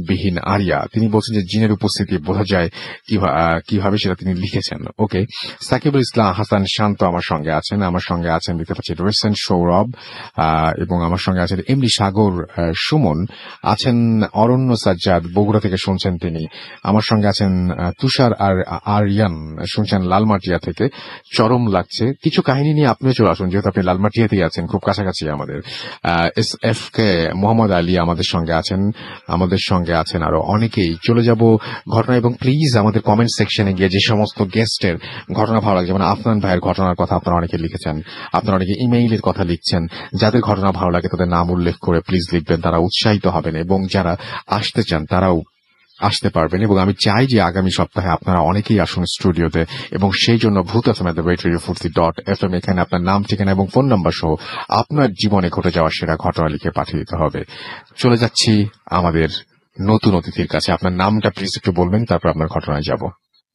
বিহীন আরিয়া। তিনি বলছেন যে জিনের উপস্থিতি বোঝা যায় কিভাবে সেটা তিনি লিখেছেন। ওকে, সাকিবুল ইসলাম হাসান শান্ত আমার সঙ্গে আছেন, আমার সঙ্গে আছেন দেখতে পাচ্ছি রেসেন্ট সৌরভ, এবং আমার সঙ্গে আছেন এমডি সাগর সুমন, আছেন অরণ্য সাজ্জাদ, বগুড়া থেকে শুনছেন তিনি, আমার সঙ্গে আছেন তুষার আর আরিয়ান, শুনছেন লালমাটিয়া থেকে। চরম লাগছে, কিছু কাহিনী নিয়ে আপনিও চলে আসুন, যেহেতু আপনি লালমাটিয়াতেই আছেন, খুব কাছাকাছি আমাদের। SF মোহাম্মদ আলী আমাদের সঙ্গে আছেন, আমাদের সঙ্গে আছেন আরো অনেকেই। চলে যাব ঘটনা, এবং প্লিজ আমাদের কমেন্ট সেকশনে গিয়ে যে সমস্ত গেস্টের ঘটনা ভালো লাগে, যেমন আফনান ভাইয়ের ঘটনার কথা আপনারা অনেকে লিখেছেন, আপনারা অনেকে ইমেইলের কথা লিখছেন, যাদের ঘটনা ভালো লাগে তাদের নাম উল্লেখ করে প্লিজ লিখবেন, তারা উৎসাহিত হবেন এবং যারা আসতে চান তারাও আসতে পারবেন। এবং আমি চাই যে আগামী সপ্তাহে আপনারা অনেকেই আসুন স্টুডিওতে, এবং সেই জন্য ভূত@radiofuর্তি.fm এখানে আপনার নাম, ঠিকানা এবং ফোন নাম্বার সহ আপনার জীবনে ঘটে যাওয়া সেরা ঘটনা লিখে পাঠিয়ে দিতে হবে। চলে যাচ্ছি আমাদের নতুন অতিথির কাছে। আপনার নামটা প্লিজ একটু বলবেন, তারপর আপনার ঘটনায় যাব।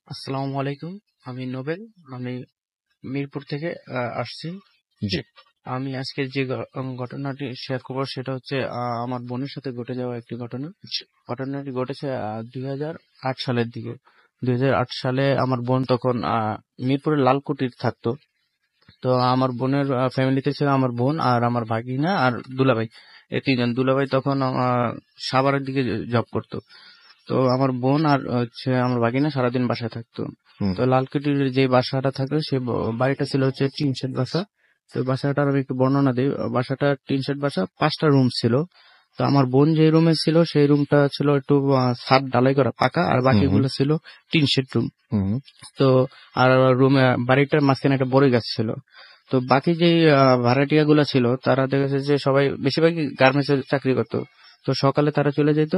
আসসালামু আলাইকুম, আমি নোবেল, আমি মিরপুর থেকে আসছি। জি। আমি আজকে যে ঘটনাটি শেয়ার করবো সেটা হচ্ছে আমার বোনের সাথে ঘটে যাওয়া একটি ঘটনা। ঘটনাটি ঘটেছে 2008 সালের দিকে। 2008 সালে আমার বোন তখন মিরপুরের লালকুটির থাকতো। তো আমার বোনের ফ্যামিলিতে ছিল আমার বোন আর আমার ভাগিনা আর দুলাভাই, এই তিনজন। দুলাভাই তখন সাভারের দিকে জব করতো। তো আমার বোন আর হচ্ছে আমার ভাগিনা সারাদিন বাসায় থাকতো। তো লালকুটির যে বাসাটা থাকতো সে বাড়িটা ছিল হচ্ছে টিন শেড বাসা। তো বাসাটার আমি একটু বর্ণনা দিই। বাসাটা টিন শেড বাসা, 5টা রুম ছিল। তো আমার বোন যে রুমে ছিল সেই রুমটা ছিল একটু ছাদ ঢালাই করা পাকা, আর বাকিগুলো ছিল টিন শেড রুম। তো আর রুমে বাড়িটার মাঝখানে একটা বড়ই গাছ ছিল। তো বাকি যে ভাড়াটিয়া গুলা ছিল তারা দেখেছে যে সবাই বেশিরভাগই গার্মেন্টস এর চাকরি করতো। তো সকালে তারা চলে যেত,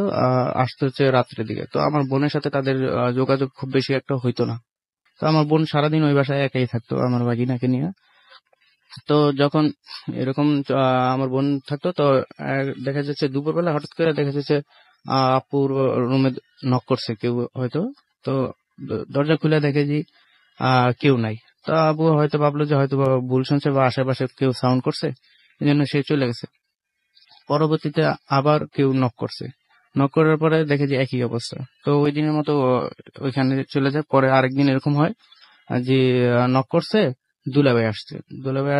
আসতে হচ্ছে রাত্রের দিকে। তো আমার বোনের সাথে তাদের যোগাযোগ খুব বেশি একটা হইতো না। তো আমার বোন সারাদিন ওই বাসায় একাই থাকতো আমার ভাগিনাকে নিয়ে। তো যখন এরকম আমার বোন থাকতো, তো দেখা যাচ্ছে দুপুরবেলা হঠাৎ করে দেখা যাচ্ছে আপুর রুমে নক করছে কেউ হয়তো। তো দরজা খুলে দেখে যে কেউ নাই। তো আপু হয়তো ভাবলো যে হয়তো ভুল শুনছে বা আশেপাশে কেউ সাউন্ড করছে, এই জন্য সে চলে গেছে। পরবর্তীতে আবার কেউ নক করছে, নক করার পরে দেখে যে একই অবস্থা। তো ওই দিনের মতো ওইখানে চলে যায়। পরে আরেকদিন এরকম হয় যে নক করছে, দুলাভাই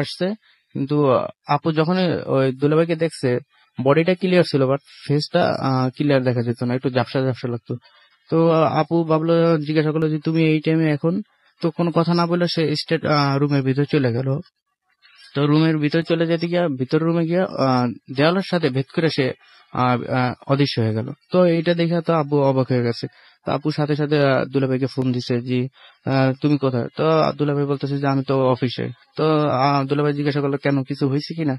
আসছে, কিন্তু আপু যখন ওই দুলাভাইকে দেখছে বডিটা ক্লিয়ার ছিল বাট ফেসটা ক্লিয়ার দেখা যেত না, একটু ঝাপসা ঝাপসা লাগতো। তো আপু ভাবলো, জিজ্ঞাসা করলো যে তুমি এই টাইমে এখন? তো কোনো কথা না বলে সে স্টেট রুমের ভিতর চলে গেল। তো রুমের ভিতর চলে যেতে গিয়া ভিতর রুমে গিয়া দেওয়ালের সাথে ভেদ করে সে অদৃশ্য হয়ে গেল। তো এইটা দেখে তো আব্বু অবাক হয়ে গেছে। তো আপু সাথে সাথে দুলাভাইকে ফোন দিছে যে তুমি কোথায়? তো দুলাভাই বলতেছে যে আমি তো অফিসে। তো দুলাভাই জিজ্ঞাসা করলো কেন, কিছু হয়েছে কিনা?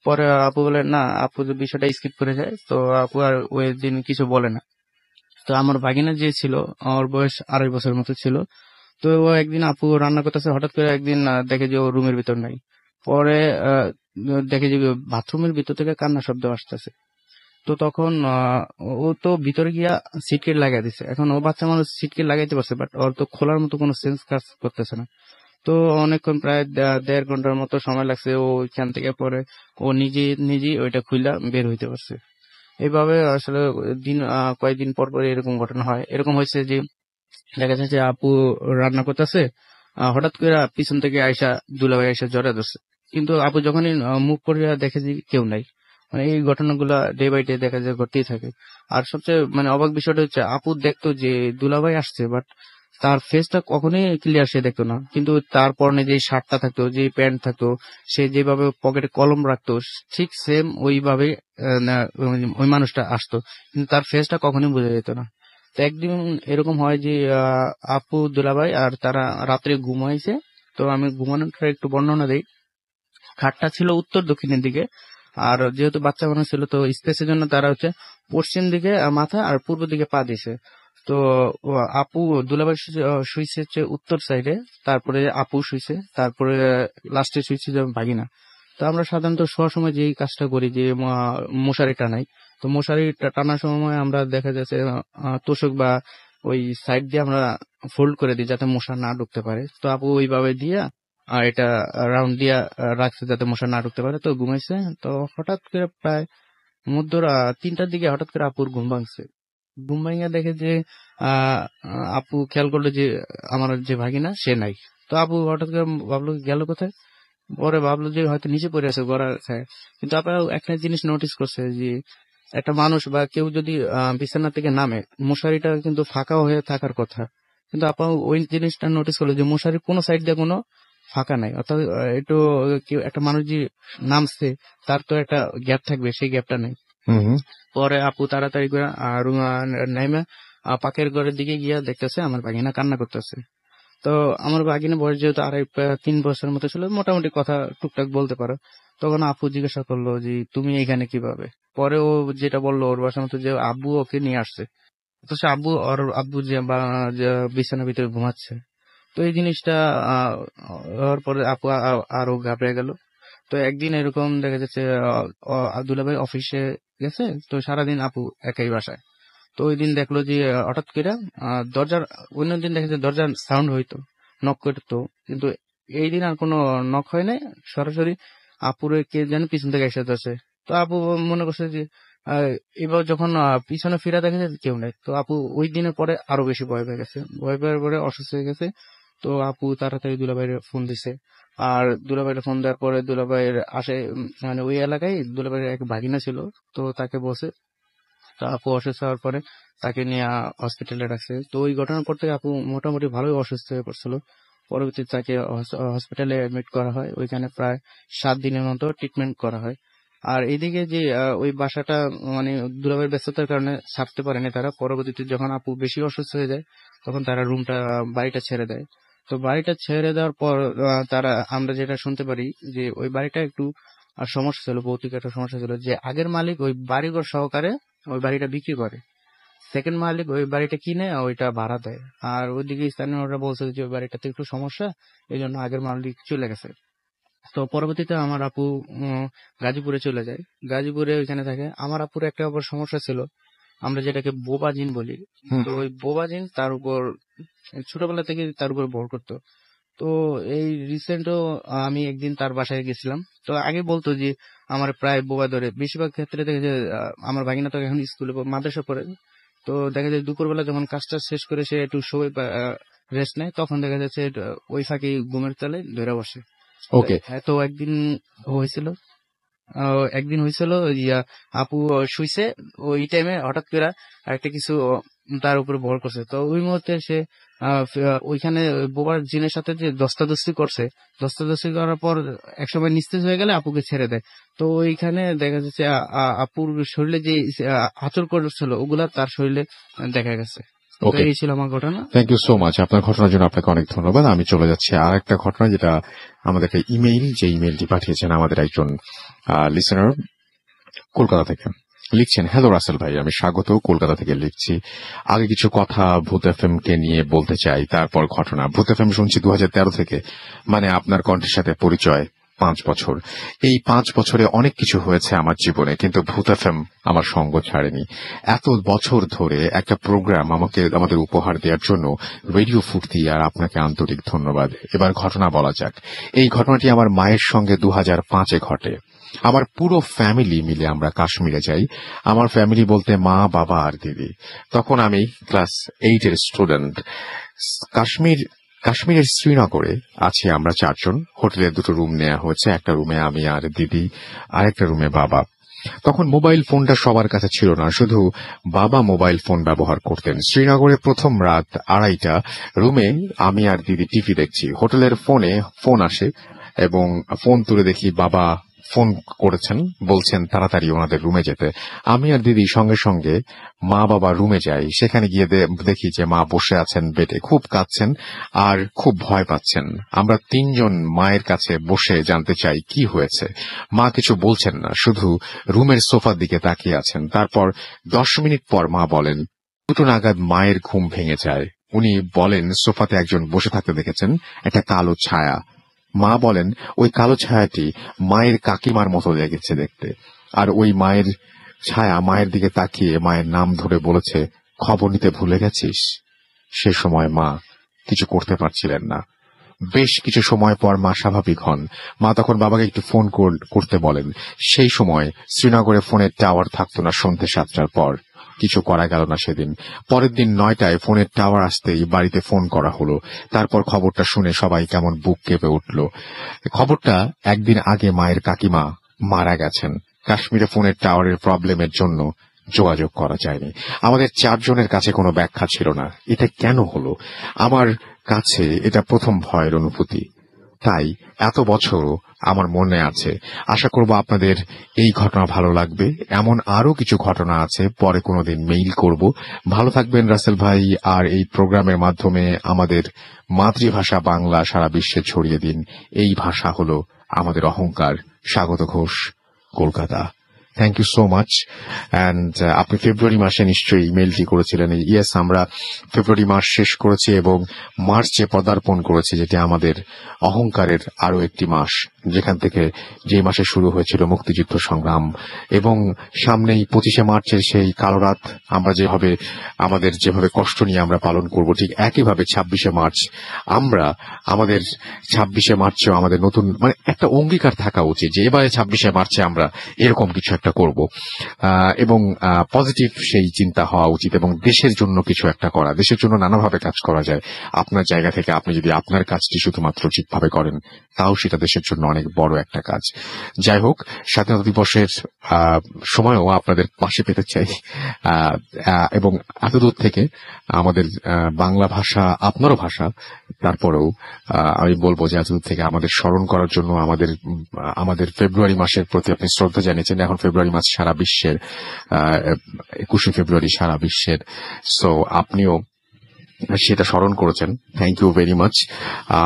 পরে আপু বলে না, আপু যে বিষয়টা স্কিপ করে যায়, তো আপু আর ওই দিন কিছু বলে না। তো আমার ভাগিনা যে ছিল, ওর বয়স 2.5 বছরের মতো ছিল। তো ও একদিন আপু রান্না করতেছে, হঠাৎ করে একদিন দেখে যে ও রুমের ভিতর নাই। পরে দেখে যে বাথরুমের ভিতর থেকে কান্না শব্দ আসতেছে। তো তখন ও তো ভিতরে গিয়া সিটকেট লাগাই দিছে। এখন ও বাচ্চা মানুষ সিটকেট লাগাইতে পারছে, বাট ওর তো খোলার মতো কোনো সেন্স কাজ করতেছে না। তো অনেকক্ষণ প্রায় 1.5 ঘন্টার মতো সময় লাগছে ও ওইখান থেকে। পরে ও নিজেই ওইটা খুইলা বের হইতে পারছে। এইভাবে আসলে দিন কয়েকদিন পর পর এরকম ঘটনা হয়। এরকম হয়েছে যে দেখা যাচ্ছে যে আপু রান্না করতেছে, হঠাৎ করে পিছন থেকে আয়সা দুলাভাই আয়সা জড়া ধরছে। কিন্তু আপু যখনই মুখ করিয়া দেখে যে কেউ নাই। মানে এই ঘটনাগুলা ডে বাই ডে দেখা যায় ঘটতেই থাকে। আর সবচেয়ে মানে অবাক বিষয়টা হচ্ছে আপু দেখতো যে দুলাভাই আসছে, বাট তার ফেসটা কখনোই ক্লিয়ার সে দেখতো না। কিন্তু তার পরনে যে শার্টটা থাকতো, যে প্যান্ট থাকতো, সে যেভাবে পকেটে কলম রাখতো, ঠিক সেম ওইভাবে ওই মানুষটা আসতো, কিন্তু তার ফেসটা কখনোই বোঝা যেত না। তো একদিন এরকম হয় যে আপু দুলাভাই আর তারা রাত্রে ঘুমাইছে। তো আমি ঘুমানোটা একটু বর্ণনা দেই। খাটটা ছিল উত্তর দক্ষিণের দিকে, আর যেহেতু বাচ্চা মানুষ ছিল তো স্পেসের জন্য তারা হচ্ছে পশ্চিম দিকে মাথা আর পূর্ব দিকে পা দিছে। তো আপু দুলাভাই শুইছে হচ্ছে উত্তর সাইডে, তারপরে আপু শুইছে, তারপরে লাস্টে শুইছে যে ভাগিনা। তো আমরা সাধারণত শোয়ার সময় যেই কাজটা করি যে মশারি টানাই। তো মশারি টানার সময় আমরা দেখা যাচ্ছে তোষক বা ওই সাইড দিয়ে আমরা ফোল্ড করে দিই যাতে মশা না ঢুকতে পারে। তো আপু ওইভাবে দিয়া এটা রাউন্ড দিয়া রাখছে যাতে মশা না ঢুকতে পারে। তো ঘুমাইছে। তো হঠাৎ করে প্রায় মধ্যরা 3টার দিকে হঠাৎ করে আপুর ঘুম ভাঙছে। ঘুম ভাঙিয়া দেখে যে আপু খেয়াল করলো যে আমার যে ভাগিনা সে নাই। তো আপু হঠাৎ করে ভাবলো গেল কোথায়। পরে ভাবলো যে হয়তো নিচে পড়ে আছে গড়ার ছায়। কিন্তু আপনারা একটা জিনিস নোটিস করছে যে একটা মানুষ বা কেউ যদি বিছানা থেকে নামে, মশারিটা কিন্তু ফাঁকা হয়ে থাকার কথা। কিন্তু আপা ওই জিনিসটা নোটিস করলো যে মশারির কোনো সাইড দিয়ে কোনো ফাঁকা নাই। অর্থাৎ একটু কেউ একটা মানুষ যে নামছে তার তো একটা গ্যাপ থাকবে, সেই গ্যাপটা নেই। পরে আপু তাড়াতাড়ি করে নেমে পাকের ঘরের দিকে গিয়া দেখতেছে আমার ভাগিনা কান্না করতেছে। তো আমার ভাগিনা বয়স যেহেতু 3 বছরের মতো ছিল, মোটামুটি কথা টুকটাক বলতে পারো। তখন আপু জিজ্ঞাসা করলো যে তুমি এখানে কিভাবে। পরে ও যেটা বললো ওর বাসার মতো যে আব্বু ওকে নিয়ে আসছে, অথচ আব্বু যে বিছানার ভিতরে ঘুমাচ্ছে। তো এই জিনিসটা হওয়ার পরে আপু আরো ঘাবড়ে গেল। তো একদিন এরকম দেখা যাচ্ছে দুলাভাই অফিসে গেছে, তো সারাদিন আপু একাই বাসায়। তো ওই দিন দেখলো যে হঠাৎ করে দরজার, অন্যদিন দেখা যায় দরজার সাউন্ড হইতো, নক করতো, কিন্তু এই দিন আর কোনো নক হয় নাই। সরাসরি আপুরে কে যেন পিছন থেকে এসে যাচ্ছে। তো আপু মনে করছে যে এবার যখন পিছনে ফিরে দেখে যে কেউ নেই। তো আপু ওই দিনের পরে আরো বেশি ভয় পেয়ে গেছে, ভয় পাওয়ার পরে অসুস্থ হয়ে গেছে। তো আপু তাড়াতাড়ি দুলাভাইয়ের ফোন দিছে। আর দুলাভাইয়ের ফোন দেওয়ার পরে দুলাভাইয়ের মানে ওই এলাকায় দুলাভাইয়ের এক ভাগিনা ছিল, তো তাকে বসে। তো আপু অসুস্থ হওয়ার পরে তাকে নিয়ে হসপিটালে রাখছে। তো ওই ঘটনার পর থেকে আপু মোটামুটি ভালোই অসুস্থ হয়ে পড়ছিল। পরবর্তীতে তাকে হসপিটালে অ্যাডমিট করা হয়। ওইখানে প্রায় 7 দিনের মতো ট্রিটমেন্ট করা হয়। আর এইদিকে যে ওই বাসাটা মানে দুলাভাইয়ের ব্যস্ততার কারণে ছাড়তে পারেনি তারা। পরবর্তীতে যখন আপু বেশি অসুস্থ হয়ে যায় তখন তারা বাড়িটা ছেড়ে দেয়। তো বাড়িটা ছেড়ে দেওয়ার পর আমরা যেটা শুনতে পারি যে ওই বাড়িটা একটু সমস্যা ছিল, ভৌতিক একটা সমস্যা ছিল যে আগের মালিক ওই বাড়িঘর সহকারে ওই বাড়িটা বিক্রি করে, সেকেন্ড মালিক ওই বাড়িটা কিনে ওইটা ভাড়া দেয়। আর ওইদিকে স্থানীয়রা বলছে যে ওই বাড়িটাতে একটু সমস্যা, এই জন্য আগের মালিক চলে গেছে। তো পরবর্তীতে আমার আপু গাজীপুরে চলে যায়। গাজীপুরে ওইখানে থাকে। আমার আপুর একটা আবার সমস্যা ছিল, আমরা যেটাকে বোবা জিন বলি। তো ওই বোবা জিন তার উপর ছোটবেলা থেকে তার উপর ভর করতো। তো এই রিসেন্টও আমি একদিন তার বাসায় গেছিলাম। তো আগে বলতো যে আমার প্রায় বোবা ধরে। বেশিরভাগ ক্ষেত্রে দেখা যায় আমার ভাগিনা তো এখন স্কুলে মাদ্রাসা পড়ে। তো দেখা যায় দুপুরবেলা যখন কাজটা শেষ করে সে একটু শোয় বা রেস্ট নেয়, তখন দেখা যাচ্ছে ওই ফাঁকে ঘুমের তালে ধরে বসে। ওকে, তো একদিন হয়েছিল আপু শুইছে, ওই টাইমে হঠাৎ করে একটা কিছু তার উপরে ভর করছে। তো ওই মুহূর্তে সে ওইখানে বোবার জিনের সাথে যে দস্তাদস্তি করার পর একসময় নিস্তেজ হয়ে গেলে আপুকে ছেড়ে দেয়। তো ওইখানে দেখা যাচ্ছে আপুর শরীরে যে আচর করছিল ওগুলা তার শরীরে দেখা গেছে। ওকে, এই ছিল আমার ঘটনা। Thank you so much. আপনার ঘটনার জন্য আপনাকে অনেক ধন্যবাদ। আমি চলে যাচ্ছি আর একটা ঘটনা, যেটা আমাদেরকে ইমেইল, যে ইমেইলটি পাঠিয়েছেন আমাদের একজন লিসেনার কলকাতা থেকে। লিখছেন, হ্যালো রাসেল ভাই, আমি স্বাগত, কলকাতা থেকে লিখছি। আগে কিছু কথা ভূত এফএম কে নিয়ে বলতে চাই, তারপর ঘটনা। ভূত এফএম শুনছি 2013 থেকে, মানে আপনার কণ্ঠের সাথে পরিচয় 5 বছর। এই 5 বছরে অনেক কিছু হয়েছে আমার জীবনে, কিন্তু ভূত এফএম আমার সঙ্গ ছাড়েনি। এত বছর ধরে একটা প্রোগ্রাম আমাদের উপহার দেওয়ার জন্য রেডিও ফুর্তি আর আপনাকে আন্তরিক ধন্যবাদ। এবার ঘটনা বলা যাক। এই ঘটনাটি আমার মায়ের সঙ্গে 2005-এ ঘটে। আমার পুরো ফ্যামিলি মিলে আমরা কাশ্মীরে যাই। আমার ফ্যামিলি বলতে মা, বাবা আর দিদি। তখন আমি ক্লাস 8-এর স্টুডেন্ট। কাশ্মীরের শ্রীনগরে আছি আমরা 4 জন। হোটেলে 2টো রুম নেওয়া হয়েছে, একটা রুমে আমি আর দিদি, আরেকটা রুমে বাবা। তখন মোবাইল ফোনটা সবার কাছে ছিল না, শুধু বাবা মোবাইল ফোন ব্যবহার করতেন। শ্রীনগরে প্রথম রাত 2:30, রুমে আমি আর দিদি টিভি দেখছি। হোটেলের ফোন আসে এবং ফোন তুলে দেখি বাবা ফোন করেছেন, বলছেন তাড়াতাড়ি ওনাদের রুমে যেতে। আমি আর দিদি সঙ্গে সঙ্গে মা বাবা রুমে যাই। সেখানে গিয়ে দেখি যে মা বসে আছেন বেডে, খুব কাঁদছেন আর খুব ভয় পাচ্ছেন। আমরা 3 জন মায়ের কাছে বসে জানতে চাই কি হয়েছে। মা কিছু বলছেন না, শুধু রুমের সোফার দিকে তাকিয়ে আছেন। তারপর 10 মিনিট পর মা বলেন, 2টো নাগাদ মায়ের ঘুম ভেঙে যায়। উনি বলেন সোফাতে একজন বসে থাকতে দেখেছেন, একটা কালো ছায়া। মা বলেন ওই কালো ছায়াটি মায়ের কাকিমার মতো লেগেছে দেখতে, আর ওই মায়ের ছায়া মায়ের দিকে তাকিয়ে মায়ের নাম ধরে বলেছে, খবর নিতে ভুলে গেছিস। সে সময় মা কিছু করতে পারছিলেন না। বেশ কিছু সময় পর মা স্বাভাবিক হন। মা তখন বাবাকে একটু ফোন করতে বলেন। সেই সময় শ্রীনগরে ফোনের টাওয়ার থাকতো না সন্ধ্যে 7টার পর। কিছু করা গেল না সেদিন। পরের দিন 9টায় ফোনের টাওয়ার আসতেই বাড়িতে ফোন করা হলো। তারপর খবরটা শুনে সবাই কেমন বুক কেঁপে উঠল। খবরটা একদিন আগে মায়ের কাকিমা মারা গেছেন। কাশ্মীরে ফোনের টাওয়ারের প্রবলেমের জন্য যোগাযোগ করা যায়নি। আমাদের 4 জনের কাছে কোনো ব্যাখ্যা ছিল না, এটা কেন হলো। আমার কাছে এটা প্রথম ভয়ের অনুভূতি, তাই এত বছরও আমার মনে আছে। আশা করব আপনাদের এই ঘটনা ভালো লাগবে। এমন আরো কিছু ঘটনা আছে, পরে কোনোদিন মেইল করব। ভালো থাকবেন রাসেল ভাই, আর এই প্রোগ্রামের মাধ্যমে আমাদের মাতৃভাষা বাংলা সারা বিশ্বে ছড়িয়ে দিন। এই ভাষা হলো আমাদের অহংকার। স্বাগত Ghosh, Kolkata. Thank you so much. And আপনি ফেব্রুয়ারি মাসে নিশ্চয়ই ইমেলটি করেছিলেন। ইয়েস, আমরা ফেব্রুয়ারি মাস শেষ করেছি এবং মার্চে পদার্পণ করেছি, যেটি আমাদের অহংকারের আরো একটি মাস, যেখান থেকে যে মাসে শুরু হয়েছিল মুক্তিযুদ্ধ সংগ্রাম। এবং সামনেই 25শে মার্চের সেই কালো রাত আমরা যেভাবে কষ্ট নিয়ে আমরা পালন করব, ঠিক একইভাবে 26শে মার্চ আমাদের 26শে মার্চেও আমাদের নতুন একটা অঙ্গীকার থাকা উচিত যে এবারে 26শে মার্চে আমরা এরকম কিছু একটা করব, এবং পজিটিভ সেই চিন্তা হওয়া উচিত, এবং দেশের জন্য কিছু একটা করা। দেশের জন্য নানাভাবে কাজ করা যায়। আপনার জায়গা থেকে আপনি যদি আপনার কাজটি শুধুমাত্র ঠিকভাবে করেন, তাও সেটা দেশের জন্য অনেক বড় একটা কাজ। যাই হোক, স্বাধীনতা দিবসের সময়ও আপনাদের পাশে পেতে চাই, এবং এতদূর থেকে আমাদের বাংলা ভাষা আপনারও ভাষা, তারপরেও আমি বলবো যে এতদূর থেকে আমাদের স্মরণ করার জন্য আমাদের ফেব্রুয়ারি মাসের প্রতি আপনি শ্রদ্ধা জানিয়েছেন। এখন ফেব্রুয়ারি মাস সারা বিশ্বের, 21শে ফেব্রুয়ারি সারা বিশ্বের। সো আপনিও সেটা স্মরণ করেছেন, থ্যাংক ইউ ভেরি মাচ।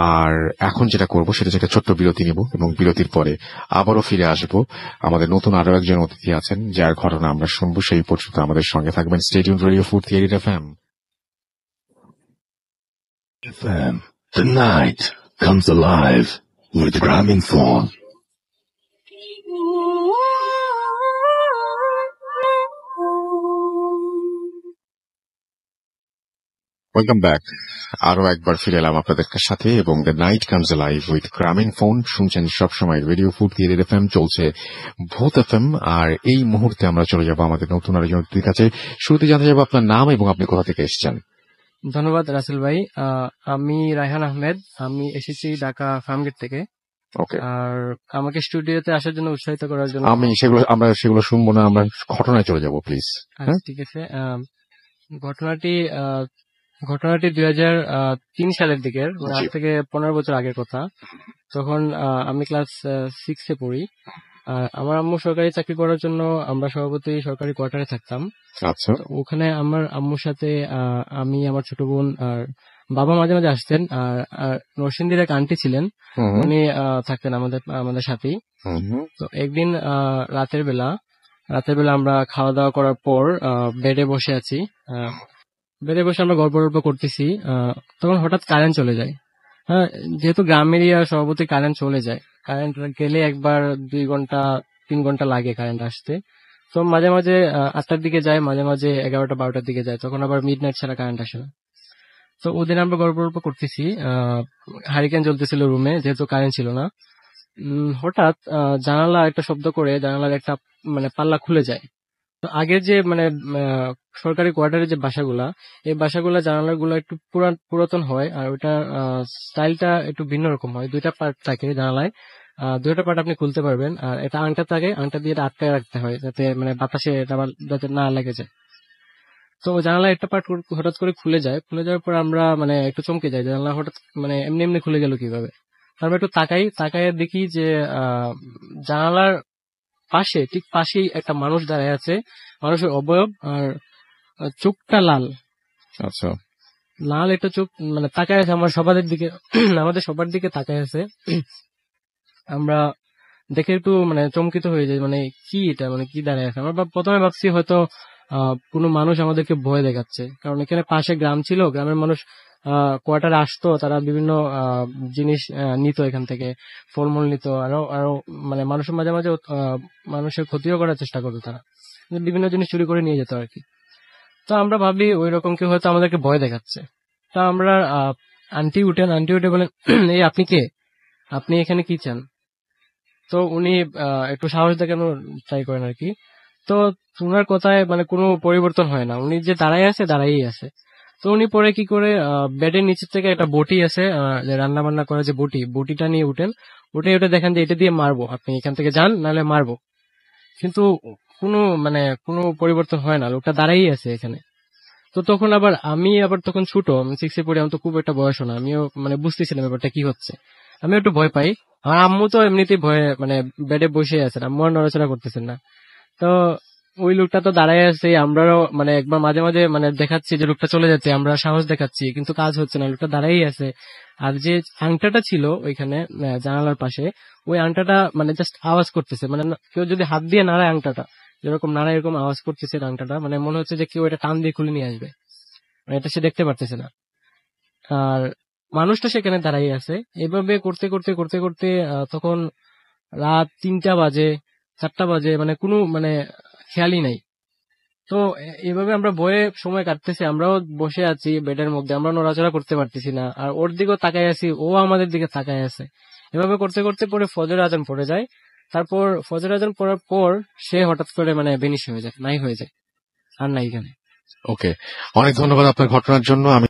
আর এখন যেটা করবো সেটা একটা ছোট্ট বিরতি নিব, এবং বিরতির পরে আবারও ফিরে আসবো। আমাদের নতুন আরো একজন অতিথি আছেন, যার ঘটনা আমরা শুনবো। সেই পর্যন্ত আমাদের সঙ্গে থাকবেন। স্টে টিউনড, রেডিও ফুর্তি, FM. FM. The night comes alive with Graminphone. Welcome back. আরো একবার ফিরে এলাম আপনাদের সাথে, এবং the night comes live with গ্রামীণ ফোন। শুনছেন সবসময় রেডিও ফুর্তি এফএম, চলছে ভূত এফএম। আর এই মুহূর্তে আমরা চলে যাবো আমাদের নতুন আরেকজন অতিথির কাছে। শুরুতে জানতে যাবো আপনার নাম এবং আপনি কোথা থেকে এসেছেন। ধন্যবাদ রাসেল ভাই। আমি রায়হান আহমেদ, আমি এসেছি ঢাকা ফার্মগেট থেকে। ওকে, আর আমাকে স্টুডিওতে আসার জন্য উৎসাহিত করার জন্য আমরা সেগুলো শুনবো না, আমরা ঘটনায় চলে যাবো প্লিজ। ঠিক আছে। ঘটনাটি 2003 সালের দিকের, আজ থেকে 15 বছর আগের কথা। তখন আমি ক্লাস 6-এ পড়ি। আমার আম্মু সরকারি চাকরি করার জন্য আমরা সভাপতি সরকারি কোয়ার্টারে থাকতাম। আচ্ছা, ওখানে আমার আম্মুর সাথে আমি, আমার ছোট বোন আর বাবা মাঝে মাঝে আসতেন। আর নরসিংদীর এক আন্টি ছিলেন, হুম উনি থাকতেন আমাদের সাথেই। হুম তো একদিন রাতের বেলা আমরা খাওয়া দাওয়া করার পর বেডে বসে আছি। বেডে বসে আমরা গল্প টল্প করতেছি। তখন হঠাৎ কারেন্ট চলে যায়। হ্যাঁ, যেহেতু গ্রাম এরিয়া সভাপতি কারেন্ট চলে যায়। কারেন্ট গেলে একবার 2 ঘন্টা 3 ঘন্টা লাগে কারেন্ট আসতে। তো মাঝে মাঝে 8টার দিকে যায়, মাঝে মাঝে 11টা 12টার দিকে যায়, তখন আবার মিড নাইট ছাড়া কারেন্ট আসে না। তো ওদিন আমরা গল্প টল্প করতেছি, হারিকেন জ্বলতেছিল রুমে, যেহেতু কারেন্ট ছিল না। হঠাৎ জানালা একটা শব্দ করে জানালার একটা মানে পাল্লা খুলে যায়। তো আগের যে মানে সরকারি কোয়ার্টারের যে বাসাগুলা, এই বাসাগুলা জানালার গুলো একটু পুরাতন হয়, আর ওইটা স্টাইলটা একটু ভিন্ন রকম হয়। 2টা পার্ট থাকে জানালায়, 2টা পার্ট আপনি খুলতে পারবেন। আর এটা আংটা থাকে, আংটা দিয়ে এটা আটকায় রাখতে হয় যাতে মানে বাতাসে এটা আবার যাতে না লেগে যায়। তো জানালা একটা পার্ট হঠাৎ করে খুলে যায়। খুলে যাওয়ার পর আমরা মানে একটু চমকে যাই, জানালা হঠাৎ মানে এমনি এমনি খুলে গেল কিভাবে। তারপর একটু তাকাই দেখি যে জানালার পাশে, ঠিক পাশেই একটা মানুষ দাঁড়ায় আছে। মানুষের অবয়ব আর চোখটা লাল আচ্ছা লাল একটা চোখ, মানে তাকায় আছে আমার সবার দিকে আমাদের সবার দিকে তাকায় আছে। আমরা দেখে একটু মানে চমকিত হয়ে যায়, মানে কি এটা, মানে কি দাঁড়ায় আছে। আমরা প্রথমে ভাবছি হয়তো কোনো মানুষ আমাদেরকে ভয় দেখাচ্ছে, কারণ এখানে পাশে গ্রাম ছিল, গ্রামের মানুষ কোয়ার্টারে আসতো, তারা বিভিন্ন জিনিস নিত এখান থেকে, ফলমূল নিত, আরো আরো মানে মানুষের মাঝে মাঝে মানুষের ক্ষতিও করার চেষ্টা করতো তারা, বিভিন্ন জিনিস চুরি করে নিয়ে যেত আর কি। তো আমরা ভাবি ওই রকম কেউ হয়তো আমাদেরকে ভয় দেখাচ্ছে। তা আমরা আন্টি উঠে বলেন, এই আপনি কে, আপনি এখানে কি চান? তো উনি একটু সাহস দেখানোর ট্রাই করেন আর কি। তো ওনার কথায় মানে কোনো পরিবর্তন হয় না, উনি যে দাঁড়াই আছে। তো উনি পরে কি করে বেডের নিচে থেকে একটা বটি আছে, যে রান্না বান্না করার যে বটিটা নিয়ে উঠে দেখেন যে এটা দিয়ে মারবো, আপনি এখান থেকে যান নাহলে মারবো। কিন্তু কোনো পরিবর্তন হয় না, লোকটা দাঁড়াই আছে এখানে। তো তখন আমি তখন ছোট, আমি 6-এ পড়ি, আমি তো খুব একটা বয়স না, আমিও মানে বুঝতেছিলাম ব্যাপারটা কি হচ্ছে। আমি একটু ভয় পাই। আমার আম্মু তো এমনিতেই ভয়ে মানে বেডে বসে আছেন, আম্মু আর নড়াচড়া করতেছেন না। তো ওই লোকটা তো দাঁড়ায় আছে, আমরাও মানে একবার মাঝে মাঝে মানে দেখাচ্ছি যে লোকটা চলে যাচ্ছে, আমরা সাহস দেখাচ্ছি, কিন্তু কাজ হচ্ছে না, লোকটা দাঁড়াই আছে। আর যে আংটাটা ছিল ওইখানে জানালার পাশে, ওই আংটাটা মানে জাস্ট আওয়াজ করতেছে, মানে কেউ যদি হাত দিয়ে নাড়ায় আংটাটা যেরকম নাড়ায় এরকম আওয়াজ করতেছে আংটাটা, মানে মনে হচ্ছে যে কেউ এটা টান দিয়ে খুলে নিয়ে আসবে, মানে এটা সে দেখতে পারতেছে না। আর মানুষটা সেখানে দাঁড়াই আছে। এভাবে করতে করতে করতে করতে তখন রাত 3টা বাজে 4টা বাজে, মানে কোনো মানে খেয়ালই নাই। তো এভাবে আমরা বয়ে সময় কাটতেছি, আমরাও বসে আছি বেডের মধ্যে, আমরা নড়াচড়া করতে পারতেছি না, আর ওর দিকেও তাকাই আছি, ও আমাদের দিকে তাকায় আছে। এভাবে করতে করতে পরে ফজর আজান পড়ে যায়। তারপর ফজর আজান পড়ার পর সে হঠাৎ করে মানে বেনিশ হয়ে যায়, নাই হয়ে যায়, আর নাই এখানে। ওকে, অনেক ধন্যবাদ আপনার ঘটনার জন্য। আমি